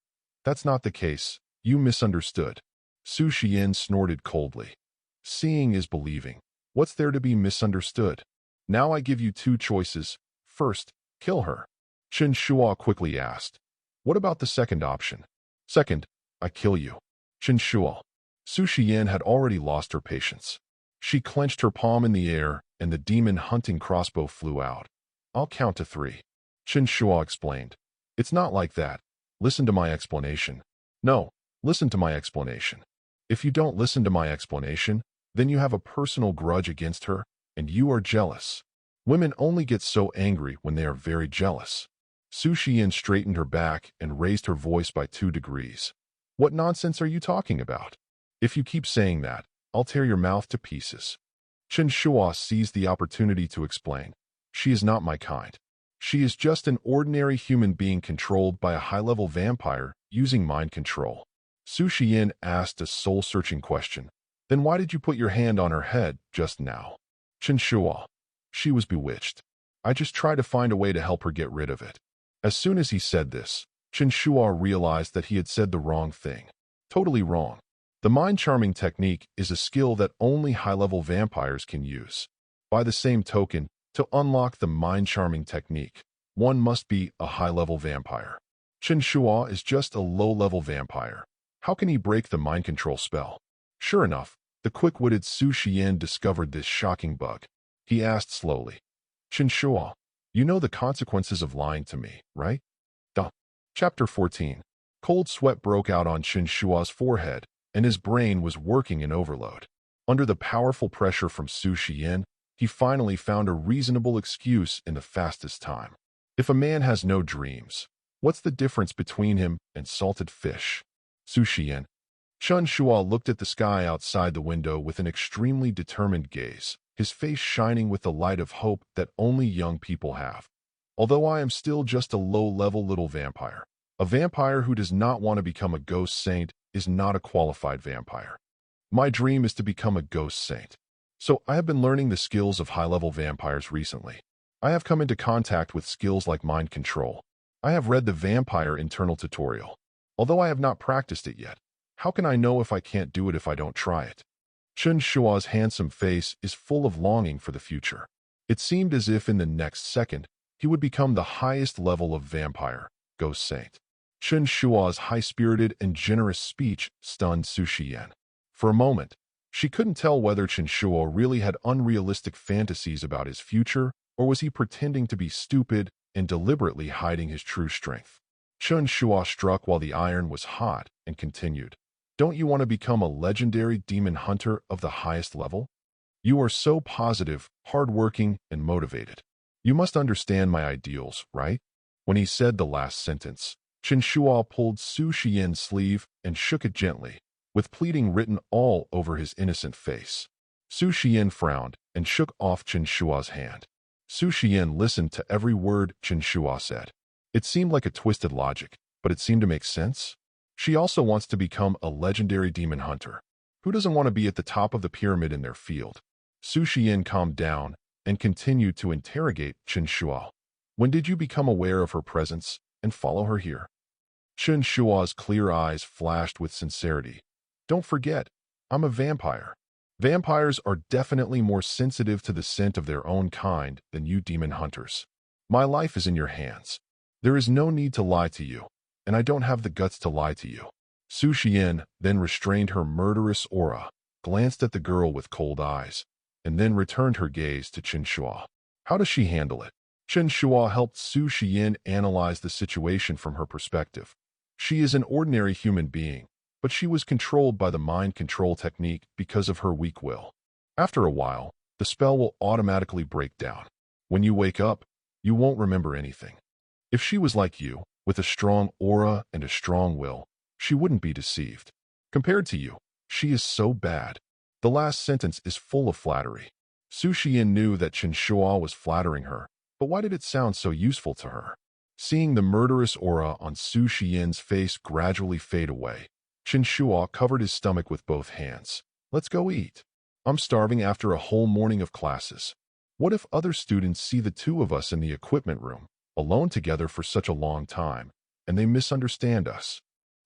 That's not the case. You misunderstood. Su Xiyan snorted coldly. Seeing is believing. What's there to be misunderstood? Now I give you two choices. First, kill her. Chen Shuo quickly asked. What about the second option? Second, I kill you. Chen Shuo. Su Xiyan had already lost her patience. She clenched her palm in the air, and the demon hunting crossbow flew out. I'll count to 3. Chen Shuo explained. It's not like that. Listen to my explanation. No, listen to my explanation. If you don't listen to my explanation, then you have a personal grudge against her, and you are jealous. Women only get so angry when they are very jealous. Su Xiyan straightened her back and raised her voice by 2 degrees. What nonsense are you talking about? If you keep saying that, I'll tear your mouth to pieces. Chen Shuo seized the opportunity to explain. She is not my kind. She is just an ordinary human being controlled by a high-level vampire using mind control. Su Xiyan asked a soul-searching question. Then why did you put your hand on her head just now? Chen Shuo. She was bewitched. I just tried to find a way to help her get rid of it. As soon as he said this, Chen Shuo realized that he had said the wrong thing. Totally wrong. The mind-charming technique is a skill that only high-level vampires can use. By the same token, to unlock the mind-charming technique, one must be a high-level vampire. Chen Shuo is just a low-level vampire. How can he break the mind control spell? Sure enough, the quick-witted Su Xiyan discovered this shocking bug. He asked slowly, Chen Shuo, you know the consequences of lying to me, right? Duh. Chapter 14. Cold sweat broke out on Chen Shuo's forehead, and his brain was working in overload. Under the powerful pressure from Su Xiyan, he finally found a reasonable excuse in the fastest time. If a man has no dreams, what's the difference between him and salted fish? Su Xiyan. Chen Shuo looked at the sky outside the window with an extremely determined gaze, his face shining with the light of hope that only young people have. Although I am still just a low-level little vampire, a vampire who does not want to become a ghost saint is not a qualified vampire. My dream is to become a ghost saint. So I have been learning the skills of high-level vampires recently. I have come into contact with skills like mind control. I have read the vampire internal tutorial. Although I have not practiced it yet, how can I know if I can't do it if I don't try it? Chen Shuo's handsome face is full of longing for the future. It seemed as if in the next second, he would become the highest level of vampire, ghost saint. Chen Shuo's high-spirited and generous speech stunned Su Xiyan. For a moment, she couldn't tell whether Chen Shuo really had unrealistic fantasies about his future, or was he pretending to be stupid and deliberately hiding his true strength. Chen Shuo struck while the iron was hot and continued. Don't you want to become a legendary demon hunter of the highest level? You are so positive, hardworking, and motivated. You must understand my ideals, right? When he said the last sentence, Chen Shuo pulled Su Xiyan's sleeve and shook it gently, with pleading written all over his innocent face. Su Xiyan frowned and shook off Chen Shuo's hand. Su Xiyan listened to every word Chen Shuo said. It seemed like a twisted logic, but it seemed to make sense. She also wants to become a legendary demon hunter. Who doesn't want to be at the top of the pyramid in their field? Su Xiyan calmed down and continued to interrogate Chen Shuo. When did you become aware of her presence and follow her here? Chen Shuo's clear eyes flashed with sincerity. Don't forget, I'm a vampire. Vampires are definitely more sensitive to the scent of their own kind than you demon hunters. My life is in your hands. There is no need to lie to you, and I don't have the guts to lie to you. Su Xiyan then restrained her murderous aura, glanced at the girl with cold eyes, and then returned her gaze to Chen Shuo. How does she handle it? Chen Shuo helped Su Xiyan analyze the situation from her perspective. She is an ordinary human being, but she was controlled by the mind control technique because of her weak will. After a while, the spell will automatically break down. When you wake up, you won't remember anything. If she was like you, with a strong aura and a strong will, she wouldn't be deceived. Compared to you, she is so bad. The last sentence is full of flattery. Su Xiyan knew that Chen Shuo was flattering her, but why did it sound so useful to her? Seeing the murderous aura on Su Xiyan's face gradually fade away, Chen Shuo covered his stomach with both hands. Let's go eat. I'm starving after a whole morning of classes. What if other students see the two of us in the equipment room, alone together for such a long time, and they misunderstand us?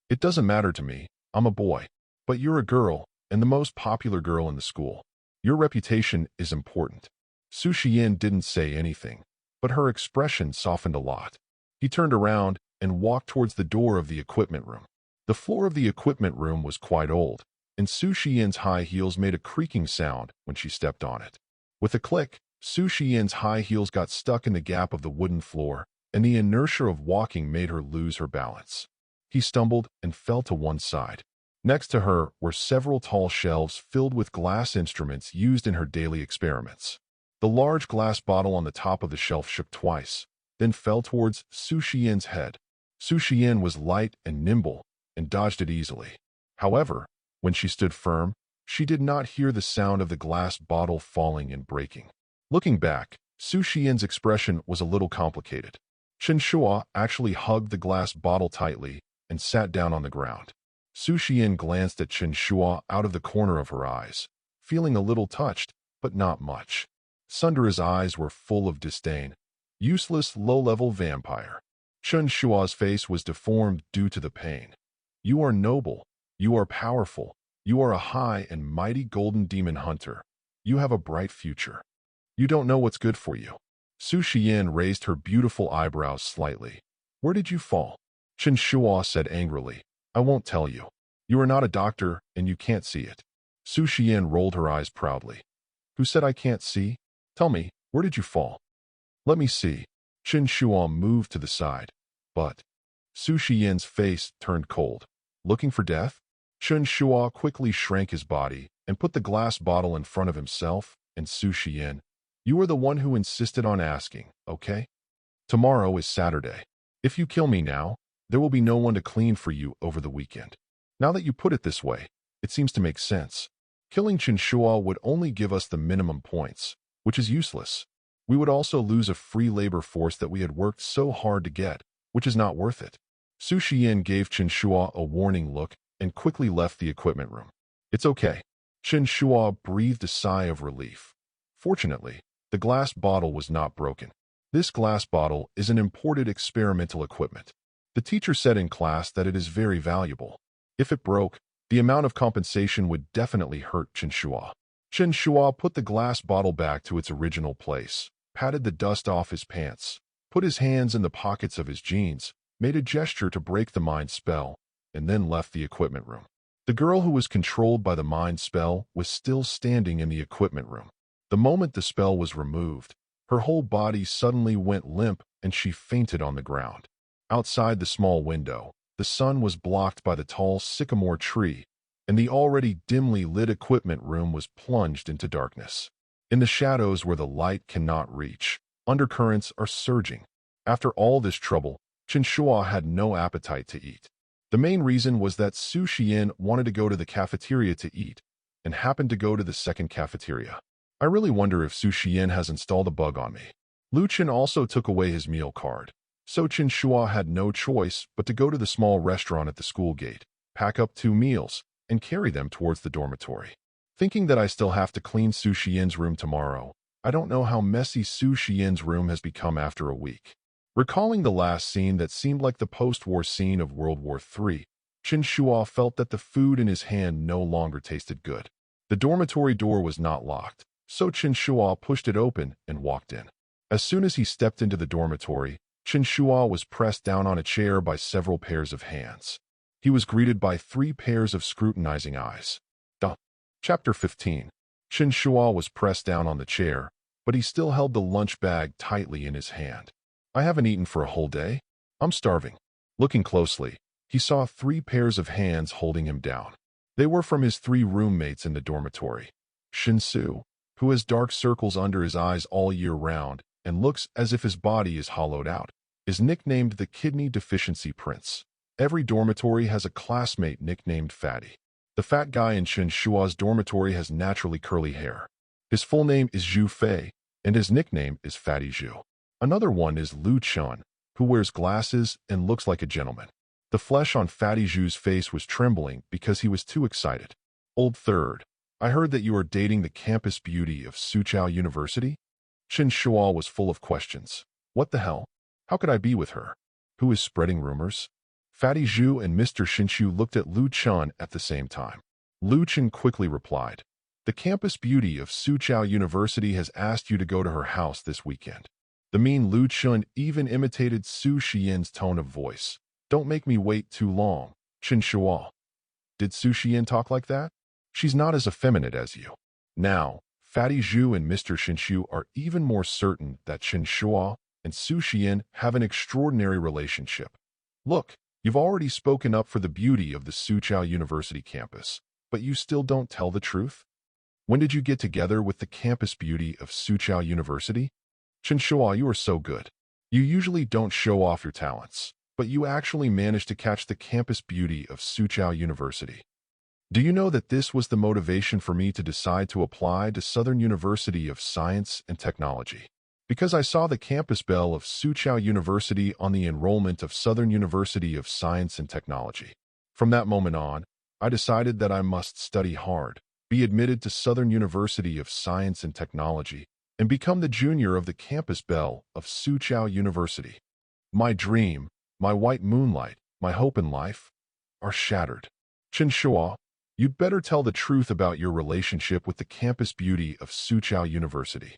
It doesn't matter to me. I'm a boy. But you're a girl, and the most popular girl in the school. Your reputation is important. Su Xiyan didn't say anything, but her expression softened a lot. He turned around and walked towards the door of the equipment room. The floor of the equipment room was quite old, and Su Xiyan's high heels made a creaking sound when she stepped on it. With a click, Su Xiyan's high heels got stuck in the gap of the wooden floor, and the inertia of walking made her lose her balance. He stumbled and fell to one side. Next to her were several tall shelves filled with glass instruments used in her daily experiments. The large glass bottle on the top of the shelf shook twice, then fell towards Su Xiyan's head. Su Xiyan was light and nimble and dodged it easily. However, when she stood firm, she did not hear the sound of the glass bottle falling and breaking. Looking back, Su Xiyan's expression was a little complicated. Chen Shuo actually hugged the glass bottle tightly and sat down on the ground. Su Xiyan glanced at Chen Shuo out of the corner of her eyes, feeling a little touched, but not much. Sundra's eyes were full of disdain. Useless, low-level vampire. Chen Shuo's face was deformed due to the pain. You are noble. You are powerful. You are a high and mighty golden demon hunter. You have a bright future. You don't know what's good for you. Su Xiyan raised her beautiful eyebrows slightly. Where did you fall? Chen Shuo said angrily. I won't tell you. You are not a doctor, and you can't see it. Su Xiyan rolled her eyes proudly. Who said I can't see? Tell me, where did you fall? Let me see. Chen Shuo moved to the side. But Su Xiyan's face turned cold. Looking for death? Chen Shuo quickly shrank his body and put the glass bottle in front of himself and Su Xiyan. You are the one who insisted on asking, okay? Tomorrow is Saturday. If you kill me now, there will be no one to clean for you over the weekend. Now that you put it this way, it seems to make sense. Killing Chen Shuo would only give us the minimum points, which is useless. We would also lose a free labor force that we had worked so hard to get, which is not worth it. Su Xiyan gave Chen Shuo a warning look and quickly left the equipment room. It's okay. Chen Shuo breathed a sigh of relief. Fortunately, the glass bottle was not broken. This glass bottle is an imported experimental equipment. The teacher said in class that it is very valuable. If it broke, the amount of compensation would definitely hurt Chen Shuo. Chen Shuo put the glass bottle back to its original place, patted the dust off his pants, put his hands in the pockets of his jeans, made a gesture to break the mind spell, and then left the equipment room. The girl who was controlled by the mind spell was still standing in the equipment room. The moment the spell was removed, her whole body suddenly went limp and she fainted on the ground. Outside the small window, the sun was blocked by the tall sycamore tree, and the already dimly lit equipment room was plunged into darkness. In the shadows where the light cannot reach, undercurrents are surging. After all this trouble, Chen Shuo had no appetite to eat. The main reason was that Su Xiyan wanted to go to the cafeteria to eat, and happened to go to the second cafeteria. I really wonder if Su Xiyan has installed a bug on me. Lu Chen also took away his meal card, so Chen Shuo had no choice but to go to the small restaurant at the school gate, pack up 2 meals, and carry them towards the dormitory. Thinking that I still have to clean Su Xiyan's room tomorrow, I don't know how messy Su Xiyan's room has become after a week. Recalling the last scene that seemed like the post-war scene of World War III, Chen Shuo felt that the food in his hand no longer tasted good. The dormitory door was not locked, so Chen Shuo pushed it open and walked in. As soon as he stepped into the dormitory, Chen Shuo was pressed down on a chair by several pairs of hands. He was greeted by 3 pairs of scrutinizing eyes. Chapter 15. Chen Shuo was pressed down on the chair, but he still held the lunch bag tightly in his hand. I haven't eaten for a whole day. I'm starving. Looking closely, he saw 3 pairs of hands holding him down. They were from his 3 roommates in the dormitory. Chen Shuo, who has dark circles under his eyes all year round and looks as if his body is hollowed out, is nicknamed the Kidney Deficiency Prince. Every dormitory has a classmate nicknamed Fatty. The fat guy in Chen Shuo's dormitory has naturally curly hair. His full name is Zhu Fei, and his nickname is Fatty Zhu. Another one is Lu Chun, who wears glasses and looks like a gentleman. The flesh on Fatty Zhu's face was trembling because he was too excited. Old third, I heard that you are dating the campus beauty of Su Xiyan University? Chen Shuo was full of questions. What the hell? How could I be with her? Who is spreading rumors? Fatty Zhu and Mr. Shinshu looked at Lu Chen at the same time. Lu Chen quickly replied, the campus beauty of Su Xiyan University has asked you to go to her house this weekend. The mean Lu Chen even imitated Su Xiyan's tone of voice. Don't make me wait too long, Chen Shuo. Did Su Xiyan talk like that? She's not as effeminate as you. Now, Fatty Zhu and Mr. Shinshu are even more certain that Chen Shuo and Su Xiyan have an extraordinary relationship. Look, you've already spoken up for the beauty of the Su Xiyan University campus, but you still don't tell the truth? When did you get together with the campus beauty of Su Xiyan University? Chen Shuo, you are so good. You usually don't show off your talents, but you actually managed to catch the campus beauty of Su Xiyan University. Do you know that this was the motivation for me to decide to apply to Southern University of Science and Technology? Because I saw the campus belle of Su Xiyan University on the enrollment of Southern University of Science and Technology. From that moment on, I decided that I must study hard, be admitted to Southern University of Science and Technology, and become the junior of the campus belle of Su Xiyan University. My dream, my white moonlight, my hope in life, are shattered. Chen Shuo, you'd better tell the truth about your relationship with the campus beauty of Su Xiyan University.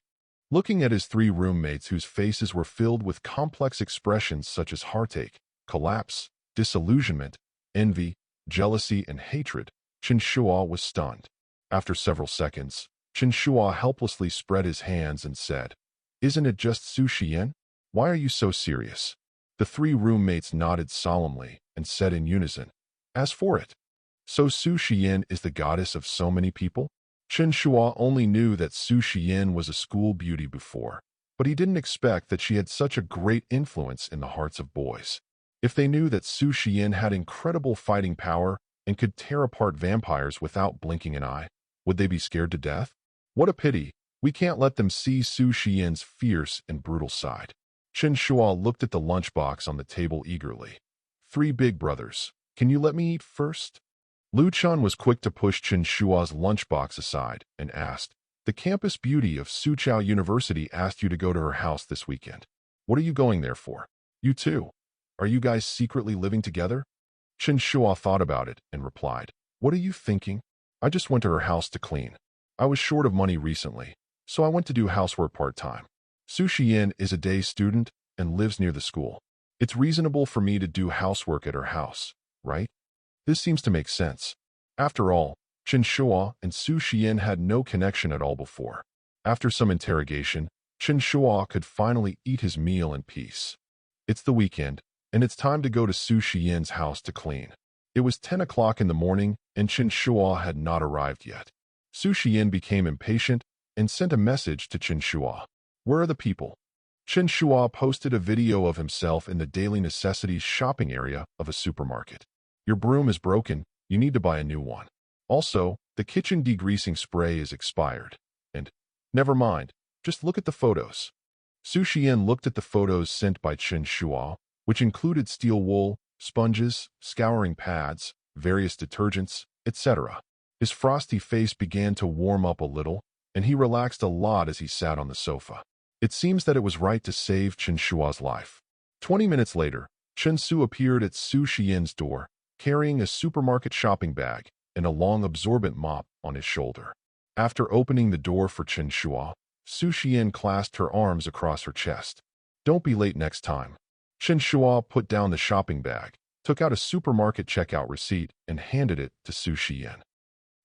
Looking at his three roommates whose faces were filled with complex expressions such as heartache, collapse, disillusionment, envy, jealousy, and hatred, Chen Shuo was stunned. After several seconds, Chen Shuo helplessly spread his hands and said, Isn't it just Su Xiyan? Why are you so serious? The three roommates nodded solemnly and said in unison, As for it. So Su Xiyan is the goddess of so many people? Chen Shuo only knew that Su Xiyan was a school beauty before, but he didn't expect that she had such a great influence in the hearts of boys. If they knew that Su Xiyan had incredible fighting power and could tear apart vampires without blinking an eye, would they be scared to death? What a pity, we can't let them see Su Xiyan's fierce and brutal side. Chen Shuo looked at the lunchbox on the table eagerly. Three big brothers, can you let me eat first? Lu Chen was quick to push Chen Shuo's lunchbox aside and asked, The campus beauty of Su Xiyan University asked you to go to her house this weekend. What are you going there for? You too. Are you guys secretly living together? Chen Shuo thought about it and replied, What are you thinking? I just went to her house to clean. I was short of money recently, so I went to do housework part-time. Su Xiyan is a day student and lives near the school. It's reasonable for me to do housework at her house, right? This seems to make sense. After all, Chen Shuo and Su Xiyan had no connection at all before. After some interrogation, Chen Shuo could finally eat his meal in peace. It's the weekend, and it's time to go to Su Xiyan's house to clean. It was 10 o'clock in the morning, and Chen Shuo had not arrived yet. Su Xiyan became impatient and sent a message to Chen Shuo. Where are the people? Chen Shuo posted a video of himself in the daily necessities shopping area of a supermarket. Your broom is broken, you need to buy a new one. Also, the kitchen degreasing spray is expired. And, never mind, just look at the photos. Su Xiyan looked at the photos sent by Chen Shuo, which included steel wool, sponges, scouring pads, various detergents, etc. His frosty face began to warm up a little, and he relaxed a lot as he sat on the sofa. It seems that it was right to save Chen Shuo's life. 20 minutes later, Chen Su appeared at Su Xiyan's door, carrying a supermarket shopping bag and a long absorbent mop on his shoulder. After opening the door for Chen Shuo, Su Xiyan clasped her arms across her chest. Don't be late next time. Chen Shuo put down the shopping bag, took out a supermarket checkout receipt, and handed it to Su Xiyan.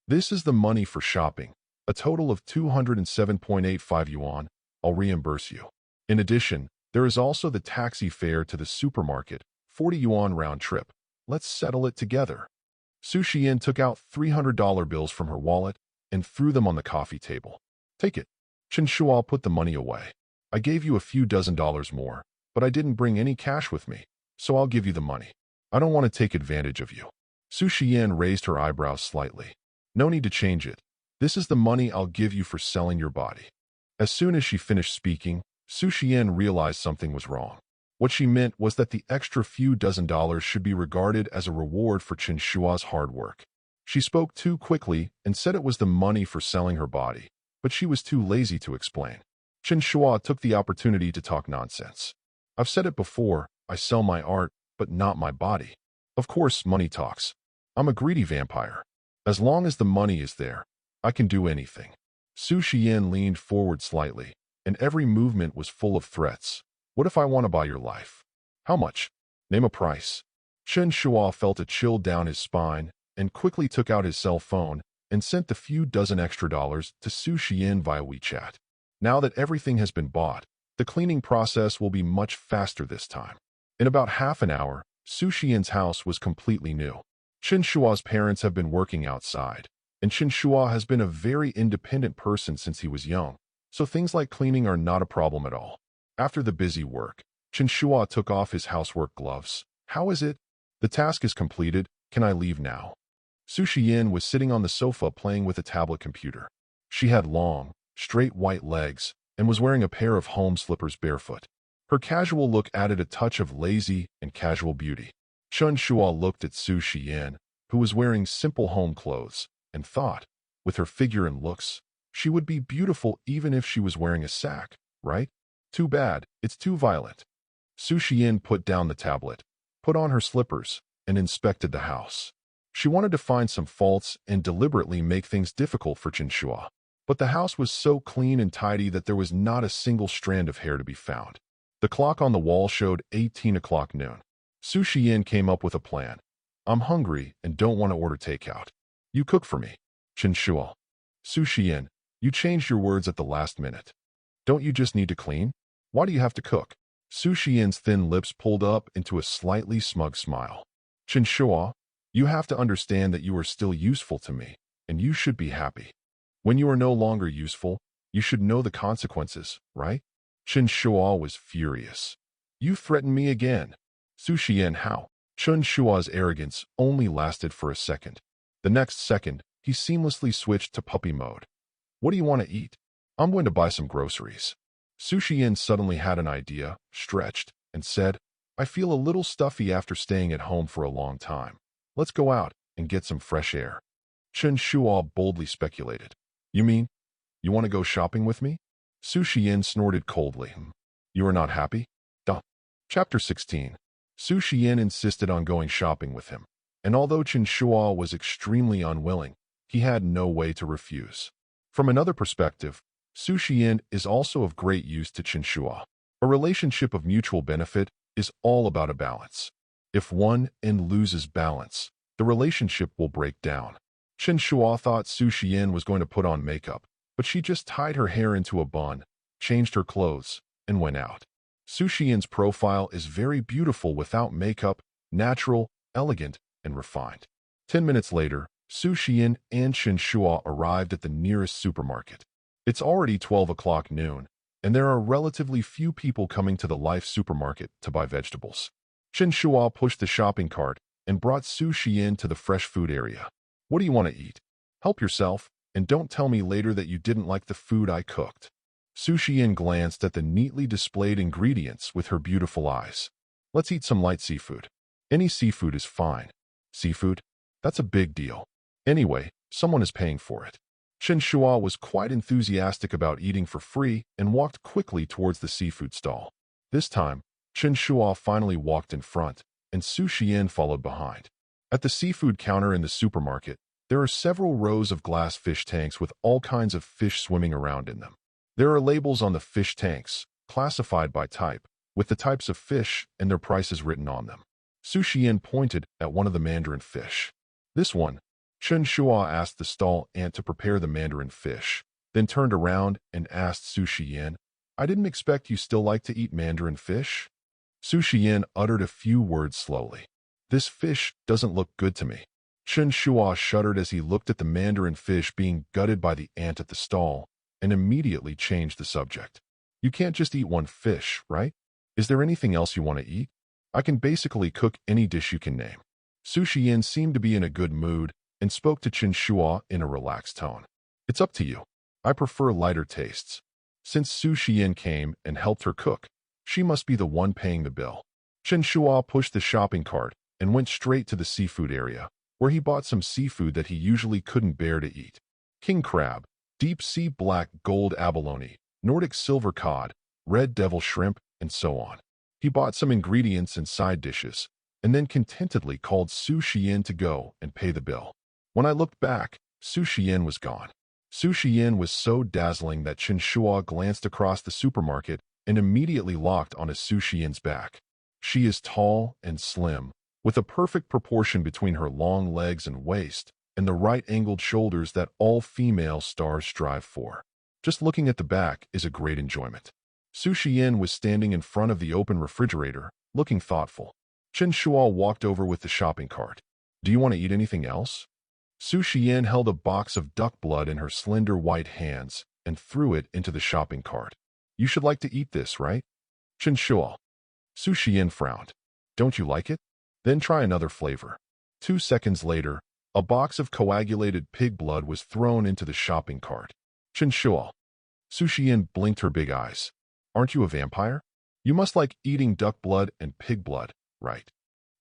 This is the money for shopping, a total of 207.85 yuan. I'll reimburse you. In addition, there is also the taxi fare to the supermarket, 40 yuan round trip. Let's settle it together. Su Xiyan took out $300 bills from her wallet and threw them on the coffee table. Take it. Chen Shuo put the money away. I gave you a few dozen dollars more, but I didn't bring any cash with me, so I'll give you the money. I don't want to take advantage of you. Su Xiyan raised her eyebrows slightly. No need to change it. This is the money I'll give you for selling your body. As soon as she finished speaking, Su Xiyan realized something was wrong. What she meant was that the extra few dozen dollars should be regarded as a reward for Chen Shuo's hard work. She spoke too quickly and said it was the money for selling her body, but she was too lazy to explain. Chen Shuo took the opportunity to talk nonsense. I've said it before, I sell my art, but not my body. Of course, money talks. I'm a greedy vampire. As long as the money is there, I can do anything. Su Xiyan leaned forward slightly, and every movement was full of threats. What if I want to buy your life? How much? Name a price. Chen Shuo felt a chill down his spine and quickly took out his cell phone and sent the few dozen extra dollars to Su Xiyan via WeChat. Now that everything has been bought, the cleaning process will be much faster this time. In about half an hour, Su Xiyan's house was completely new. Chen Shuo's parents have been working outside, and Chen Shuo has been a very independent person since he was young, so things like cleaning are not a problem at all. After the busy work, Chen Shuo took off his housework gloves. How is it? The task is completed. Can I leave now? Su Xiyan was sitting on the sofa playing with a tablet computer. She had long, straight white legs and was wearing a pair of home slippers barefoot. Her casual look added a touch of lazy and casual beauty. Chen Shuo looked at Su Xiyan, who was wearing simple home clothes, and thought, with her figure and looks, she would be beautiful even if she was wearing a sack, right? Too bad, it's too violent. Su Xiyan put down the tablet, put on her slippers, and inspected the house. She wanted to find some faults and deliberately make things difficult for Chen Shuo. But the house was so clean and tidy that there was not a single strand of hair to be found. The clock on the wall showed 18 o'clock noon. Su Xiyan came up with a plan. I'm hungry and don't want to order takeout. You cook for me. Chen Shuo. Su Xiyan, you changed your words at the last minute. Don't you just need to clean? Why do you have to cook? Su Xiyan's thin lips pulled up into a slightly smug smile. Chen Shuo, you have to understand that you are still useful to me, and you should be happy. When you are no longer useful, you should know the consequences, right? Chen Shuo was furious. You threaten me again. Su Xiyan, how? Chen Shuo's arrogance only lasted for a second. The next second, he seamlessly switched to puppy mode. What do you want to eat? I'm going to buy some groceries. Su Xiyan suddenly had an idea, stretched, and said, I feel a little stuffy after staying at home for a long time. Let's go out and get some fresh air. Chen Shuo boldly speculated. You mean, you want to go shopping with me? Su Xiyan snorted coldly. You are not happy? Duh. Chapter 16. Su Xiyan insisted on going shopping with him, and although Chen Shuo was extremely unwilling, he had no way to refuse. From another perspective, Su Xiyan is also of great use to Chen Shuo. A relationship of mutual benefit is all about a balance. If one end loses balance, the relationship will break down. Chen Shuo thought Su Xiyan was going to put on makeup, but she just tied her hair into a bun, changed her clothes, and went out. Su Xiyan's profile is very beautiful without makeup, natural, elegant, and refined. 10 minutes later, Su Xiyan and Chen Shuo arrived at the nearest supermarket. It's already 12 o'clock noon, and there are relatively few people coming to the Life supermarket to buy vegetables. Chen Shuo pushed the shopping cart and brought Su Xiyan to the fresh food area. What do you want to eat? Help yourself, and don't tell me later that you didn't like the food I cooked. Su Xiyan glanced at the neatly displayed ingredients with her beautiful eyes. Let's eat some light seafood. Any seafood is fine. Seafood? That's a big deal. Anyway, someone is paying for it. Chen Shuo was quite enthusiastic about eating for free and walked quickly towards the seafood stall. This time, Chen Shuo finally walked in front, and Su Xiyan followed behind. At the seafood counter in the supermarket, there are several rows of glass fish tanks with all kinds of fish swimming around in them. There are labels on the fish tanks, classified by type, with the types of fish and their prices written on them. Su Xiyan pointed at one of the mandarin fish. This one. Chen Shuo asked the stall aunt to prepare the mandarin fish, then turned around and asked Su Xiyan, I didn't expect you still like to eat mandarin fish? Su Xiyan uttered a few words slowly. This fish doesn't look good to me. Chen Shuo shuddered as he looked at the mandarin fish being gutted by the aunt at the stall, and immediately changed the subject. You can't just eat one fish, right? Is there anything else you want to eat? I can basically cook any dish you can name. Su Xiyan seemed to be in a good mood and spoke to Chen Shuo in a relaxed tone. It's up to you. I prefer lighter tastes. Since Su Xiyan came and helped her cook, She must be the one paying the bill. Chen Shuo pushed the shopping cart and went straight to the seafood area, where he bought some seafood that he usually couldn't bear to eat. King crab, deep-sea black gold abalone, Nordic silver cod, red devil shrimp, and so on. He bought some ingredients and side dishes, and then contentedly called Su Xiyan to go and pay the bill. When I looked back, Su Xiyan was gone. Su Xiyan was so dazzling that Chen Shuo glanced across the supermarket and immediately locked onto Su Xiyan's back. She is tall and slim, with a perfect proportion between her long legs and waist, and the right-angled shoulders that all female stars strive for. Just looking at the back is a great enjoyment. Su Xiyan was standing in front of the open refrigerator, looking thoughtful. Chen Shuo walked over with the shopping cart. Do you want to eat anything else? Su Xiyan held a box of duck blood in her slender white hands and threw it into the shopping cart. You should like to eat this, right? Chen Shuo. Su Xiyan frowned. Don't you like it? Then try another flavor. 2 seconds later, a box of coagulated pig blood was thrown into the shopping cart. Chen Shuo. Su Xiyan blinked her big eyes. Aren't you a vampire? You must like eating duck blood and pig blood, right?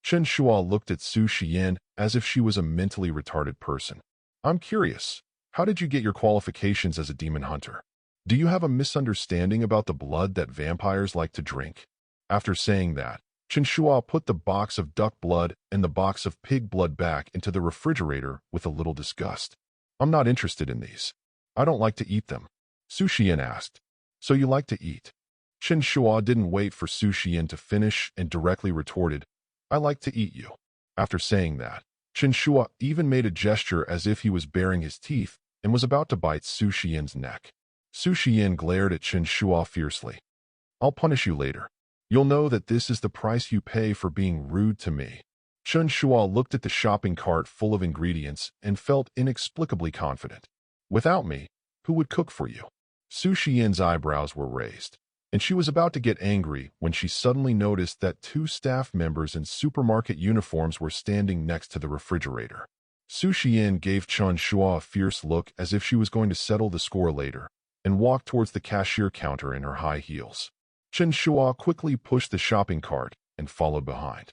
Chen Shuo looked at Su Xiyan as if she was a mentally retarded person. I'm curious, how did you get your qualifications as a demon hunter? Do you have a misunderstanding about the blood that vampires like to drink? After saying that, Chen Shuo put the box of duck blood and the box of pig blood back into the refrigerator with a little disgust. I'm not interested in these. I don't like to eat them. Su Xiyan asked. So you like to eat? Chen Shuo didn't wait for Su Xiyan to finish and directly retorted, I like to eat you. After saying that, Chen Shuo even made a gesture as if he was baring his teeth and was about to bite Su Xiyan's neck. Su Xiyan glared at Chen Shuo fiercely. I'll punish you later. You'll know that this is the price you pay for being rude to me. Chen Shuo looked at the shopping cart full of ingredients and felt inexplicably confident. Without me, who would cook for you? Su Xiyan's eyebrows were raised, and she was about to get angry when she suddenly noticed that 2 staff members in supermarket uniforms were standing next to the refrigerator. Su Xiyan gave Chen Shuo a fierce look as if she was going to settle the score later, and walked towards the cashier counter in her high heels. Chen Shuo quickly pushed the shopping cart and followed behind.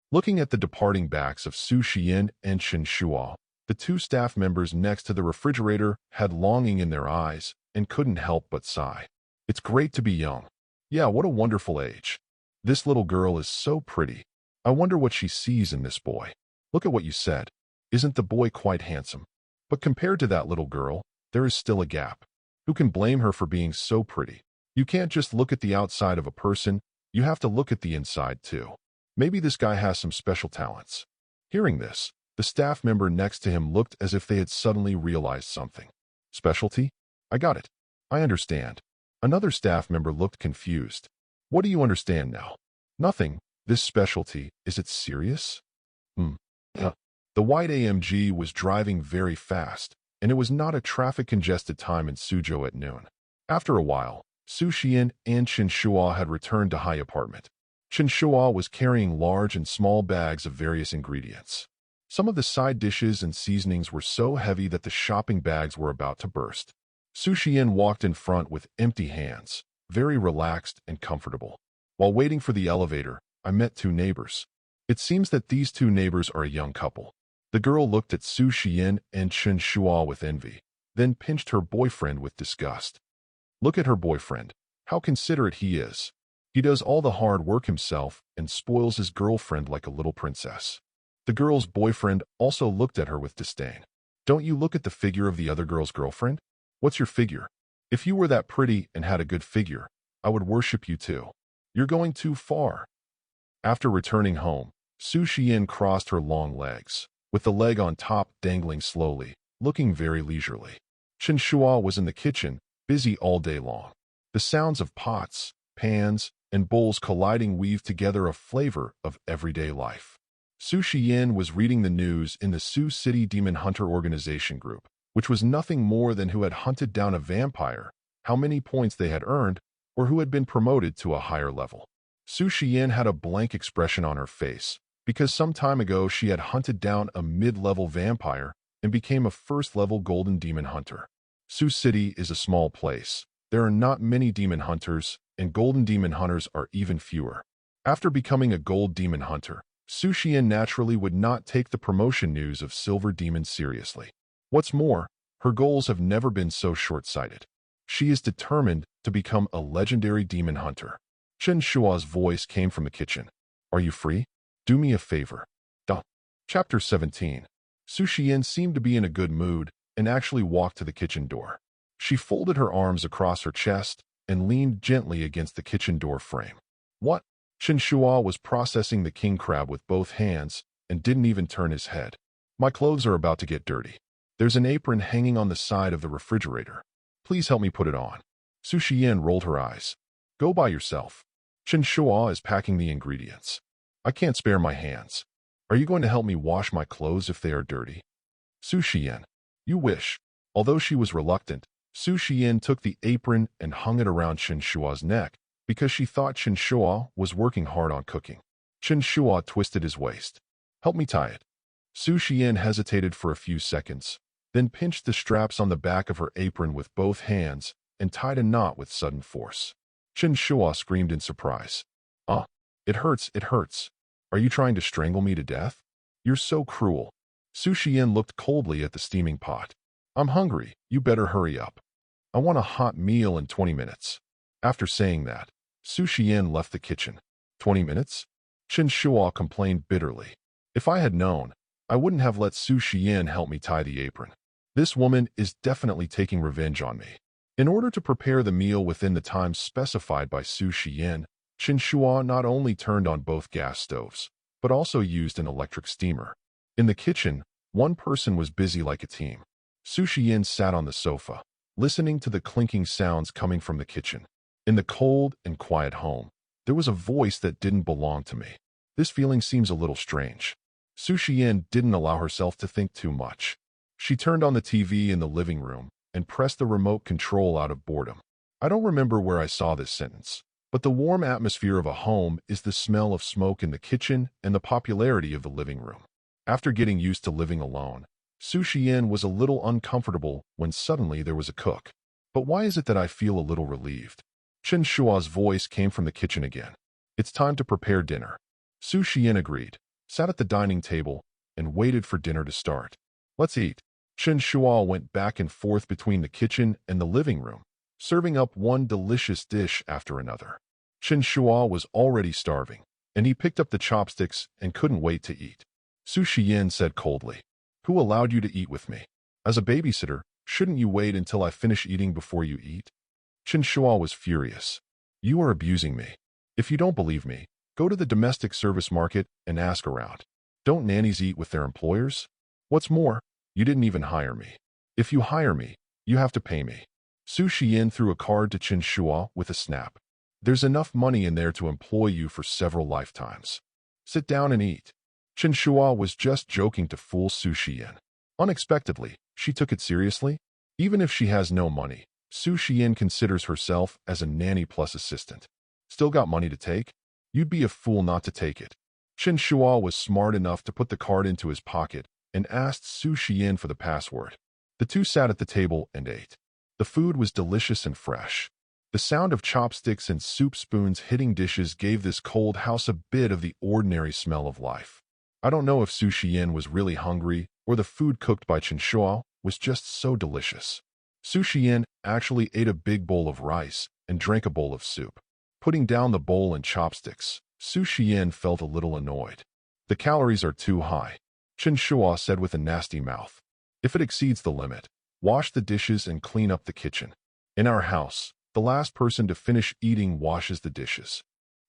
Looking at the departing backs of Su Xiyan and Chen Shuo, the 2 staff members next to the refrigerator had longing in their eyes and couldn't help but sigh. It's great to be young. Yeah, what a wonderful age. This little girl is so pretty. I wonder what she sees in this boy. Look at what you said. Isn't the boy quite handsome? But compared to that little girl, there is still a gap. Who can blame her for being so pretty? You can't just look at the outside of a person, you have to look at the inside too. Maybe this guy has some special talents. Hearing this, the staff member next to him looked as if they had suddenly realized something. Specialty? I got it. I understand. Another staff member looked confused. What do you understand now? Nothing. This specialty, is it serious? The white AMG was driving very fast, and it was not a traffic-congested time in Suzhou at noon. After a while, Su Xiyan and Chen Shuo had returned to high apartment. Chen Shuo was carrying large and small bags of various ingredients. Some of the side dishes and seasonings were so heavy that the shopping bags were about to burst. Su Xiyan walked in front with empty hands, very relaxed and comfortable. While waiting for the elevator, I met 2 neighbors. It seems that these 2 neighbors are a young couple. The girl looked at Su Xiyan and Chen Shuo with envy, then pinched her boyfriend with disgust. Look at her boyfriend. How considerate he is. He does all the hard work himself and spoils his girlfriend like a little princess. The girl's boyfriend also looked at her with disdain. Don't you look at the figure of the other girl's girlfriend? What's your figure? If you were that pretty and had a good figure, I would worship you too. You're going too far. After returning home, Su Xiyan crossed her long legs, with the leg on top dangling slowly, looking very leisurely. Chen Shuo was in the kitchen, busy all day long. The sounds of pots, pans, and bowls colliding weaved together a flavor of everyday life. Su Xiyan was reading the news in the Sioux City Demon Hunter Organization group, which was nothing more than who had hunted down a vampire, how many points they had earned, or who had been promoted to a higher level. Su Xiyan had a blank expression on her face, because some time ago she had hunted down a mid-level vampire and became a first-level golden demon hunter. Sioux City is a small place. There are not many demon hunters, and golden demon hunters are even fewer. After becoming a gold demon hunter, Su Xiyan naturally would not take the promotion news of silver demons seriously. What's more, her goals have never been so short-sighted. She is determined to become a legendary demon hunter. Chen Shuo's voice came from the kitchen. Are you free? Do me a favor. Duh. Chapter 17. Su Xiyan seemed to be in a good mood and actually walked to the kitchen door. She folded her arms across her chest and leaned gently against the kitchen door frame. What? Chen Shuo was processing the king crab with both hands and didn't even turn his head. My clothes are about to get dirty. There's an apron hanging on the side of the refrigerator. Please help me put it on. Su Xiyan rolled her eyes. Go by yourself. Chen Shuo is packing the ingredients. I can't spare my hands. Are you going to help me wash my clothes if they are dirty? Su Xiyan. You wish. Although she was reluctant, Su Xiyan took the apron and hung it around Chen Shuo's neck because she thought Chen Shuo was working hard on cooking. Chen Shuo twisted his waist. Help me tie it. Su Xiyan hesitated for a few seconds, then pinched the straps on the back of her apron with both hands and tied a knot with sudden force. Chen Shuo screamed in surprise. It hurts, it hurts. Are you trying to strangle me to death? You're so cruel. Su Xiyan looked coldly at the steaming pot. I'm hungry, you better hurry up. I want a hot meal in 20 minutes. After saying that, Su Xiyan left the kitchen. 20 minutes? Chen Shuo complained bitterly. If I had known, I wouldn't have let Su Xiyan help me tie the apron. This woman is definitely taking revenge on me. In order to prepare the meal within the time specified by Su Xiyan, Chen Shuo not only turned on both gas stoves, but also used an electric steamer. In the kitchen, one person was busy like a team. Su Xiyan sat on the sofa, listening to the clinking sounds coming from the kitchen. In the cold and quiet home, there was a voice that didn't belong to me. This feeling seems a little strange. Su Xiyan didn't allow herself to think too much. She turned on the TV in the living room and pressed the remote control out of boredom. I don't remember where I saw this sentence, but the warm atmosphere of a home is the smell of smoke in the kitchen and the popularity of the living room. After getting used to living alone, Su Xiyan was a little uncomfortable when suddenly there was a cook. But why is it that I feel a little relieved? Chen Shuo's voice came from the kitchen again. It's time to prepare dinner. Su Xiyan agreed, sat at the dining table, and waited for dinner to start. Let's eat. Chen Shuo went back and forth between the kitchen and the living room, serving up one delicious dish after another. Chen Shuo was already starving, and he picked up the chopsticks and couldn't wait to eat. Su Xiyan said coldly, Who allowed you to eat with me? As a babysitter, shouldn't you wait until I finish eating before you eat? Chen Shuo was furious. You are abusing me. If you don't believe me, go to the domestic service market and ask around. Don't nannies eat with their employers? What's more, you didn't even hire me. If you hire me, you have to pay me. Su Xiyan threw a card to Chen Shuo with a snap. There's enough money in there to employ you for several lifetimes. Sit down and eat. Chen Shuo was just joking to fool Su Xiyan. Unexpectedly, she took it seriously. Even if she has no money, Su Xiyan considers herself as a nanny plus assistant. Still got money to take? You'd be a fool not to take it. Chen Shuo was smart enough to put the card into his pocket and asked Su Xiyan for the password. The two sat at the table and ate. The food was delicious and fresh. The sound of chopsticks and soup spoons hitting dishes gave this cold house a bit of the ordinary smell of life. I don't know if Su Xiyan was really hungry or the food cooked by Chen Shuo was just so delicious. Su Xiyan actually ate a big bowl of rice and drank a bowl of soup. Putting down the bowl and chopsticks, Su Xiyan felt a little annoyed. The calories are too high, Chen Shuo said with a nasty mouth. If it exceeds the limit, wash the dishes and clean up the kitchen. In our house, the last person to finish eating washes the dishes.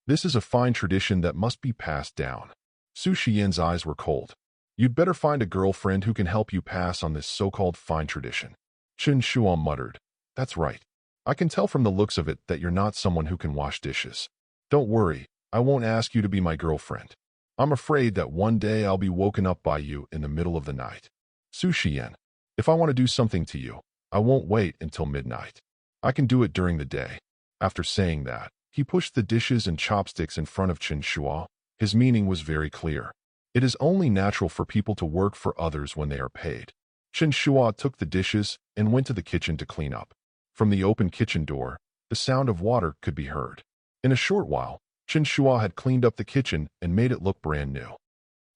This is a fine tradition that must be passed down. Su Xiyan's eyes were cold. You'd better find a girlfriend who can help you pass on this so-called fine tradition. Chen Shuo muttered. That's right. I can tell from the looks of it that you're not someone who can wash dishes. Don't worry, I won't ask you to be my girlfriend. I'm afraid that one day I'll be woken up by you in the middle of the night. Su Xiyan, if I want to do something to you, I won't wait until midnight. I can do it during the day. After saying that, he pushed the dishes and chopsticks in front of Chen Shuo. His meaning was very clear. It is only natural for people to work for others when they are paid. Chen Shuo took the dishes and went to the kitchen to clean up. From the open kitchen door, The sound of water could be heard. In a short while, Chen Shuo had cleaned up the kitchen and made it look brand new.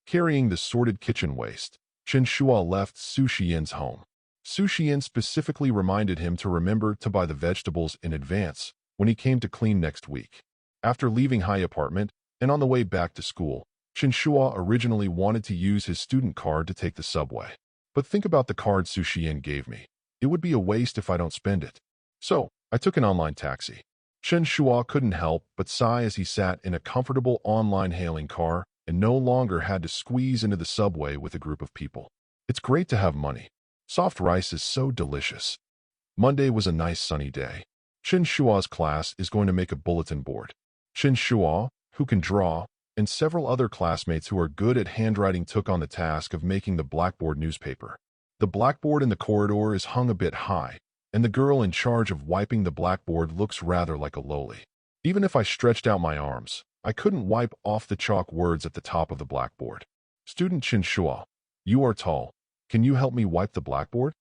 Carrying the sorted kitchen waste, Chen Shuo left Su Xiyan's home. Su Xiyan specifically reminded him to remember to buy the vegetables in advance when he came to clean next week. After leaving High apartment and on the way back to school, Chen Shuo originally wanted to use his student card to take the subway. But think about the card Su Xiyan gave me. It would be a waste if I don't spend it. So, I took an online taxi. Chen Shuo couldn't help but sigh as he sat in a comfortable online hailing car and no longer had to squeeze into the subway with a group of people. It's great to have money. Soft rice is so delicious. Monday was a nice sunny day. Chen Shuo's class is going to make a bulletin board. Chen Shuo, who can draw, and several other classmates who are good at handwriting took on the task of making the blackboard newspaper. The blackboard in the corridor is hung a bit high, and the girl in charge of wiping the blackboard looks rather like a loli. Even if I stretched out my arms, I couldn't wipe off the chalk words at the top of the blackboard. Student Chen Shuo, you are tall. Can you help me wipe the blackboard?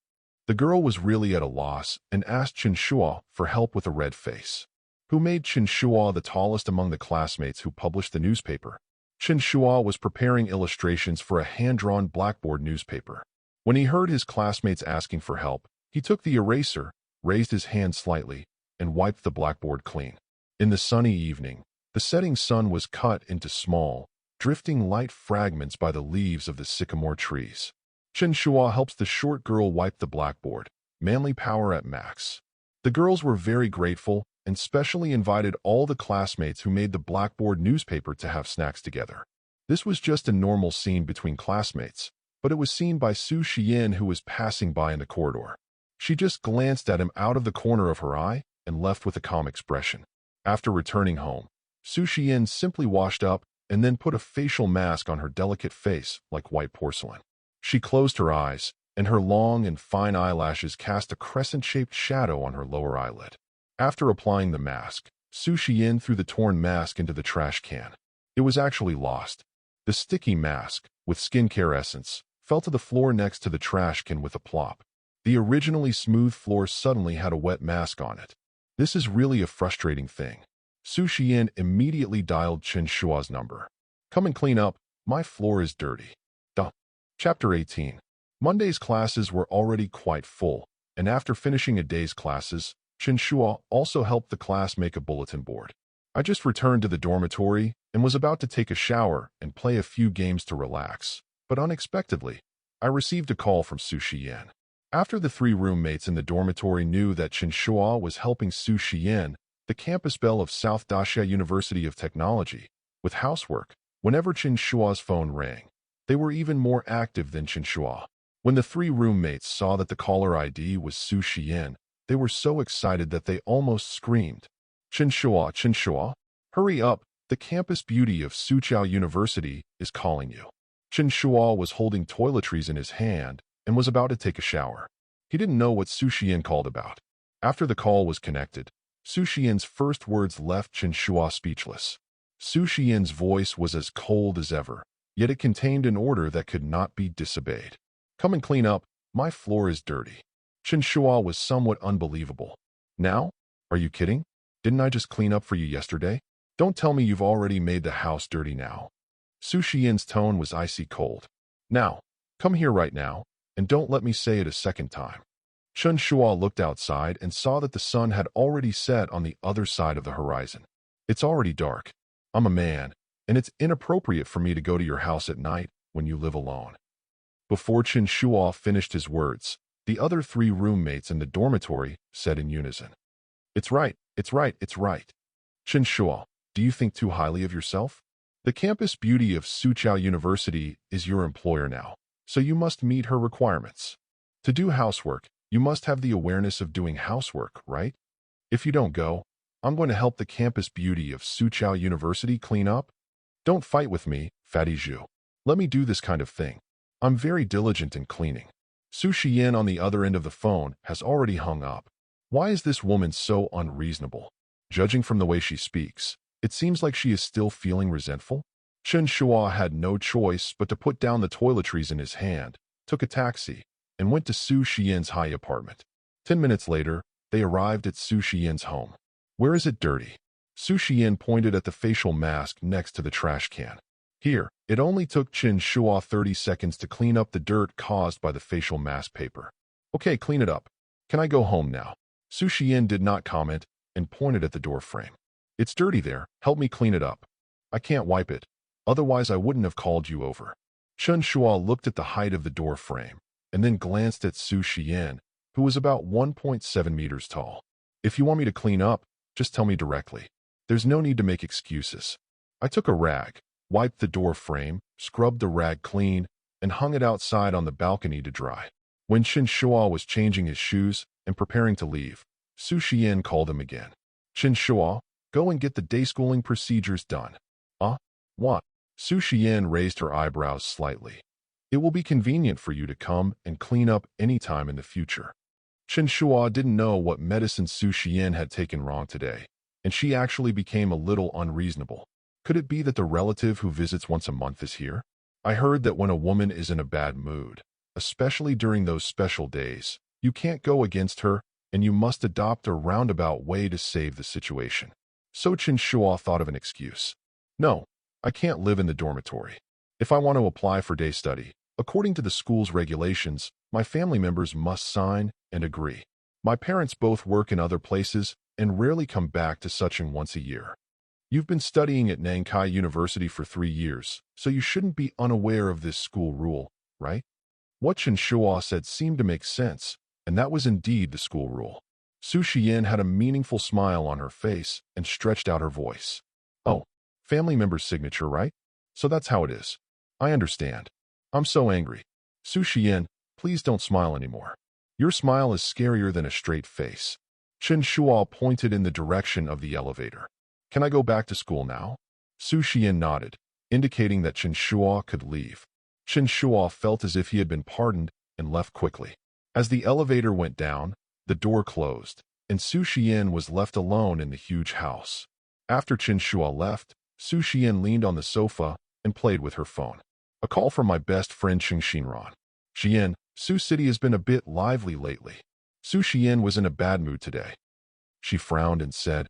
The girl was really at a loss and asked Chen Shuo for help with a red face. Who made Chen Shuo the tallest among the classmates who published the newspaper? Chen Shuo was preparing illustrations for a hand-drawn blackboard newspaper. When he heard his classmates asking for help, he took the eraser, raised his hand slightly, and wiped the blackboard clean. In the sunny evening, the setting sun was cut into small, drifting light fragments by the leaves of the sycamore trees. Chen Shuo helps the short girl wipe the blackboard, manly power at max. The girls were very grateful and specially invited all the classmates who made the blackboard newspaper to have snacks together. This was just a normal scene between classmates, but it was seen by Su Xiyan, who was passing by in the corridor. She just glanced at him out of the corner of her eye and left with a calm expression. After returning home, Su Xiyan simply washed up and then put a facial mask on her delicate face like white porcelain. She closed her eyes, and her long and fine eyelashes cast a crescent-shaped shadow on her lower eyelid. After applying the mask, Su Xiyan threw the torn mask into the trash can. It was actually lost. The sticky mask, with skincare essence, fell to the floor next to the trash can with a plop. The originally smooth floor suddenly had a wet mask on it. This is really a frustrating thing. Su Xiyan immediately dialed Chen Shuo's number. Come and clean up, my floor is dirty. Chapter 18. Monday's classes were already quite full, and after finishing a day's classes, Chen Shuo also helped the class make a bulletin board. I just returned to the dormitory and was about to take a shower and play a few games to relax, but unexpectedly, I received a call from Su Xiyan. After the three roommates in the dormitory knew that Chen Shuo was helping Su Xiyan, the campus belle of South Daxia University of Technology, with housework, whenever Chen Shuo's phone rang, they were even more active than Chen Shuo. When the three roommates saw that the caller ID was Su Xiyan, they were so excited that they almost screamed. Chen Shuo, hurry up, the campus beauty of Su Xiyan University is calling you. Chen Shuo was holding toiletries in his hand and was about to take a shower. He didn't know what Su Xiyan called about. After the call was connected, Su Xiyan's first words left Chen Shuo speechless. Su Xiyan's voice was as cold as ever, yet it contained an order that could not be disobeyed. Come and clean up, my floor is dirty. Chen Shuo was somewhat unbelievable. Now? Are you kidding? Didn't I just clean up for you yesterday? Don't tell me you've already made the house dirty now. Su Xiyan's tone was icy cold. Now, come here right now, and don't let me say it a second time. Chen Shuo looked outside and saw that the sun had already set on the other side of the horizon. It's already dark. I'm a man, and it's inappropriate for me to go to your house at night when you live alone. Before Chen Shuo finished his words, the other three roommates in the dormitory said in unison, It's right, it's right, it's right. Chen Shuo, do you think too highly of yourself? The campus beauty of Su Xiyan University is your employer now, so you must meet her requirements. To do housework, you must have the awareness of doing housework, right? If you don't go, I'm going to help the campus beauty of Su Xiyan University clean up. Don't fight with me, Fatty Zhu. Let me do this kind of thing. I'm very diligent in cleaning. Su Xiyan on the other end of the phone has already hung up. Why is this woman so unreasonable? Judging from the way she speaks, it seems like she is still feeling resentful. Chen Shuo had no choice but to put down the toiletries in his hand, took a taxi, and went to Su Xiyan's high apartment. 10 minutes later, they arrived at Su Xiyan's home. Where is it dirty? Su Xiyan pointed at the facial mask next to the trash can. Here, it only took Chen Shuo 30 seconds to clean up the dirt caused by the facial mask paper. Okay, clean it up. Can I go home now? Su Xiyan did not comment and pointed at the door frame. It's dirty there, help me clean it up. I can't wipe it, otherwise I wouldn't have called you over. Chen Shuo looked at the height of the door frame and then glanced at Su Xiyan, who was about 1.7 meters tall. If you want me to clean up, just tell me directly. There's no need to make excuses. I took a rag, wiped the door frame, scrubbed the rag clean, and hung it outside on the balcony to dry. When Chen Shuo was changing his shoes and preparing to leave, Su Xiyan called him again. Chen Shuo, go and get the day schooling procedures done. What? Su Xiyan raised her eyebrows slightly. It will be convenient for you to come and clean up any time in the future. Chen Shuo didn't know what medicine Su Xiyan had taken wrong today, and she actually became a little unreasonable. Could it be that the relative who visits once a month is here? I heard that when a woman is in a bad mood, especially during those special days, you can't go against her, and you must adopt a roundabout way to save the situation. So Chen Shuo thought of an excuse. No, I can't live in the dormitory. If I want to apply for day study, according to the school's regulations, my family members must sign and agree. My parents both work in other places and rarely come back to Sucheng once a year. You've been studying at Nankai University for 3 years, so you shouldn't be unaware of this school rule, right? What Chen Shuo said seemed to make sense, and that was indeed the school rule. Su Xiyan had a meaningful smile on her face and stretched out her voice. Oh, family member's signature, right? So that's how it is. I understand. I'm so angry. Su Xiyan, please don't smile anymore. Your smile is scarier than a straight face. Chen Shuo pointed in the direction of the elevator. Can I go back to school now? Su Xiyan nodded, indicating that Chen Shuo could leave. Chen Shuo felt as if he had been pardoned and left quickly. As the elevator went down, the door closed, and Su Xiyan was left alone in the huge house. After Chen Shuo left, Su Xiyan leaned on the sofa and played with her phone. A call from my best friend Chen Shinran. Xiyan, Su City has been a bit lively lately. Su Xiyan was in a bad mood today. She frowned and said,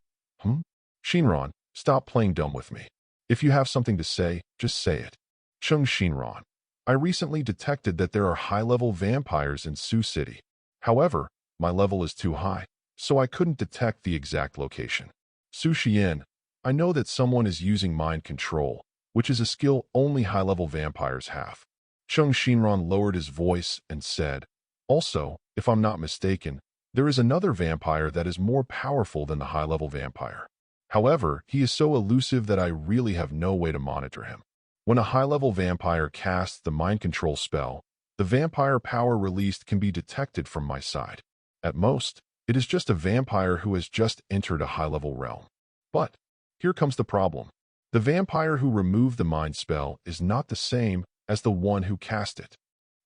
Shinran, stop playing dumb with me. If you have something to say, just say it. Chen Shinran. I recently detected that there are high-level vampires in Su City. However, my level is too high, so I couldn't detect the exact location. Su Xiyan, I know that someone is using mind control, which is a skill only high-level vampires have. Chen Shinran lowered his voice and said, also, if I'm not mistaken, there is another vampire that is more powerful than the high-level vampire. However, he is so elusive that I really have no way to monitor him. When a high-level vampire casts the mind control spell, the vampire power released can be detected from my side. At most, it is just a vampire who has just entered a high-level realm. But here comes the problem. The vampire who removed the mind spell is not the same as the one who cast it.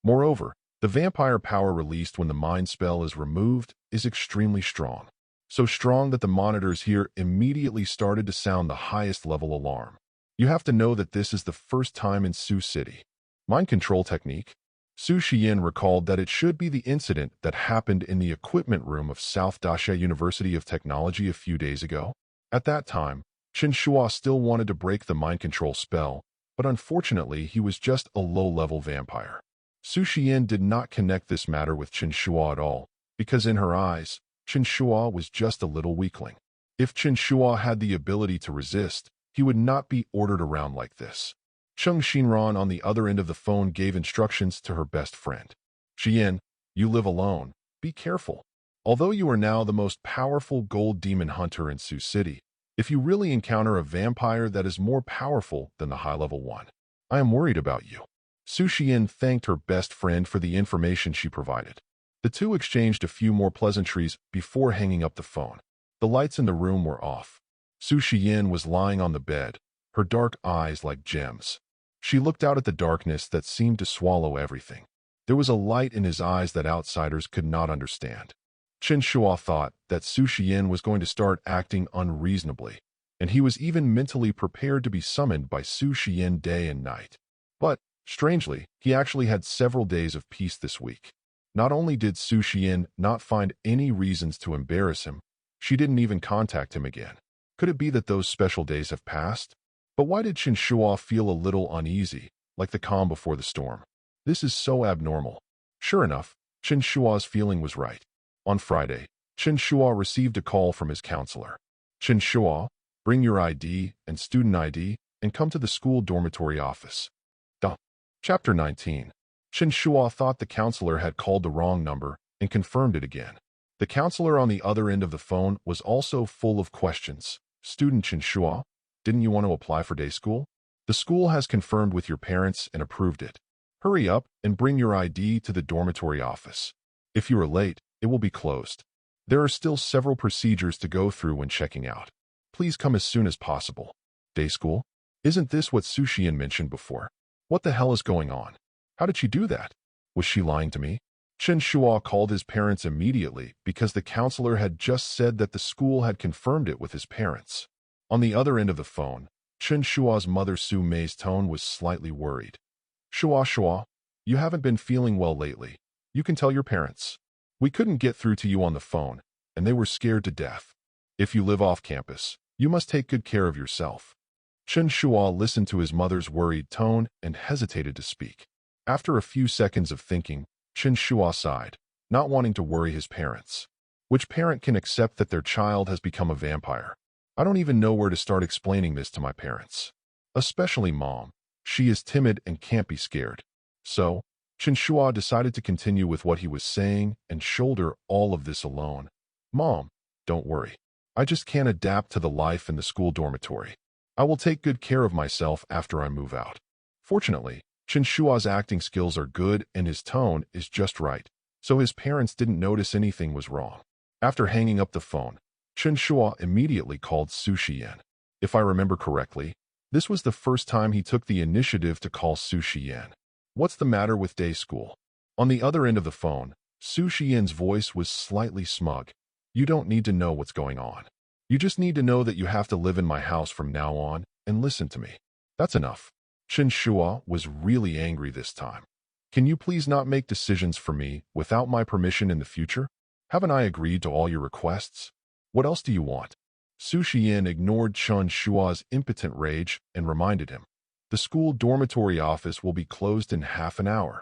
Moreover, the vampire power released when the mind spell is removed is extremely strong. So strong that the monitors here immediately started to sound the highest level alarm. You have to know that this is the first time in Su City. Mind control technique? Su Xiyan recalled that it should be the incident that happened in the equipment room of South Daxia University of Technology a few days ago. At that time, Chen Shuo still wanted to break the mind control spell, but unfortunately he was just a low-level vampire. Su Xiyan did not connect this matter with Chen Shuo at all, because in her eyes, Chen Shuo was just a little weakling. If Chen Shuo had the ability to resist, he would not be ordered around like this. Chen Shinran on the other end of the phone gave instructions to her best friend. Xiyan, you live alone. Be careful. Although you are now the most powerful gold demon hunter in Su City, if you really encounter a vampire that is more powerful than the high-level one, I am worried about you. Su Xiyan thanked her best friend for the information she provided. The two exchanged a few more pleasantries before hanging up the phone. The lights in the room were off. Su Xiyan was lying on the bed, her dark eyes like gems. She looked out at the darkness that seemed to swallow everything. There was a light in his eyes that outsiders could not understand. Chen Shuo thought that Su Xiyan was going to start acting unreasonably, and he was even mentally prepared to be summoned by Su Xiyan day and night. But, strangely, he actually had several days of peace this week. Not only did Su Xiyan not find any reasons to embarrass him, She didn't even contact him again. Could it be that those special days have passed? But why did Chen Shuo feel a little uneasy, like the calm before the storm? This is so abnormal. Sure enough, Chen Shuo's feeling was right. On Friday, Chen Shuo received a call from his counselor. Chen Shuo, bring your ID and student ID and come to the school dormitory office. Chapter 19. Chen Shuo thought the counselor had called the wrong number and confirmed it again. The counselor on the other end of the phone was also full of questions. Student Chen Shuo, didn't you want to apply for day school? The school has confirmed with your parents and approved it. Hurry up and bring your ID to the dormitory office. If you are late, it will be closed. There are still several procedures to go through when checking out. Please come as soon as possible. Day school? Isn't this what Su Xiyan mentioned before? What the hell is going on? How did she do that? Was she lying to me? Chen Shuo called his parents immediately because the counselor had just said that the school had confirmed it with his parents. On the other end of the phone, Chen Shuo's mother Su Mei's tone was slightly worried. Shuo, you haven't been feeling well lately. You can tell your parents. We couldn't get through to you on the phone, and they were scared to death. If you live off campus, you must take good care of yourself. Chen Shuo listened to his mother's worried tone and hesitated to speak. After a few seconds of thinking, Chen Shuo sighed, not wanting to worry his parents. Which parent can accept that their child has become a vampire? I don't even know where to start explaining this to my parents. Especially Mom. She is timid and can't be scared. So, Chen Shuo decided to continue with what he was saying and shoulder all of this alone. Mom, don't worry. I just can't adapt to the life in the school dormitory. I will take good care of myself after I move out. Fortunately, Chen Shuo's acting skills are good and his tone is just right, so his parents didn't notice anything was wrong. After hanging up the phone, Chen Shuo immediately called Su Xiyan. If I remember correctly, this was the first time he took the initiative to call Su Xiyan. What's the matter with day school? On the other end of the phone, Su Xiyan's voice was slightly smug. You don't need to know what's going on. You just need to know that you have to live in my house from now on and listen to me. That's enough. Chen Shuo was really angry this time. Can you please not make decisions for me without my permission in the future? Haven't I agreed to all your requests? What else do you want? Su Xiyan ignored Chen Shuo's impotent rage and reminded him. The school dormitory office will be closed in half an hour.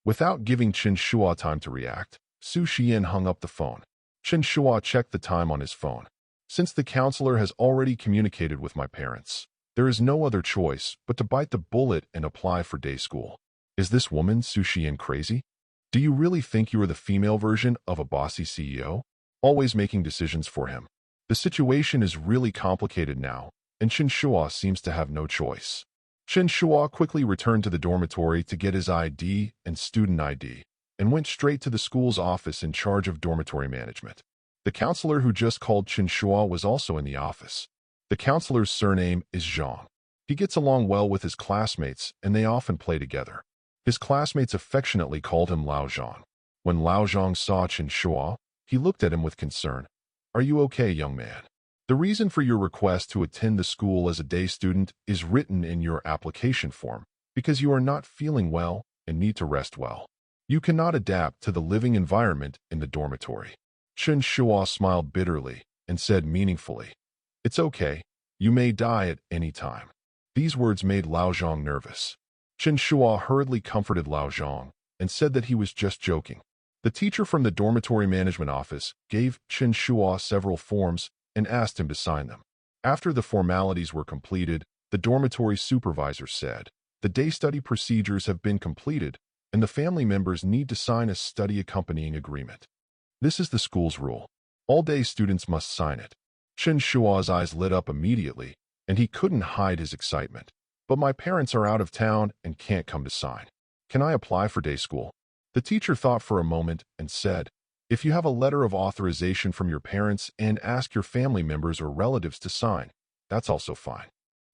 Without giving Chen Shuo time to react, Su Xiyan hung up the phone. Chen Shuo checked the time on his phone. Since the counselor has already communicated with my parents, there is no other choice but to bite the bullet and apply for day school. Is this woman, Su Xiyan, crazy? Do you really think you are the female version of a bossy CEO? Always making decisions for him. The situation is really complicated now, and Chen Shuo seems to have no choice. Chen Shuo quickly returned to the dormitory to get his ID and student ID, and went straight to the school's office in charge of dormitory management. The counselor who just called Chen Shuo was also in the office. The counselor's surname is Zhang. He gets along well with his classmates, and they often play together. His classmates affectionately called him Lao Zhang. When Lao Zhang saw Chen Shuo, he looked at him with concern. Are you okay, young man? The reason for your request to attend the school as a day student is written in your application form, because you are not feeling well and need to rest well. You cannot adapt to the living environment in the dormitory. Chen Shuo smiled bitterly and said meaningfully, It's okay. You may die at any time. These words made Lao Zhang nervous. Chen Shuo hurriedly comforted Lao Zhang and said that he was just joking. The teacher from the dormitory management office gave Chen Shuo several forms and asked him to sign them. After the formalities were completed, the dormitory supervisor said, The day study procedures have been completed, and the family members need to sign a study accompanying agreement. This is the school's rule. All day students must sign it. Chen Shuo's eyes lit up immediately, and he couldn't hide his excitement. But my parents are out of town and can't come to sign. Can I apply for day school? The teacher thought for a moment and said, If you have a letter of authorization from your parents and ask your family members or relatives to sign, that's also fine.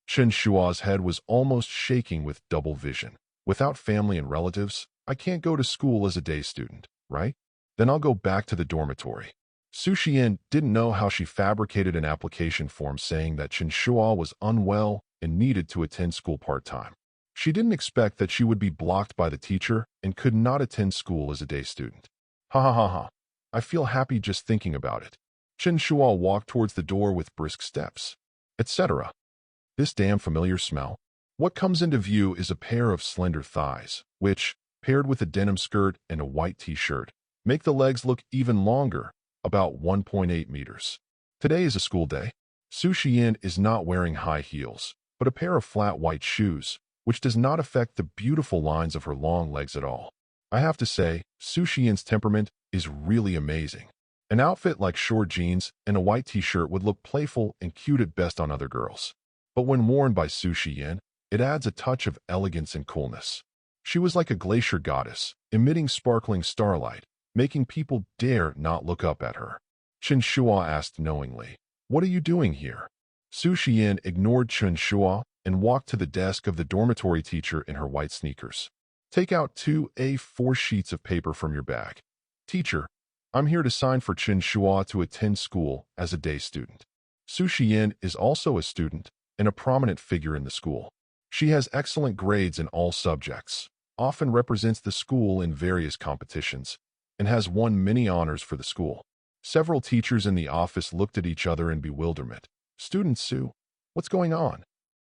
Chen Shuo's head was almost shaking with double vision. Without family and relatives, I can't go to school as a day student, right? Then I'll go back to the dormitory. Su Xiyan didn't know how she fabricated an application form saying that Chen Shuo was unwell and needed to attend school part-time. She didn't expect that she would be blocked by the teacher and could not attend school as a day student. Ha ha ha ha. I feel happy just thinking about it. Chen Shuo walked towards the door with brisk steps, etc. This damn familiar smell. What comes into view is a pair of slender thighs, which, paired with a denim skirt and a white t-shirt, make the legs look even longer, about 1.8 meters. Today is a school day. Su Xiyan is not wearing high heels, but a pair of flat white shoes, which does not affect the beautiful lines of her long legs at all. I have to say, Su Xiyan's temperament is really amazing. An outfit like short jeans and a white t-shirt would look playful and cute at best on other girls. But when worn by Su Xiyan, it adds a touch of elegance and coolness. She was like a glacier goddess, emitting sparkling starlight, making people dare not look up at her. Chen Shuo asked knowingly, "What are you doing here?" Su Xiyan ignored Chen Shuo and walked to the desk of the dormitory teacher in her white sneakers. "Take out 2 A4 sheets of paper from your bag. Teacher, I'm here to sign for Chen Shuo to attend school as a day student." Su Xiyan is also a student and a prominent figure in the school. She has excellent grades in all subjects, often represents the school in various competitions, and has won many honors for the school. Several teachers in the office looked at each other in bewilderment. "Student Su, what's going on?"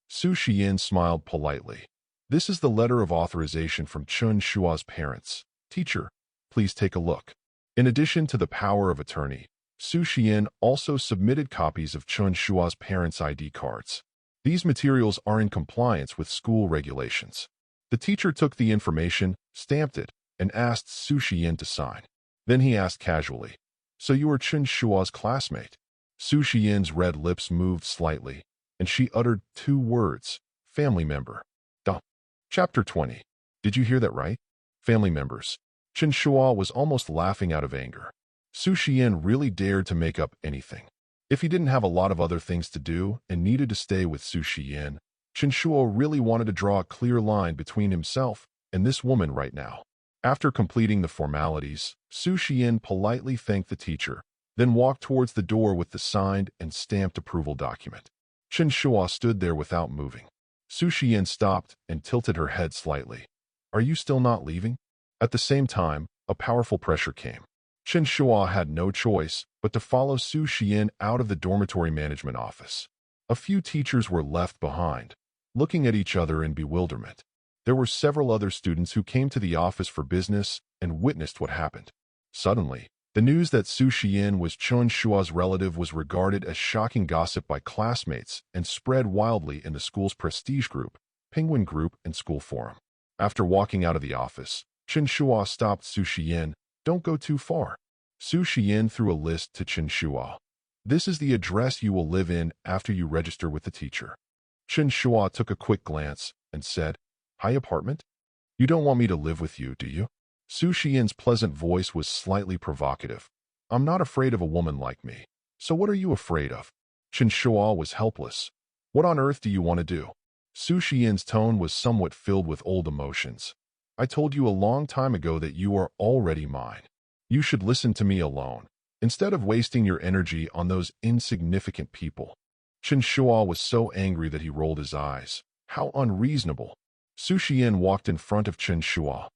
Su Xiyan smiled politely. "This is the letter of authorization from Chen Shuo's parents. Teacher, please take a look." In addition to the power of attorney, Su Xiyan also submitted copies of Chen Shuo's parents' ID cards. These materials are in compliance with school regulations. The teacher took the information, stamped it, and asked Su Xiyan to sign. Then he asked casually, "So you are Chen Shuo's classmate?" Su Xiyan's red lips moved slightly, and she uttered 2 words, "family member." Duh. Chapter 20. Did you hear that right? Family members. Chen Shuo was almost laughing out of anger. Su Xiyan really dared to make up anything. If he didn't have a lot of other things to do and needed to stay with Su Xiyan, Chen Shuo really wanted to draw a clear line between himself and this woman right now. After completing the formalities, Su Xiyan politely thanked the teacher, then walked towards the door with the signed and stamped approval document. Chen Shuo stood there without moving. Su Xiyan stopped and tilted her head slightly. "Are you still not leaving?" At the same time, a powerful pressure came. Chen Shuo had no choice but to follow Su Xiyan out of the dormitory management office. A few teachers were left behind, looking at each other in bewilderment. There were several other students who came to the office for business and witnessed what happened. Suddenly, the news that Su Xiyan was Chen Shuo's relative was regarded as shocking gossip by classmates and spread wildly in the school's prestige group, Penguin Group, and school forum. After walking out of the office, Chen Shuo stopped Su Xiyan. "Don't go too far." Su Xiyan threw a list to Chen Shuo. "This is the address you will live in after you register with the teacher." Chen Shuo took a quick glance and said, "High apartment? You don't want me to live with you, do you?" Su Xiyan's pleasant voice was slightly provocative. "I'm not afraid of a woman like me. So what are you afraid of?" Chen Shuo was helpless. "What on earth do you want to do?" Su Xiyan's tone was somewhat filled with old emotions. "I told you a long time ago that you are already mine. You should listen to me alone, instead of wasting your energy on those insignificant people." Chen Shuo was so angry that he rolled his eyes. How unreasonable. Su Xiyan walked in front of Chen Shuo.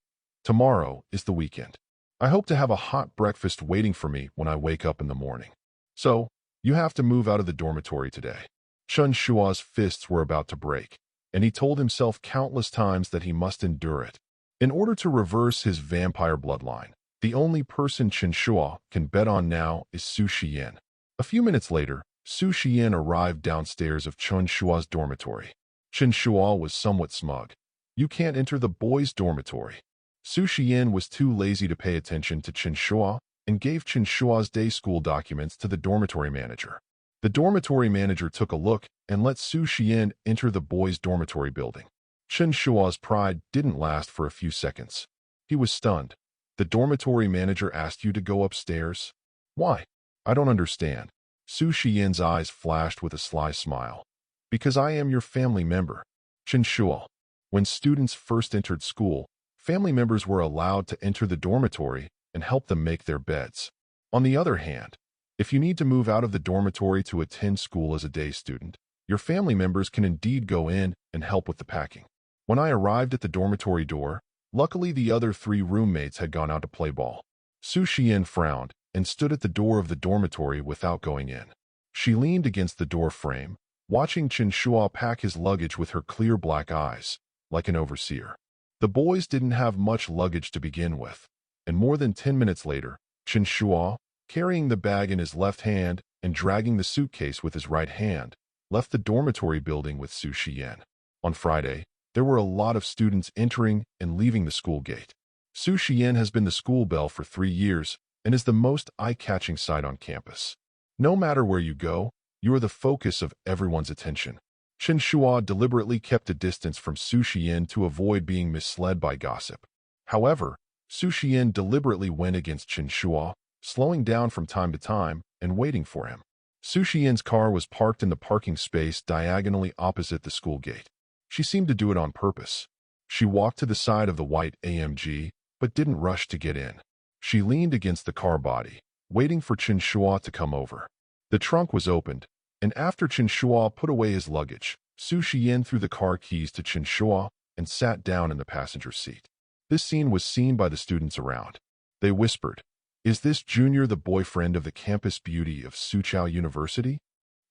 "Tomorrow is the weekend. I hope to have a hot breakfast waiting for me when I wake up in the morning. So, you have to move out of the dormitory today." Chen Shuo's fists were about to break, and he told himself countless times that he must endure it. In order to reverse his vampire bloodline, the only person Chen Shuo can bet on now is Su Xiyan. A few minutes later, Su Xiyan arrived downstairs of Chen Shuo's dormitory. Chen Shuo was somewhat smug. "You can't enter the boys' dormitory." Su Xiyan was too lazy to pay attention to Chen Shuo and gave Chen Shuo's day school documents to the dormitory manager. The dormitory manager took a look and let Su Xiyan enter the boys' dormitory building. Chen Shuo's pride didn't last for a few seconds. He was stunned. "The dormitory manager asked you to go upstairs? Why?" "I don't understand." Su Xiyan's eyes flashed with a sly smile. "Because I am your family member." Chen Shuo. When students first entered school, family members were allowed to enter the dormitory and help them make their beds. On the other hand, if you need to move out of the dormitory to attend school as a day student, your family members can indeed go in and help with the packing. When I arrived at the dormitory door, luckily the other 3 roommates had gone out to play ball. Su Xiyan frowned and stood at the door of the dormitory without going in. She leaned against the door frame, watching Chen Shuo pack his luggage with her clear black eyes, like an overseer. The boys didn't have much luggage to begin with, and more than 10 minutes later, Chen Shuo, carrying the bag in his left hand and dragging the suitcase with his right hand, left the dormitory building with Su Xiyan. On Friday, there were a lot of students entering and leaving the school gate. Su Xiyan has been the school belle for 3 years and is the most eye-catching sight on campus. No matter where you go, you are the focus of everyone's attention. Chen Shuo deliberately kept a distance from Su Xiyan to avoid being misled by gossip. However, Su Xiyan deliberately went against Chen Shuo, slowing down from time to time and waiting for him. Su Xiyan's car was parked in the parking space diagonally opposite the school gate. She seemed to do it on purpose. She walked to the side of the white AMG, but didn't rush to get in. She leaned against the car body, waiting for Chen Shuo to come over. The trunk was opened, and after Chen Shuo put away his luggage, Su Xiyan threw the car keys to Chen Shuo and sat down in the passenger seat. This scene was seen by the students around. They whispered, "Is this Junior the boyfriend of the campus beauty of Su Xiyan University?"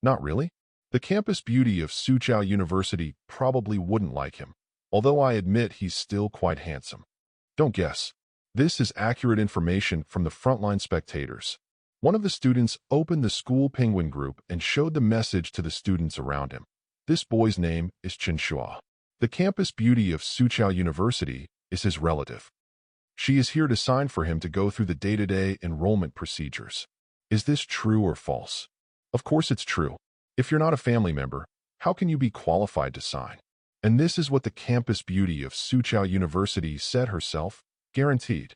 Not really. The campus beauty of Su Xiyan University probably wouldn't like him, although I admit he's still quite handsome. Don't guess. This is accurate information from the frontline spectators. One of the students opened the school penguin group and showed the message to the students around him. This boy's name is Chen Shuo. The campus beauty of Su Xiyan University is his relative. She is here to sign for him to go through the day-to-day enrollment procedures. Is this true or false? Of course it's true. If you're not a family member, how can you be qualified to sign? And this is what the campus beauty of Su Xiyan University said herself, guaranteed.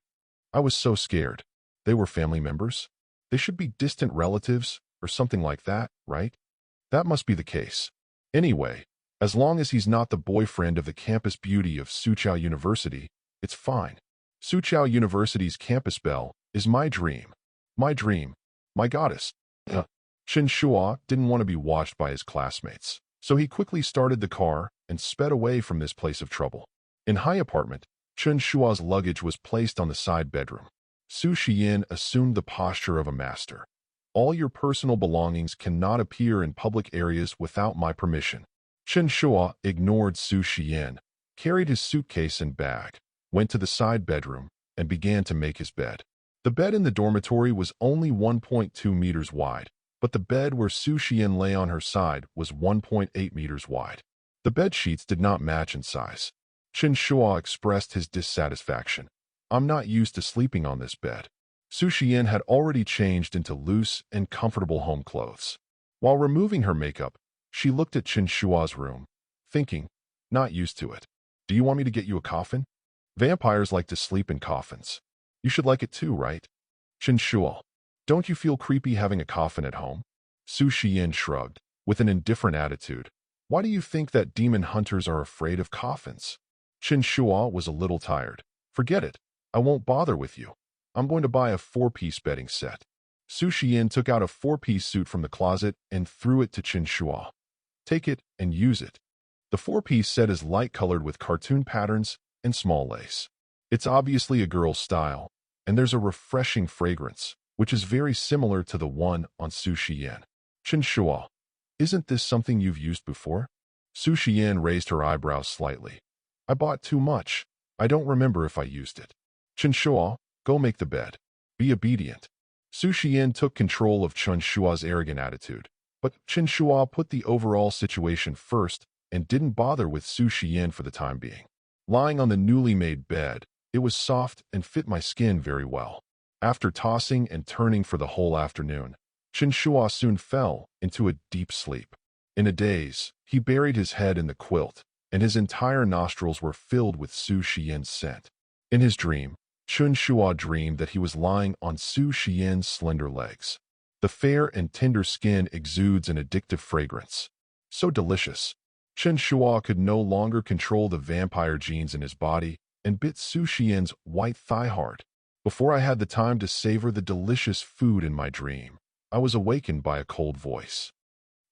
I was so scared. They were family members? They should be distant relatives or something like that, right? That must be the case. Anyway, as long as he's not the boyfriend of the campus beauty of Su Xiyan University, it's fine. Su Xiyan University's campus belle is my dream. My dream. My goddess. Chen Shuo didn't want to be watched by his classmates, so he quickly started the car and sped away from this place of trouble. In high apartment, Chen Shuo's luggage was placed on the side bedroom. Su Xiyan assumed the posture of a master. All your personal belongings cannot appear in public areas without my permission. Chen Shuo ignored Su Xiyan, carried his suitcase and bag, went to the side bedroom, and began to make his bed. The bed in the dormitory was only 1.2 meters wide, but the bed where Su Xiyan lay on her side was 1.8 meters wide. The bed sheets did not match in size. Chen Shuo expressed his dissatisfaction. I'm not used to sleeping on this bed. Su Xiyan had already changed into loose and comfortable home clothes. While removing her makeup, she looked at Chen Shuo's room, thinking, not used to it. Do you want me to get you a coffin? Vampires like to sleep in coffins. You should like it too, right? Chen Shuo, don't you feel creepy having a coffin at home? Su Xiyan shrugged, with an indifferent attitude. Why do you think that demon hunters are afraid of coffins? Chen Shuo was a little tired. Forget it. I won't bother with you. I'm going to buy a 4-piece bedding set. Su Xiyan took out a 4-piece suit from the closet and threw it to Chen Shuo. Take it and use it. The 4-piece set is light-colored with cartoon patterns and small lace. It's obviously a girl's style, and there's a refreshing fragrance, which is very similar to the one on Su Xiyan. Chen Shuo, isn't this something you've used before? Su Xiyan raised her eyebrows slightly. I bought too much. I don't remember if I used it. Chen Shuo, go make the bed. Be obedient. Su Xiyan took control of Chen Shuo's arrogant attitude, but Chen Shuo put the overall situation first and didn't bother with Su Xiyan for the time being. Lying on the newly made bed, it was soft and fit my skin very well. After tossing and turning for the whole afternoon, Chen Shuo soon fell into a deep sleep. In a daze, he buried his head in the quilt, and his entire nostrils were filled with Su Xiyan's scent. In his dream, Chen Shuo dreamed that he was lying on Su Xiyan's slender legs. The fair and tender skin exudes an addictive fragrance. So delicious. Chen Shuo could no longer control the vampire genes in his body and bit Su Xiyan's white thigh hard. Before I had the time to savor the delicious food in my dream, I was awakened by a cold voice.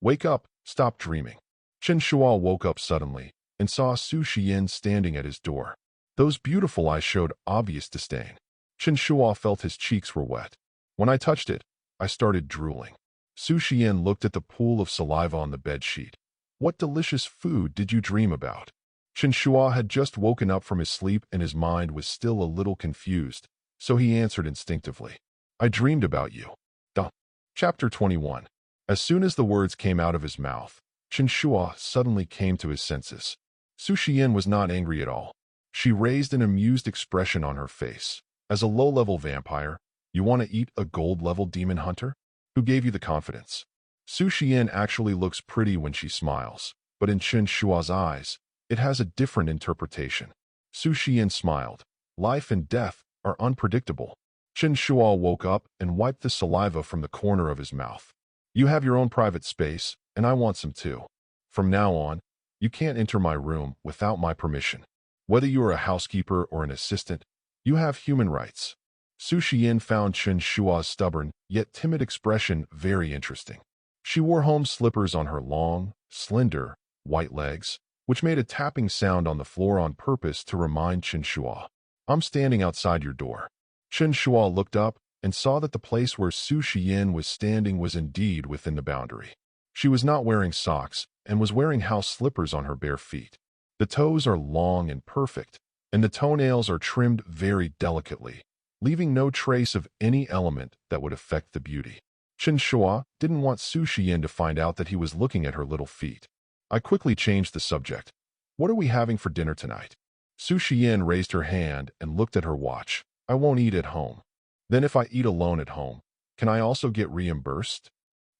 Wake up, stop dreaming. Chen Shuo woke up suddenly and saw Su Xiyan standing at his door. Those beautiful eyes showed obvious disdain. Chen Shuo felt his cheeks were wet. When I touched it, I started drooling. Su Xiyan looked at the pool of saliva on the bedsheet. What delicious food did you dream about? Chen Shuo had just woken up from his sleep and his mind was still a little confused, so he answered instinctively. I dreamed about you. Duh. Chapter 21. As soon as the words came out of his mouth, Chen Shuo suddenly came to his senses. Su Xiyan was not angry at all. She raised an amused expression on her face. As a low-level vampire, you want to eat a gold-level demon hunter? Who gave you the confidence? Su Xiyan actually looks pretty when she smiles, but in Chen Shuo's eyes, it has a different interpretation. Su Xiyan smiled. Life and death are unpredictable. Chen Shuo woke up and wiped the saliva from the corner of his mouth. You have your own private space, and I want some too. From now on, you can't enter my room without my permission. Whether you are a housekeeper or an assistant, you have human rights. Su Xiyan found Chen Shuo's stubborn, yet timid expression very interesting. She wore home slippers on her long, slender, white legs, which made a tapping sound on the floor on purpose to remind Chen Shuo. I'm standing outside your door. Chen Shuo looked up and saw that the place where Su Xiyan was standing was indeed within the boundary. She was not wearing socks and was wearing house slippers on her bare feet. The toes are long and perfect, and the toenails are trimmed very delicately, leaving no trace of any element that would affect the beauty. Chen Shuo didn't want Su Xiyan to find out that he was looking at her little feet. I quickly changed the subject. What are we having for dinner tonight? Su Xiyan raised her hand and looked at her watch. I won't eat at home. Then if I eat alone at home, can I also get reimbursed?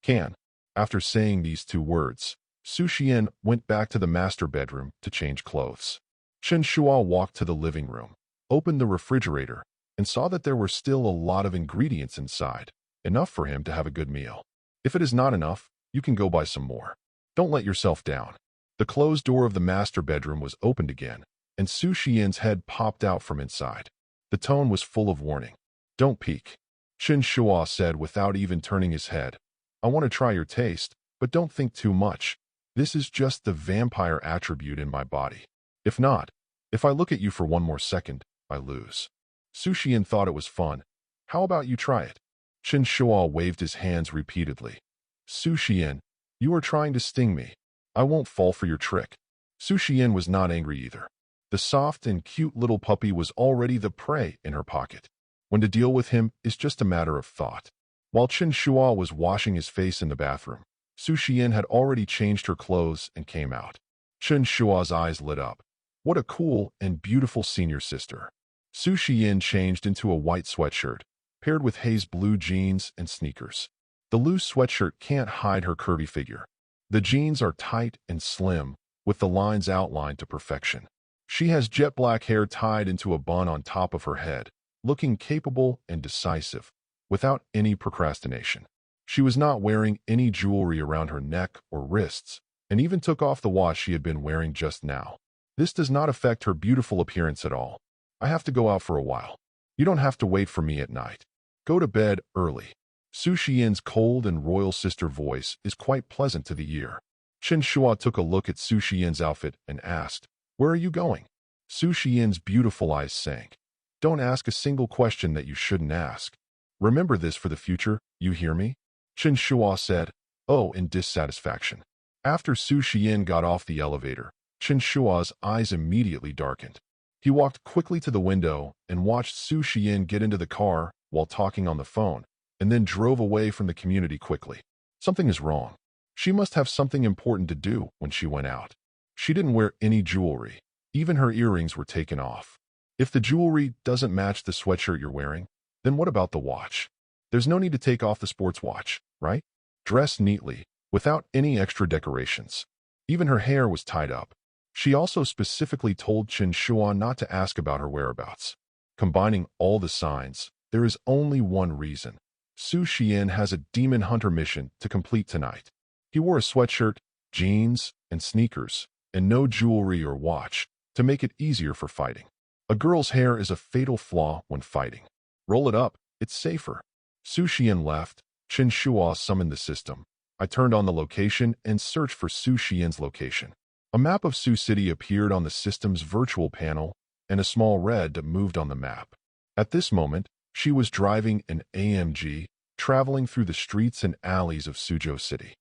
Can. After saying these two words, Su Xiyan went back to the master bedroom to change clothes. Chen Shuo walked to the living room, opened the refrigerator, and saw that there were still a lot of ingredients inside, enough for him to have a good meal. If it is not enough, you can go buy some more. Don't let yourself down. The closed door of the master bedroom was opened again, and Su Xiyan's head popped out from inside. The tone was full of warning. Don't peek. Chen Shuo said without even turning his head. I want to try your taste, but don't think too much. This is just the vampire attribute in my body. If not, if I look at you for one more second, I lose. Su Xiyan thought it was fun. How about you try it? Chen Shuo waved his hands repeatedly. Su Xiyan, you are trying to sting me. I won't fall for your trick. Su Xiyan was not angry either. The soft and cute little puppy was already the prey in her pocket. When to deal with him is just a matter of thought. While Chen Shuo was washing his face in the bathroom, Su Xiyan had already changed her clothes and came out. Chen Shuo's eyes lit up. What a cool and beautiful senior sister. Su Xiyan changed into a white sweatshirt, paired with haze blue jeans and sneakers. The loose sweatshirt can't hide her curvy figure. The jeans are tight and slim, with the lines outlined to perfection. She has jet black hair tied into a bun on top of her head, looking capable and decisive, without any procrastination. She was not wearing any jewelry around her neck or wrists, and even took off the watch she had been wearing just now. This does not affect her beautiful appearance at all. I have to go out for a while. You don't have to wait for me at night. Go to bed early. Su Xiyan's cold and royal sister voice is quite pleasant to the ear. Chen Shuo took a look at Su Xiyan's outfit and asked, Where are you going? Su Xiyan's beautiful eyes sank. Don't ask a single question that you shouldn't ask. Remember this for the future, you hear me? Chen Shuo said, in dissatisfaction. After Su Xiyan got off the elevator, Chen Shuo's eyes immediately darkened. He walked quickly to the window and watched Su Xiyan get into the car while talking on the phone, and then drove away from the community quickly. Something is wrong. She must have something important to do when she went out. She didn't wear any jewelry. Even her earrings were taken off. If the jewelry doesn't match the sweatshirt you're wearing, then what about the watch? There's no need to take off the sports watch, right? Dress neatly, without any extra decorations. Even her hair was tied up. She also specifically told Chen Shuo not to ask about her whereabouts. Combining all the signs, there is only one reason. Su Xiyan has a demon hunter mission to complete tonight. He wore a sweatshirt, jeans, and sneakers, and no jewelry or watch, to make it easier for fighting. A girl's hair is a fatal flaw when fighting. Roll it up, it's safer. Su Xiyan left. Chen Shuo summoned the system. I turned on the location and searched for Su Xiyan's location. A map of Su City appeared on the system's virtual panel, and a small red moved on the map. At this moment, She was driving an AMG, traveling through the streets and alleys of Suzhou City.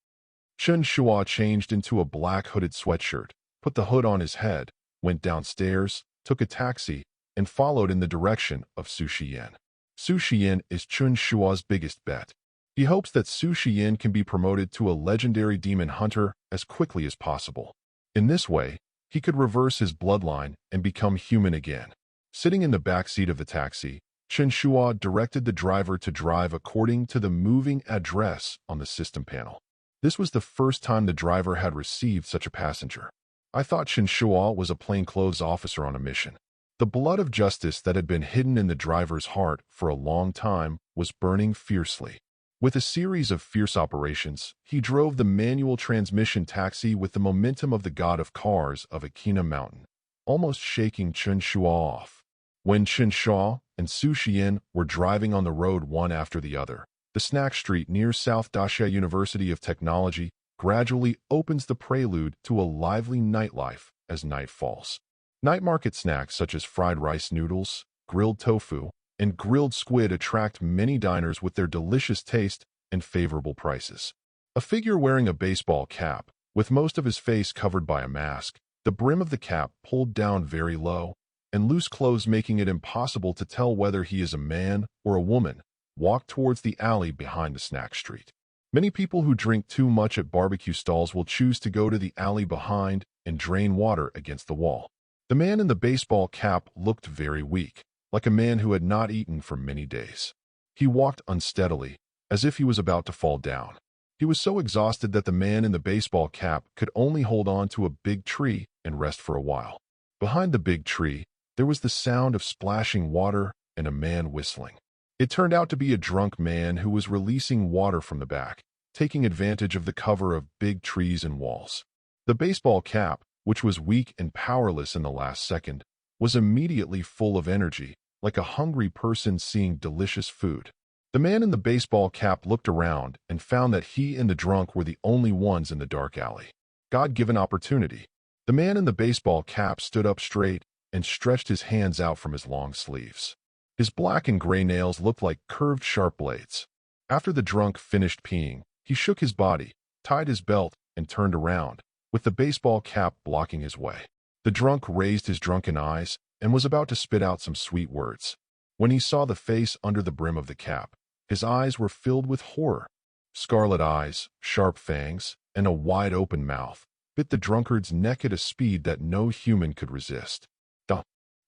Chen Shuo changed into a black hooded sweatshirt, put the hood on his head, went downstairs, took a taxi, and followed in the direction of Su Xiyan. Su Xiyan is Chen Shuo's biggest bet. He hopes that Su Xiyan can be promoted to a legendary demon hunter as quickly as possible. In this way, he could reverse his bloodline and become human again. Sitting in the back seat of the taxi, Chen Shuo directed the driver to drive according to the moving address on the system panel. This was the first time the driver had received such a passenger. I thought Chen Shuo was a plainclothes officer on a mission. The blood of justice that had been hidden in the driver's heart for a long time was burning fiercely. With a series of fierce operations, he drove the manual transmission taxi with the momentum of the god of cars of Akina Mountain, almost shaking Chen Shuo off. When Chen Shuo and Su Xiyan were driving on the road one after the other, the snack street near South Daxia University of Technology gradually opens the prelude to a lively nightlife as night falls. Night market snacks such as fried rice noodles, grilled tofu, and grilled squid attract many diners with their delicious taste and favorable prices. A figure wearing a baseball cap, with most of his face covered by a mask, the brim of the cap pulled down very low, and loose clothes making it impossible to tell whether he is a man or a woman, walked towards the alley behind the snack street. Many people who drink too much at barbecue stalls will choose to go to the alley behind and drain water against the wall. The man in the baseball cap looked very weak, like a man who had not eaten for many days. He walked unsteadily, as if he was about to fall down. He was so exhausted that the man in the baseball cap could only hold on to a big tree and rest for a while. Behind the big tree, there was the sound of splashing water and a man whistling. It turned out to be a drunk man who was releasing water from the back, taking advantage of the cover of big trees and walls. The baseball cap, which was weak and powerless in the last second, was immediately full of energy, like a hungry person seeing delicious food. The man in the baseball cap looked around and found that he and the drunk were the only ones in the dark alley. God-given opportunity. The man in the baseball cap stood up straight and stretched his hands out from his long sleeves. His black and gray nails looked like curved sharp blades. After the drunk finished peeing, he shook his body, tied his belt, and turned around, with the baseball cap blocking his way. The drunk raised his drunken eyes and was about to spit out some sweet words. When he saw the face under the brim of the cap, his eyes were filled with horror. Scarlet eyes, sharp fangs, and a wide-open mouth bit the drunkard's neck at a speed that no human could resist.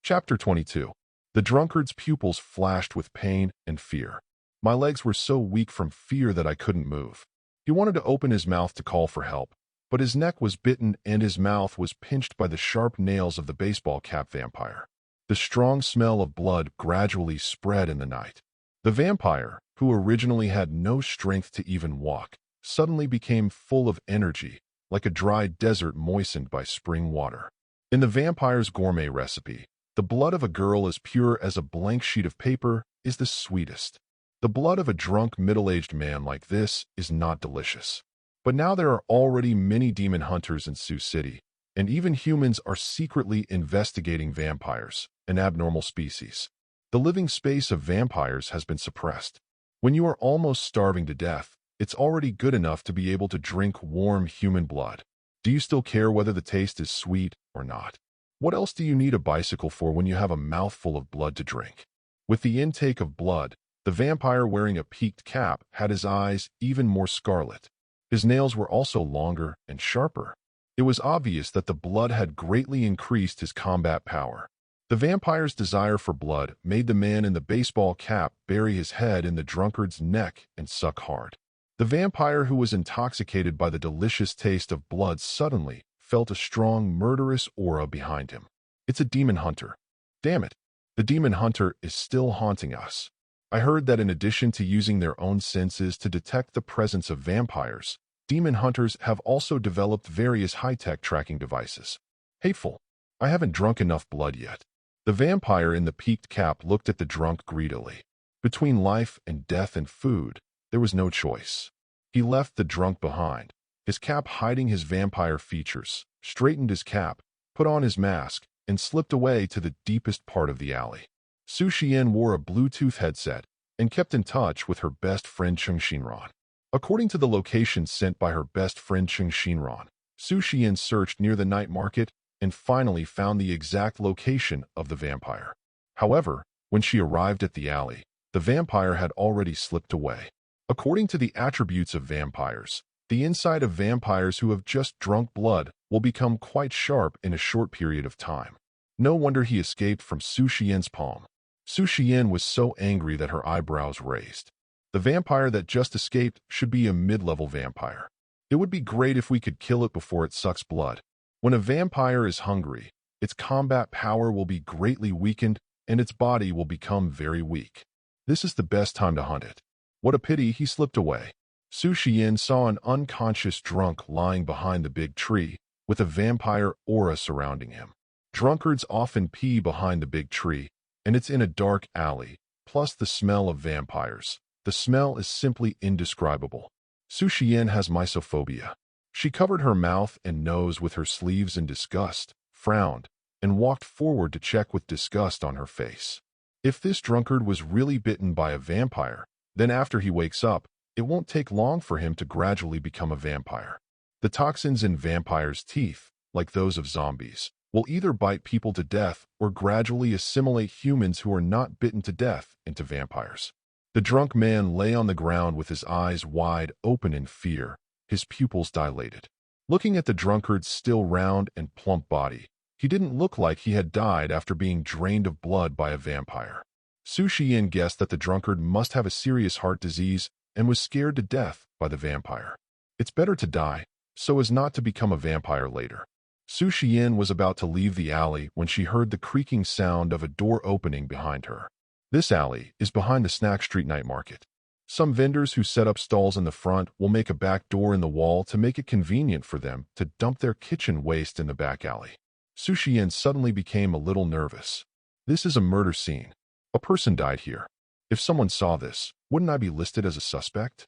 Chapter 22. The drunkard's pupils flashed with pain and fear. My legs were so weak from fear that I couldn't move. He wanted to open his mouth to call for help, but his neck was bitten and his mouth was pinched by the sharp nails of the baseball cap vampire. The strong smell of blood gradually spread in the night. The vampire, who originally had no strength to even walk, suddenly became full of energy, like a dry desert moistened by spring water. In the vampire's gourmet recipe, the blood of a girl as pure as a blank sheet of paper is the sweetest. The blood of a drunk middle-aged man like this is not delicious. But now there are already many demon hunters in Sioux City, and even humans are secretly investigating vampires, an abnormal species. The living space of vampires has been suppressed. When you are almost starving to death, it's already good enough to be able to drink warm human blood. Do you still care whether the taste is sweet or not? What else do you need a bicycle for when you have a mouthful of blood to drink? With the intake of blood, the vampire wearing a peaked cap had his eyes even more scarlet. His nails were also longer and sharper. It was obvious that the blood had greatly increased his combat power. The vampire's desire for blood made the man in the baseball cap bury his head in the drunkard's neck and suck hard. The vampire, who was intoxicated by the delicious taste of blood, suddenly felt a strong, murderous aura behind him. It's a demon hunter. Damn it, the demon hunter is still haunting us. I heard that in addition to using their own senses to detect the presence of vampires, demon hunters have also developed various high-tech tracking devices. Hateful. I haven't drunk enough blood yet. The vampire in the peaked cap looked at the drunk greedily. Between life and death and food, there was no choice. He left the drunk behind, his cap hiding his vampire features, straightened his cap, put on his mask, and slipped away to the deepest part of the alley. Su Xiyan wore a Bluetooth headset and kept in touch with her best friend Chen Shuo. According to the location sent by her best friend Chen Shuo, Su Xiyan searched near the night market and finally found the exact location of the vampire. However, when she arrived at the alley, the vampire had already slipped away. According to the attributes of vampires, the inside of vampires who have just drunk blood will become quite sharp in a short period of time. No wonder he escaped from Su Xiyan's palm. Su Xiyan was so angry that her eyebrows raised. The vampire that just escaped should be a mid-level vampire. It would be great if we could kill it before it sucks blood. When a vampire is hungry, its combat power will be greatly weakened and its body will become very weak. This is the best time to hunt it. What a pity he slipped away. Su Xiyan saw an unconscious drunk lying behind the big tree with a vampire aura surrounding him. Drunkards often pee behind the big tree, and it's in a dark alley, plus the smell of vampires. The smell is simply indescribable. Su Xiyan has mysophobia. She covered her mouth and nose with her sleeves in disgust, frowned, and walked forward to check with disgust on her face. If this drunkard was really bitten by a vampire, then after he wakes up, it won't take long for him to gradually become a vampire. The toxins in vampires' teeth, like those of zombies, will either bite people to death or gradually assimilate humans who are not bitten to death into vampires. The drunk man lay on the ground with his eyes wide open in fear, his pupils dilated. Looking at the drunkard's still round and plump body, he didn't look like he had died after being drained of blood by a vampire. Su Xiyan guessed that the drunkard must have a serious heart disease and was scared to death by the vampire. It's better to die, so as not to become a vampire later. Su Xiyan was about to leave the alley when she heard the creaking sound of a door opening behind her. This alley is behind the Snack Street Night Market. Some vendors who set up stalls in the front will make a back door in the wall to make it convenient for them to dump their kitchen waste in the back alley. Su Xiyan suddenly became a little nervous. This is a murder scene. A person died here. If someone saw this, wouldn't I be listed as a suspect?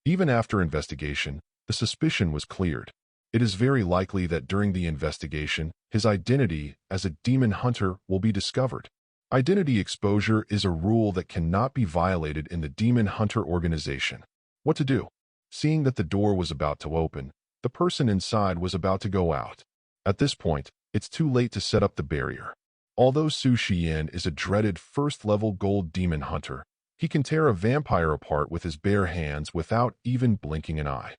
Even after investigation, the suspicion was cleared. It is very likely that during the investigation, his identity as a demon hunter will be discovered. Identity exposure is a rule that cannot be violated in the demon hunter organization. What to do? Seeing that the door was about to open, the person inside was about to go out. At this point, it's too late to set up the barrier. Although Su Xiyan is a dreaded first-level gold demon hunter, he can tear a vampire apart with his bare hands without even blinking an eye.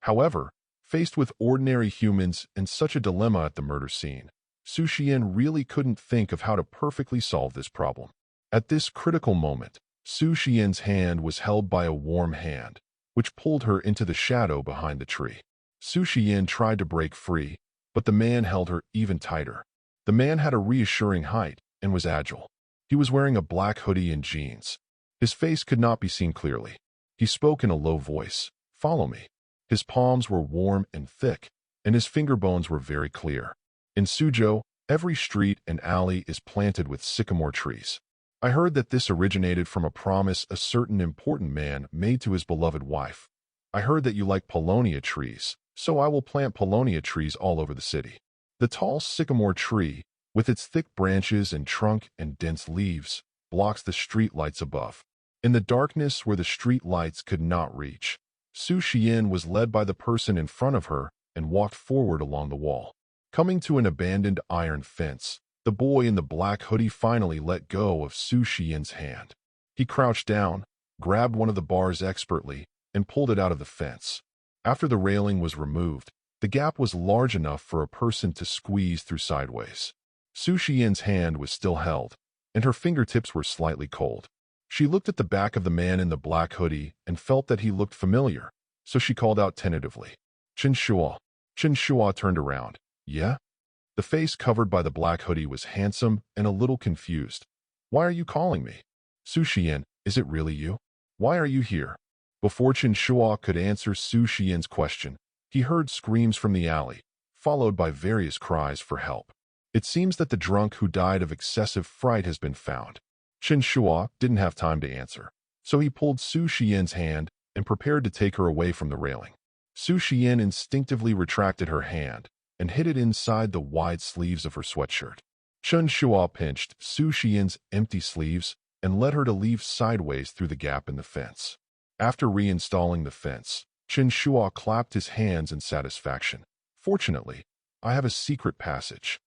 However, faced with ordinary humans and such a dilemma at the murder scene, Su Xiyan really couldn't think of how to perfectly solve this problem. At this critical moment, Su Xiyan's hand was held by a warm hand, which pulled her into the shadow behind the tree. Su Xiyan tried to break free, but the man held her even tighter. The man had a reassuring height and was agile. He was wearing a black hoodie and jeans. His face could not be seen clearly. He spoke in a low voice, "Follow me." His palms were warm and thick, and his finger bones were very clear. In Suzhou, every street and alley is planted with sycamore trees. I heard that this originated from a promise a certain important man made to his beloved wife. I heard that you like paulownia trees, so I will plant paulownia trees all over the city. The tall sycamore tree, with its thick branches and trunk and dense leaves, blocks the street lights above. In the darkness where the street lights could not reach, Su Xiyan was led by the person in front of her and walked forward along the wall. Coming to an abandoned iron fence, the boy in the black hoodie finally let go of Su Xiyan's hand. He crouched down, grabbed one of the bars expertly, and pulled it out of the fence. After the railing was removed, the gap was large enough for a person to squeeze through sideways. Su Xiyan's hand was still held, and her fingertips were slightly cold. She looked at the back of the man in the black hoodie and felt that he looked familiar, so she called out tentatively, "Chen Shuo." Chen Shuo turned around. "Yeah?" The face covered by the black hoodie was handsome and a little confused. "Why are you calling me?" "Su Xiyan, is it really you? Why are you here?" Before Chen Shuo could answer Su Xiyan's question, he heard screams from the alley, followed by various cries for help. It seems that the drunk who died of excessive fright has been found. Chen Shuo didn't have time to answer, so he pulled Su Xiyan's hand and prepared to take her away from the railing. Su Xiyan instinctively retracted her hand and hid it inside the wide sleeves of her sweatshirt. Chen Shuo pinched Su Xiyan's empty sleeves and led her to leave sideways through the gap in the fence. After reinstalling the fence, Chen Shuo clapped his hands in satisfaction. Fortunately, I have a secret passage.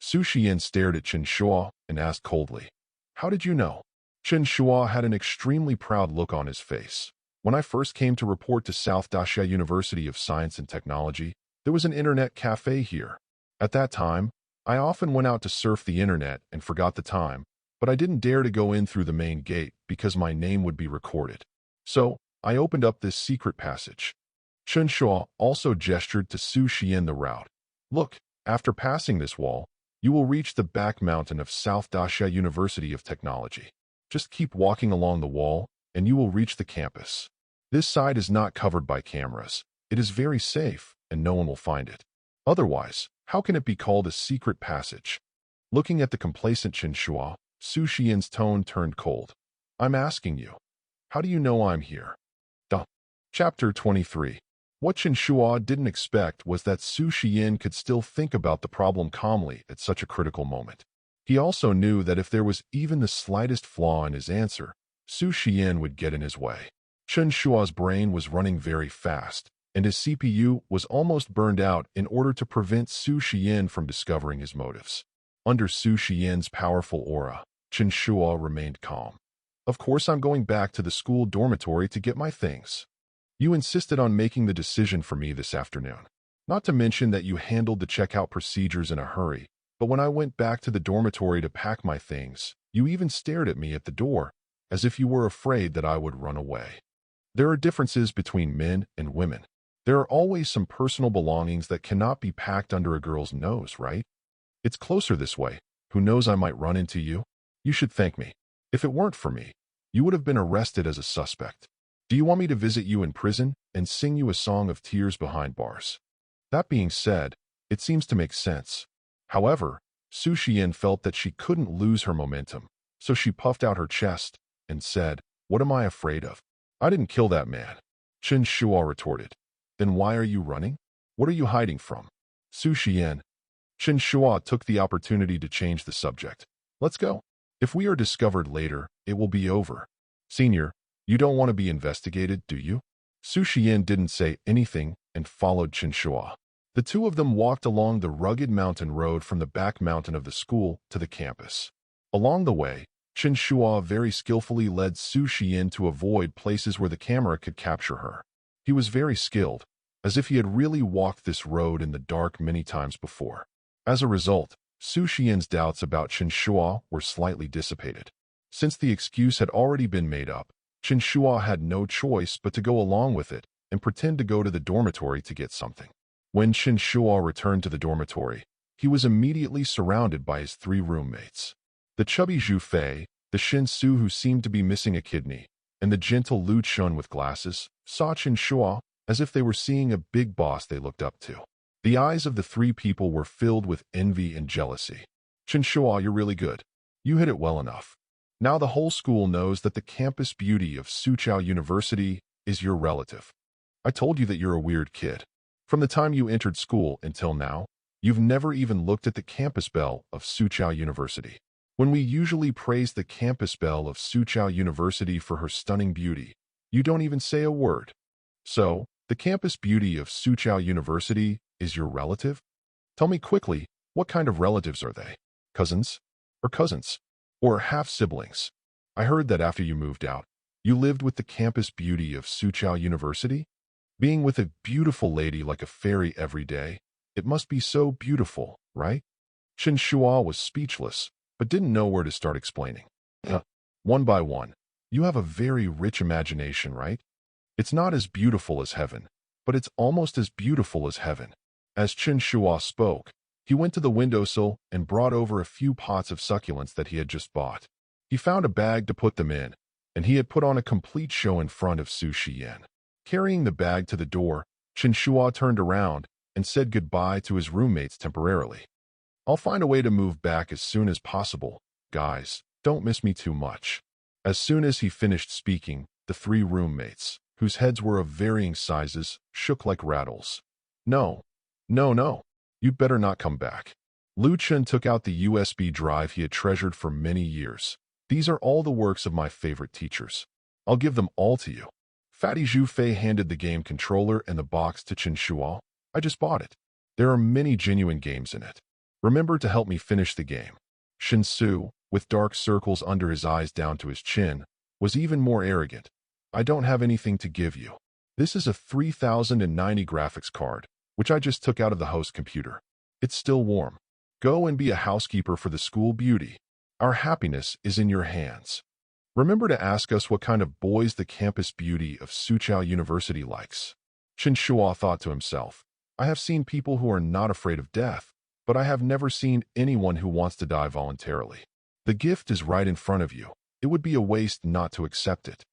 Su Xiyan stared at Chen Shuo and asked coldly, "How did you know?" Chen Shuo had an extremely proud look on his face. When I first came to report to South Daxia University of Science and Technology, there was an internet cafe here. At that time, I often went out to surf the internet and forgot the time, but I didn't dare to go in through the main gate because my name would be recorded. So, I opened up this secret passage. Chen Shuo also gestured to Su Xiyan the route. "Look, after passing this wall, you will reach the back mountain of South Daxia University of Technology. Just keep walking along the wall, and you will reach the campus. This side is not covered by cameras. It is very safe, and no one will find it. Otherwise, how can it be called a secret passage?" Looking at the complacent Chen Shuo, Su Xiyan's tone turned cold. "I'm asking you, how do you know I'm here?" Chapter 23. What Chen Shuo didn't expect was that Su Xiyan could still think about the problem calmly at such a critical moment. He also knew that if there was even the slightest flaw in his answer, Su Xiyan would get in his way. Chen Shuo's brain was running very fast, and his CPU was almost burned out in order to prevent Su Xiyan from discovering his motives. Under Su Xiyan's powerful aura, Chen Shuo remained calm. "Of course I'm going back to the school dormitory to get my things. You insisted on making the decision for me this afternoon. Not to mention that you handled the checkout procedures in a hurry, but when I went back to the dormitory to pack my things, you even stared at me at the door, as if you were afraid that I would run away. There are differences between men and women. There are always some personal belongings that cannot be packed under a girl's nose, right? It's closer this way. Who knows, I might run into you? You should thank me. If it weren't for me, you would have been arrested as a suspect. Do you want me to visit you in prison and sing you a song of tears behind bars?" That being said, it seems to make sense. However, Su Xiyan felt that she couldn't lose her momentum, so she puffed out her chest and said, "What am I afraid of? I didn't kill that man." Chen Shuo retorted, "Then why are you running? What are you hiding from?" Su Xiyan. Chen Shuo took the opportunity to change the subject. "Let's go. If we are discovered later, it will be over. Senior, you don't want to be investigated, do you?" Su Xiyan didn't say anything and followed Chen Shuo. The two of them walked along the rugged mountain road from the back mountain of the school to the campus. Along the way, Chen Shuo very skillfully led Su Xiyan to avoid places where the camera could capture her. He was very skilled, as if he had really walked this road in the dark many times before. As a result, Su Xian's doubts about Chen Shuo were slightly dissipated. Since the excuse had already been made up, Chen Shuo had no choice but to go along with it and pretend to go to the dormitory to get something. When Chen Shuo returned to the dormitory, he was immediately surrounded by his three roommates. The chubby Zhu Fei, the Shen Su who seemed to be missing a kidney, and the gentle Lu Chun with glasses, saw Chen Shuo as if they were seeing a big boss they looked up to. The eyes of the three people were filled with envy and jealousy. "Chen Shuo, you're really good. You hit it well enough. Now the whole school knows that the campus beauty of Su Xiyan University is your relative. I told you that you're a weird kid. From the time you entered school until now, you've never even looked at the campus belle of Su Xiyan University. When we usually praise the campus belle of Su Xiyan University for her stunning beauty, you don't even say a word. So, the campus beauty of Su Xiyan University is your relative? Tell me quickly, what kind of relatives are they? Cousins? Or cousins? Or half-siblings? I heard that after you moved out, you lived with the campus beauty of Su Xiyan University? Being with a beautiful lady like a fairy every day, it must be so beautiful, right?" Chen Shuo was speechless, but didn't know where to start explaining. One by one, you have a very rich imagination, right? It's not as beautiful as heaven, but it's almost as beautiful as heaven. As Chen Shuo spoke, he went to the windowsill and brought over a few pots of succulents that he had just bought. He found a bag to put them in, and he had put on a complete show in front of Su Xiyan. Carrying the bag to the door, Chen Shuo turned around and said goodbye to his roommates temporarily. "I'll find a way to move back as soon as possible. Guys, don't miss me too much." As soon as he finished speaking, the three roommates, whose heads were of varying sizes, shook like rattles. No, you'd better not come back. Lu Chen took out the USB drive he had treasured for many years. These are all the works of my favorite teachers. I'll give them all to you. Fatty Zhu Fei handed the game controller and the box to Chen Shuo. I just bought it. There are many genuine games in it. Remember to help me finish the game. Chen Shuo, with dark circles under his eyes down to his chin, was even more arrogant. I don't have anything to give you. This is a 3090 graphics card, which I just took out of the host computer. It's still warm. Go and be a housekeeper for the school beauty. Our happiness is in your hands. Remember to ask us what kind of boys the campus beauty of Su Xiyan University likes. Chen Shuo thought to himself, I have seen people who are not afraid of death, but I have never seen anyone who wants to die voluntarily. The gift is right in front of you. It would be a waste not to accept it.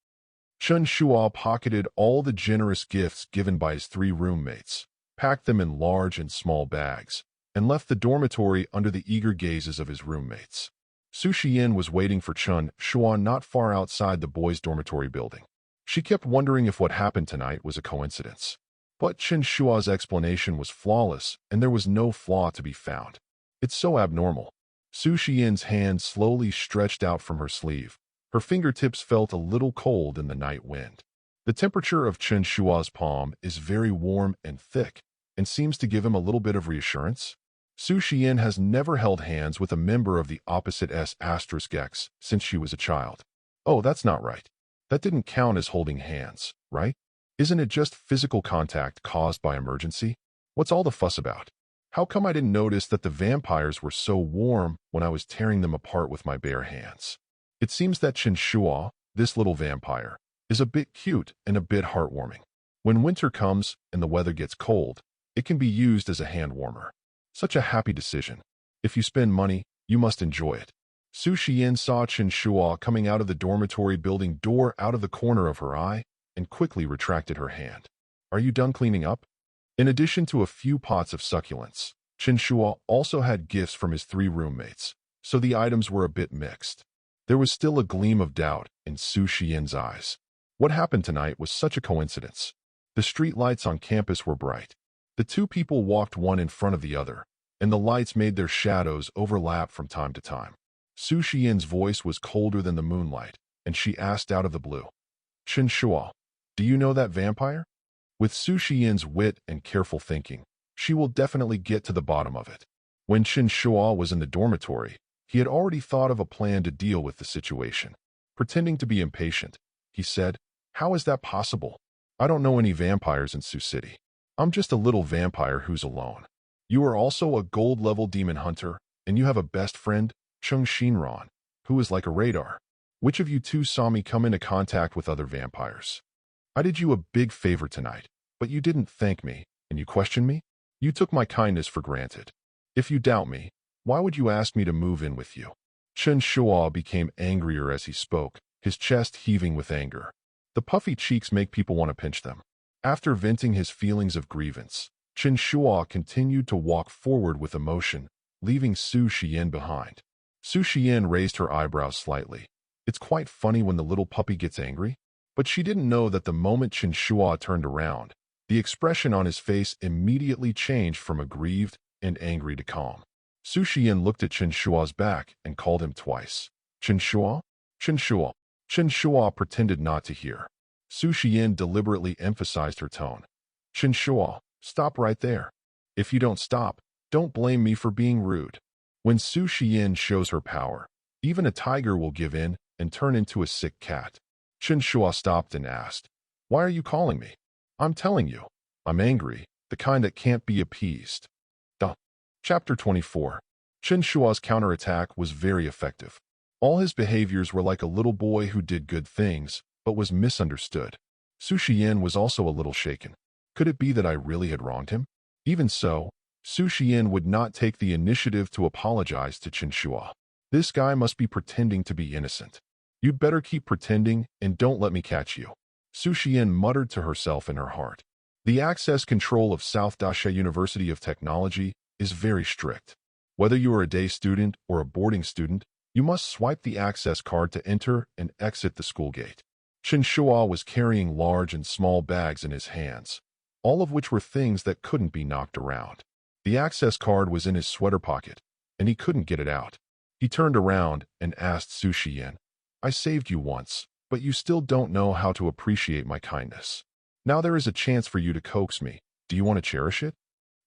Chen Shuo pocketed all the generous gifts given by his 3 roommates, packed them in large and small bags, and left the dormitory under the eager gazes of his roommates. Su Xiyan was waiting for Chen Shuo not far outside the boys' dormitory building. She kept wondering if what happened tonight was a coincidence. But Chen Shuo's explanation was flawless, and there was no flaw to be found. It's so abnormal. Su Xiyan's hand slowly stretched out from her sleeve. Her fingertips felt a little cold in the night wind. The temperature of Chen Shuo's palm is very warm and thick, and seems to give him a little bit of reassurance. Su Xiyan has never held hands with a member of the opposite S*X since she was a child. Oh, that's not right. That didn't count as holding hands, right? Isn't it just physical contact caused by emergency? What's all the fuss about? How come I didn't notice that the vampires were so warm when I was tearing them apart with my bare hands? It seems that Chen Shuo, this little vampire, is a bit cute and a bit heartwarming. When winter comes and the weather gets cold, it can be used as a hand warmer. Such a happy decision. If you spend money, you must enjoy it. Su Xiyan saw Chen Shuo coming out of the dormitory building door out of the corner of her eye and quickly retracted her hand. Are you done cleaning up? In addition to a few pots of succulents, Chen Shuo also had gifts from his 3 roommates, so the items were a bit mixed. There was still a gleam of doubt in Su Xiyan's eyes. What happened tonight was such a coincidence. The street lights on campus were bright. The 2 people walked one in front of the other, and the lights made their shadows overlap from time to time. Su Xiyan's voice was colder than the moonlight, and she asked out of the blue, Chen Shuo, do you know that vampire? With Su Xiyan's wit and careful thinking, she will definitely get to the bottom of it. When Chen Shuo was in the dormitory, he had already thought of a plan to deal with the situation. Pretending to be impatient, he said, How is that possible? I don't know any vampires in Su City. I'm just a little vampire who's alone. You are also a gold-level demon hunter, and you have a best friend, Chung Shinran, who is like a radar. Which of you 2 saw me come into contact with other vampires? I did you a big favor tonight, but you didn't thank me, and you questioned me? You took my kindness for granted. If you doubt me, why would you ask me to move in with you? Chen Shuo became angrier as he spoke, his chest heaving with anger. The puffy cheeks make people want to pinch them. After venting his feelings of grievance, Chen Shuo continued to walk forward with emotion, leaving Su Xiyan behind. Su Xiyan raised her eyebrows slightly. It's quite funny when the little puppy gets angry, but she didn't know that the moment Chen Shuo turned around, the expression on his face immediately changed from aggrieved and angry to calm. Su Xiyan looked at Chen Shuo's back and called him twice. Chen Shuo? Chen Shuo. Chen Shuo pretended not to hear. Su Xiyan deliberately emphasized her tone. Chen Shuo, stop right there. If you don't stop, don't blame me for being rude. When Su Xiyan shows her power, even a tiger will give in and turn into a sick cat. Chen Shuo stopped and asked, Why are you calling me? I'm telling you, I'm angry, the kind that can't be appeased. Chapter 24. Chen Shuo's counterattack was very effective. All his behaviors were like a little boy who did good things, but was misunderstood. Su Xiyan was also a little shaken. Could it be that I really had wronged him? Even so, Su Xiyan would not take the initiative to apologize to Chen Shuo. This guy must be pretending to be innocent. You'd better keep pretending and don't let me catch you. Su Xiyan muttered to herself in her heart. The access control of South Daxia University of Technology is very strict. Whether you are a day student or a boarding student, you must swipe the access card to enter and exit the school gate. Chen Shuo was carrying large and small bags in his hands, all of which were things that couldn't be knocked around. The access card was in his sweater pocket, and he couldn't get it out. He turned around and asked Su Xiyan, I saved you once, but you still don't know how to appreciate my kindness. Now there is a chance for you to coax me. Do you want to cherish it?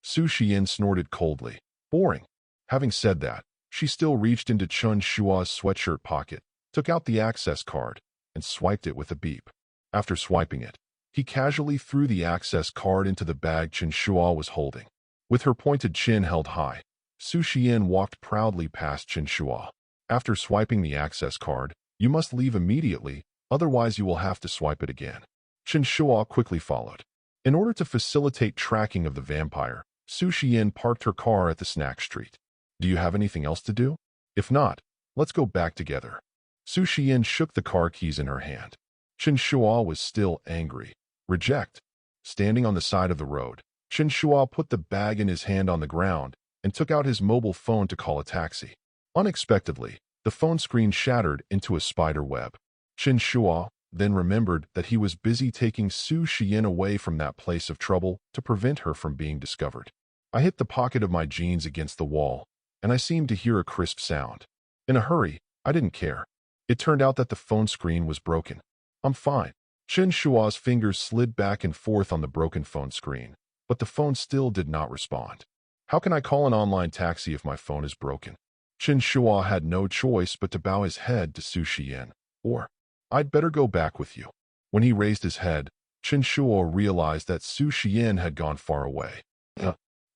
Su Xiyan snorted coldly. Boring. Having said that, she still reached into Chen Shuo's sweatshirt pocket, took out the access card, and swiped it with a beep. After swiping it, he casually threw the access card into the bag Chen Shuo was holding. With her pointed chin held high, Su Xiyan walked proudly past Chen Shuo. After swiping the access card, you must leave immediately, otherwise you will have to swipe it again. Chen Shuo quickly followed. In order to facilitate tracking of the vampire, Su Xiyan parked her car at the snack street. Do you have anything else to do? If not, let's go back together. Su Xiyan shook the car keys in her hand. Chen Shuo was still angry. Reject. Standing on the side of the road, Chen Shuo put the bag in his hand on the ground and took out his mobile phone to call a taxi. Unexpectedly, the phone screen shattered into a spider web. Chen Shuo then remembered that he was busy taking Su Xiyan away from that place of trouble to prevent her from being discovered. I hit the pocket of my jeans against the wall, and I seemed to hear a crisp sound. In a hurry, I didn't care. It turned out that the phone screen was broken. I'm fine. Chen Shuo's fingers slid back and forth on the broken phone screen, but the phone still did not respond. How can I call an online taxi if my phone is broken? Chen Shuo had no choice but to bow his head to Su Xiyan. Or, I'd better go back with you. When he raised his head, Chen Shuo realized that Su Xiyan had gone far away.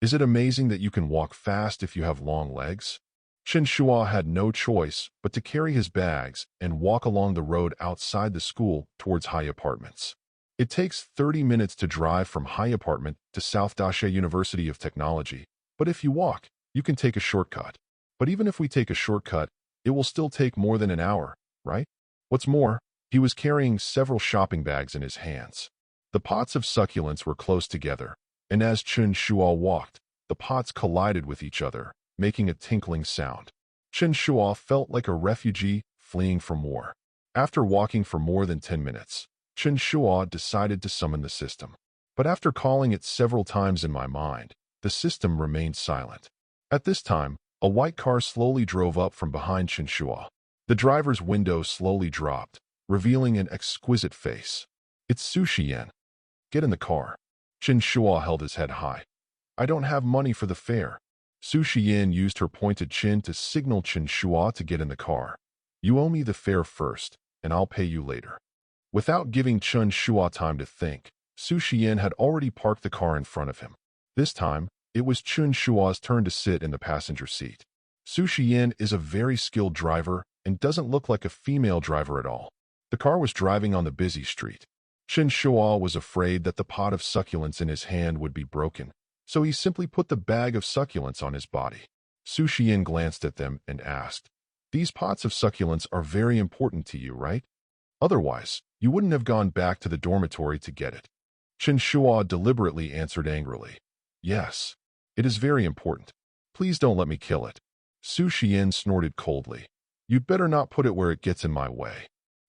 Is it amazing that you can walk fast if you have long legs? Chen Shuo had no choice but to carry his bags and walk along the road outside the school towards High Apartments. It takes 30 minutes to drive from High Apartment to South Daxia University of Technology, but if you walk, you can take a shortcut. But even if we take a shortcut, it will still take more than an hour, right? What's more, he was carrying several shopping bags in his hands. The pots of succulents were close together, and as Chen Shuo walked, the pots collided with each other, making a tinkling sound. Chen Shuo felt like a refugee fleeing from war. After walking for more than 10 minutes, Chen Shuo decided to summon the system. But after calling it several times in my mind, the system remained silent. At this time, a white car slowly drove up from behind Chen Shuo. The driver's window slowly dropped, revealing an exquisite face. It's Su Xiyan. Get in the car. Chen Shuo held his head high. I don't have money for the fare. Su Xiyan used her pointed chin to signal Chen Shuo to get in the car. You owe me the fare first, and I'll pay you later. Without giving Chen Shuo time to think, Su Xiyan had already parked the car in front of him. This time, it was Chen Shuo's turn to sit in the passenger seat. Su Xiyan is a very skilled driver and doesn't look like a female driver at all. The car was driving on the busy street. Chen Shuo was afraid that the pot of succulents in his hand would be broken, so he simply put the bag of succulents on his body. Su Xiyan glanced at them and asked, These pots of succulents are very important to you, right? Otherwise, you wouldn't have gone back to the dormitory to get it. Chen Shuo deliberately answered angrily, Yes, it is very important. Please don't let me kill it. Su Xiyan snorted coldly. You'd better not put it where it gets in my way.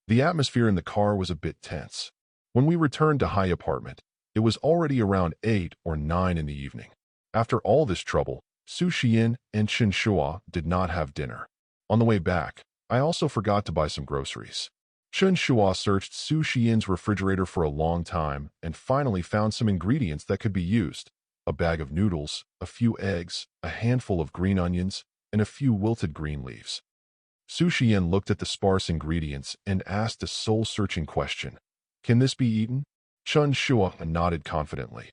The atmosphere in the car was a bit tense. When we returned to High Apartment, it was already around 8 or 9 in the evening. After all this trouble, Su Xiyan and Chen Shuo did not have dinner. On the way back, I also forgot to buy some groceries. Chen Shuo searched Su Xiyan's refrigerator for a long time and finally found some ingredients that could be used. A bag of noodles, a few eggs, a handful of green onions, and a few wilted green leaves. Su Xiyan looked at the sparse ingredients and asked a soul-searching question. Can this be eaten? Chen Shuo nodded confidently.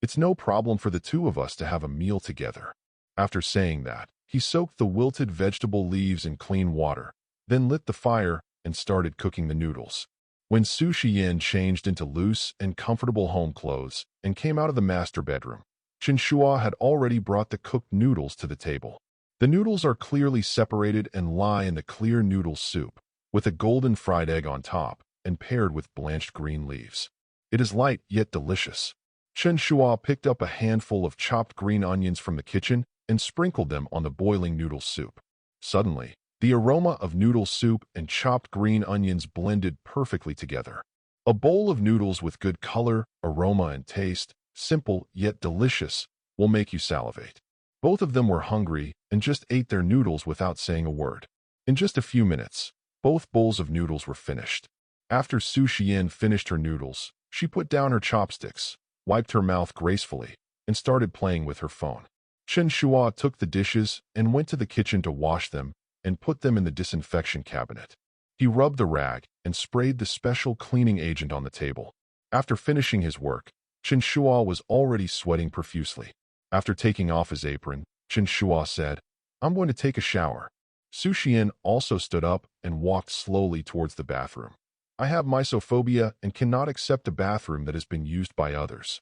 It's no problem for the two of us to have a meal together. After saying that, he soaked the wilted vegetable leaves in clean water, then lit the fire and started cooking the noodles. When Su Xiyan changed into loose and comfortable home clothes and came out of the master bedroom, Chen Shuo had already brought the cooked noodles to the table. The noodles are clearly separated and lie in the clear noodle soup, with a golden fried egg on top and paired with blanched green leaves. It is light yet delicious. Chen Shuo picked up a handful of chopped green onions from the kitchen and sprinkled them on the boiling noodle soup. Suddenly, the aroma of noodle soup and chopped green onions blended perfectly together. A bowl of noodles with good color, aroma, and taste, simple yet delicious, will make you salivate. Both of them were hungry and just ate their noodles without saying a word. In just a few minutes, both bowls of noodles were finished. After Su Xiyan finished her noodles, she put down her chopsticks, wiped her mouth gracefully, and started playing with her phone. Chen Shuo took the dishes and went to the kitchen to wash them and put them in the disinfection cabinet. He rubbed the rag and sprayed the special cleaning agent on the table. After finishing his work, Chen Shuo was already sweating profusely. After taking off his apron, Chen Shuo said, "I'm going to take a shower." Su Xiyan also stood up and walked slowly towards the bathroom. "I have misophobia and cannot accept a bathroom that has been used by others."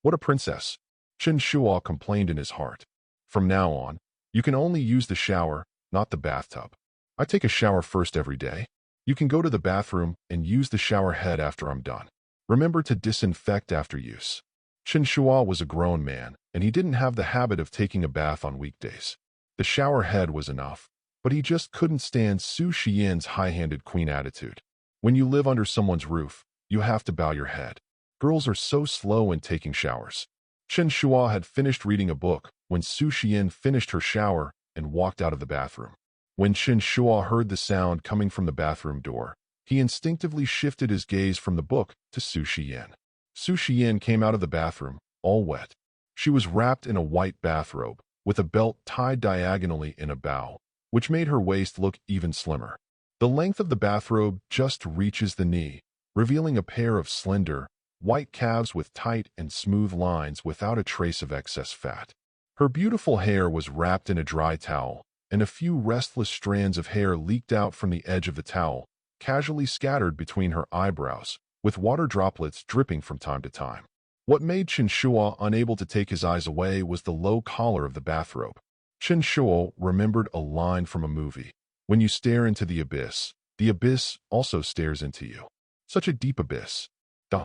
"What a princess," Chen Shuo complained in his heart. "From now on, you can only use the shower, not the bathtub. I take a shower first every day. You can go to the bathroom and use the shower head after I'm done. Remember to disinfect after use." Chen Shuo was a grown man, and he didn't have the habit of taking a bath on weekdays. The shower head was enough, but he just couldn't stand Su Xiyan's high-handed queen attitude. When you live under someone's roof, you have to bow your head. Girls are so slow in taking showers. Chen Shuo had finished reading a book when Su Xiyan finished her shower and walked out of the bathroom. When Chen Shuo heard the sound coming from the bathroom door, he instinctively shifted his gaze from the book to Su Xiyan. Su Xiyan came out of the bathroom, all wet. She was wrapped in a white bathrobe, with a belt tied diagonally in a bow, which made her waist look even slimmer. The length of the bathrobe just reaches the knee, revealing a pair of slender, white calves with tight and smooth lines without a trace of excess fat. Her beautiful hair was wrapped in a dry towel, and a few restless strands of hair leaked out from the edge of the towel, casually scattered between her eyebrows, with water droplets dripping from time to time. What made Chen Shuo unable to take his eyes away was the low collar of the bathrobe. Chen Shuo remembered a line from a movie. "When you stare into the abyss also stares into you." Such a deep abyss. Duh.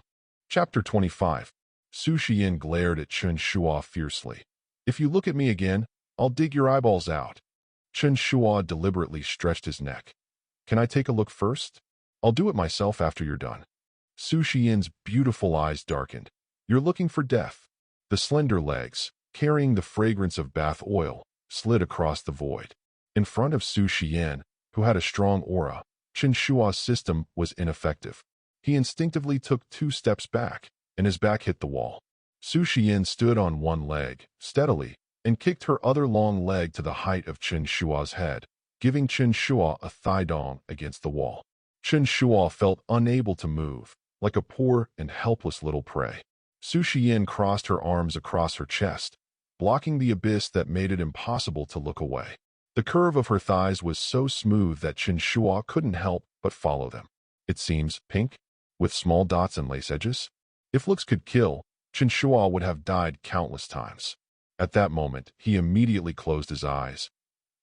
Chapter 25. Su Xiyan glared at Chen Shuo fiercely. "If you look at me again, I'll dig your eyeballs out." Chen Shuo deliberately stretched his neck. "Can I take a look first? I'll do it myself after you're done." Su Xiyan's beautiful eyes darkened. "You're looking for death." The slender legs, carrying the fragrance of bath oil, slid across the void. In front of Su Xiyan, who had a strong aura, Chen Shuo's system was ineffective. He instinctively took 2 steps back, and his back hit the wall. Su Xiyan stood on one leg, steadily, and kicked her other long leg to the height of Chen Shuo's head, giving Chen Shuo a thigh dong against the wall. Chen Shuo felt unable to move, like a poor and helpless little prey. Su Xiyan crossed her arms across her chest, blocking the abyss that made it impossible to look away. The curve of her thighs was so smooth that Chen Shuo couldn't help but follow them. It seems pink, with small dots and lace edges. If looks could kill, Chen Shuo would have died countless times. At that moment, he immediately closed his eyes.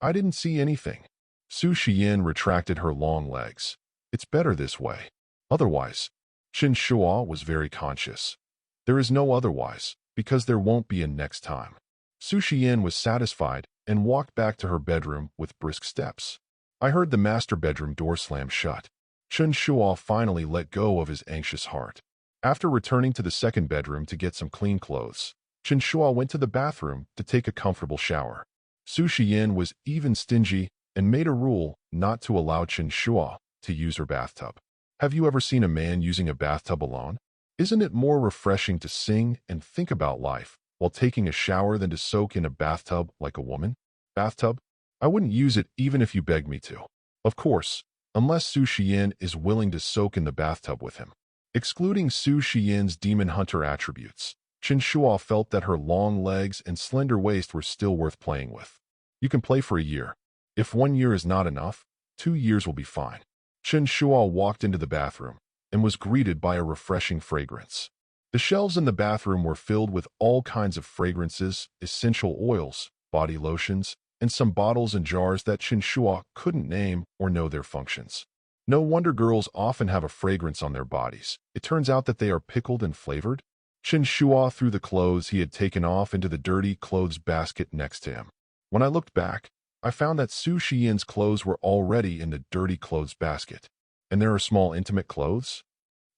"I didn't see anything." Su Xiyan retracted her long legs. "It's better this way. Otherwise." Chen Shuo was very conscious. "There is no otherwise, because there won't be a next time." Su Xiyan was satisfied and walked back to her bedroom with brisk steps. I heard the master bedroom door slam shut. Chen Shuo finally let go of his anxious heart. After returning to the second bedroom to get some clean clothes, Chen Shuo went to the bathroom to take a comfortable shower. Su Xiyan was even stingy and made a rule not to allow Chen Shuo to use her bathtub. Have you ever seen a man using a bathtub alone? Isn't it more refreshing to sing and think about life while taking a shower than to soak in a bathtub like a woman? Bathtub? I wouldn't use it even if you begged me to. Of course, unless Su Xiyan is willing to soak in the bathtub with him. Excluding Su Xiyan's demon hunter attributes, Chen Shuo felt that her long legs and slender waist were still worth playing with. You can play for a year. If 1 year is not enough, 2 years will be fine. Chen Shuo walked into the bathroom and was greeted by a refreshing fragrance. The shelves in the bathroom were filled with all kinds of fragrances, essential oils, body lotions, and some bottles and jars that Chen Shuo couldn't name or know their functions. No wonder girls often have a fragrance on their bodies. It turns out that they are pickled and flavored. Chen Shuo threw the clothes he had taken off into the dirty clothes basket next to him. When I looked back, I found that Su Xiyan's clothes were already in the dirty clothes basket. And there are small intimate clothes?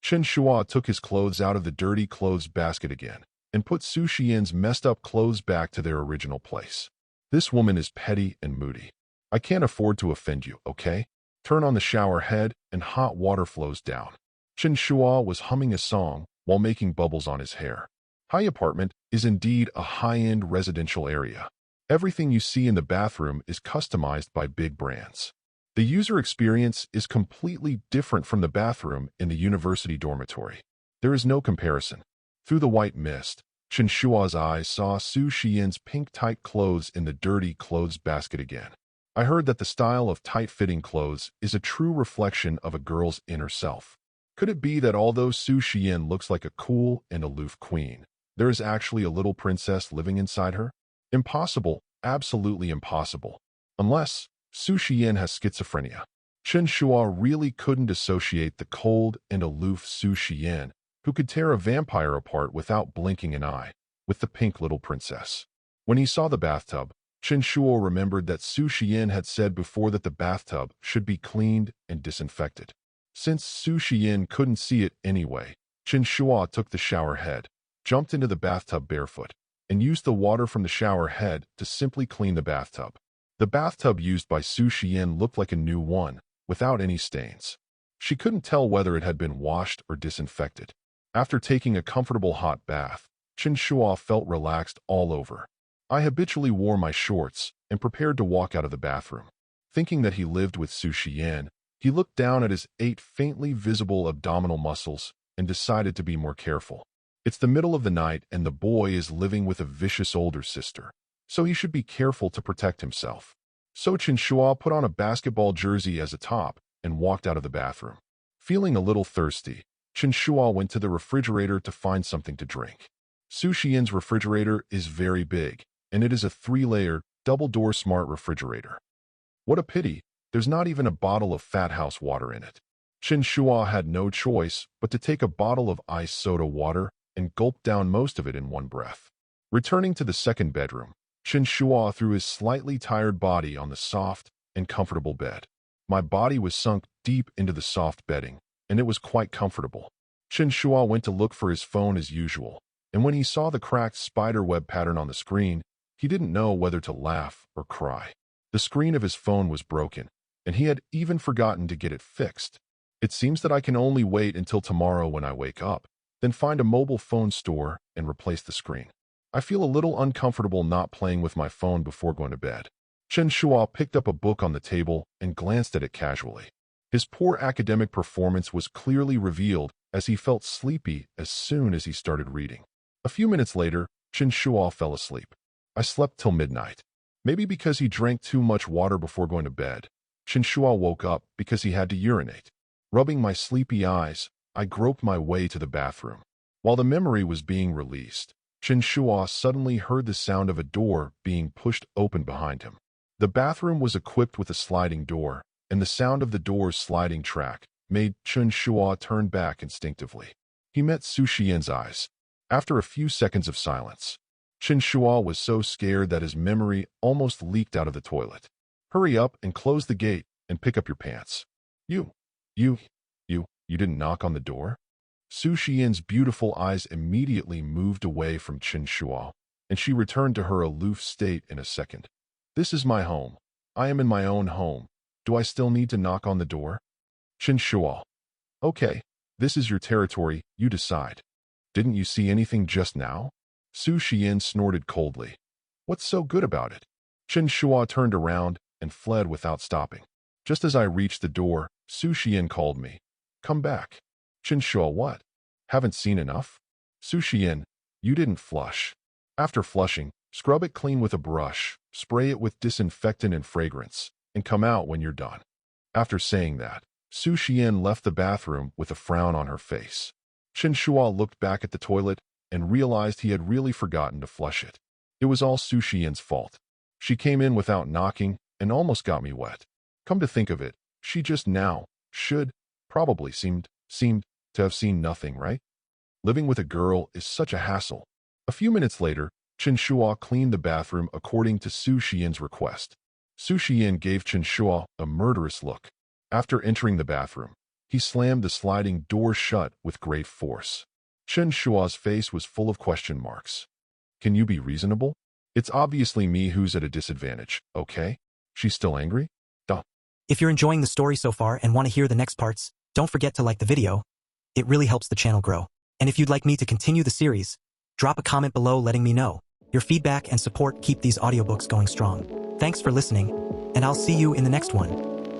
Chen Shuo took his clothes out of the dirty clothes basket again and put Su Xiyan's messed up clothes back to their original place. This woman is petty and moody. I can't afford to offend you, okay? Turn on the shower head and hot water flows down. Chen Shuo was humming a song while making bubbles on his hair. High apartment is indeed a high-end residential area. Everything you see in the bathroom is customized by big brands. The user experience is completely different from the bathroom in the university dormitory. There is no comparison. Through the white mist, Chen Shuo's eyes saw Su Xiyan's pink tight clothes in the dirty clothes basket again. I heard that the style of tight-fitting clothes is a true reflection of a girl's inner self. Could it be that although Su Xiyan looks like a cool and aloof queen, there is actually a little princess living inside her? Impossible, absolutely impossible. Unless Su Xiyan has schizophrenia. Chen Shuo really couldn't associate the cold and aloof Su Xiyan, who could tear a vampire apart without blinking an eye, with the pink little princess. When he saw the bathtub, Chen Shuo remembered that Su Xiyan had said before that the bathtub should be cleaned and disinfected. Since Su Xiyan couldn't see it anyway, Chen Shuo took the shower head, jumped into the bathtub barefoot, and used the water from the shower head to simply clean the bathtub. The bathtub used by Su Xiyan looked like a new one, without any stains. She couldn't tell whether it had been washed or disinfected. After taking a comfortable hot bath, Chen Shuo felt relaxed all over. I habitually wore my shorts and prepared to walk out of the bathroom. Thinking that he lived with Su Xiyan, he looked down at his 8 faintly visible abdominal muscles and decided to be more careful. It's the middle of the night and the boy is living with a vicious older sister, so he should be careful to protect himself. So Chen Shuo put on a basketball jersey as a top and walked out of the bathroom. Feeling a little thirsty, Chen Shuo went to the refrigerator to find something to drink. Su Xiyan's refrigerator is very big, and it is a 3-layer, double-door smart refrigerator. What a pity, there's not even a bottle of Fat House water in it. Chen Shuo had no choice but to take a bottle of iced soda water and gulp down most of it in one breath. Returning to the second bedroom, Chen Shuo threw his slightly tired body on the soft and comfortable bed. My body was sunk deep into the soft bedding, and it was quite comfortable. Chen Shuo went to look for his phone as usual, and when he saw the cracked spider web pattern on the screen, he didn't know whether to laugh or cry. The screen of his phone was broken, and he had even forgotten to get it fixed. It seems that I can only wait until tomorrow when I wake up, then find a mobile phone store and replace the screen. I feel a little uncomfortable not playing with my phone before going to bed. Chen Shuo picked up a book on the table and glanced at it casually. His poor academic performance was clearly revealed as he felt sleepy as soon as he started reading. A few minutes later, Chen Shuo fell asleep. I slept till midnight. Maybe because he drank too much water before going to bed. Chen Shuo woke up because he had to urinate. Rubbing my sleepy eyes, I groped my way to the bathroom. While the memory was being released, Chen Shuo suddenly heard the sound of a door being pushed open behind him. The bathroom was equipped with a sliding door, and the sound of the door's sliding track made Chen Shuo turn back instinctively. He met Su Xiyan's eyes. After a few seconds of silence, Chen Shuo was so scared that his memory almost leaked out of the toilet. Hurry up and close the gate and pick up your pants. You didn't knock on the door? Su Xiyan's beautiful eyes immediately moved away from Chen Shuo, and she returned to her aloof state in a second. This is my home. I am in my own home. Do I still need to knock on the door? Chen Shuo. Okay, this is your territory, you decide. Didn't you see anything just now? Su Xiyan snorted coldly. What's so good about it? Chen Shuo turned around and fled without stopping. Just as I reached the door, Su Xiyan called me. Come back. Chen Shuo, what? Haven't seen enough? Su Xiyan, you didn't flush. After flushing, scrub it clean with a brush, spray it with disinfectant and fragrance, and come out when you're done. After saying that, Su Xiyan left the bathroom with a frown on her face. Chen Shuo looked back at the toilet and realized he had really forgotten to flush it. It was all Su Xiyan's fault. She came in without knocking and almost got me wet. Come to think of it, she just now probably seemed to have seen nothing, right? Living with a girl is such a hassle. A few minutes later, Chen Shuo cleaned the bathroom according to Su Xiyan's request. Su Xiyan gave Chen Shuo a murderous look. After entering the bathroom, he slammed the sliding door shut with great force. Chen Shuo's face was full of question marks. Can you be reasonable? It's obviously me who's at a disadvantage, okay? She's still angry? Duh. If you're enjoying the story so far and want to hear the next parts, don't forget to like the video. It really helps the channel grow. And if you'd like me to continue the series, drop a comment below letting me know. Your feedback and support keep these audiobooks going strong. Thanks for listening, and I'll see you in the next one.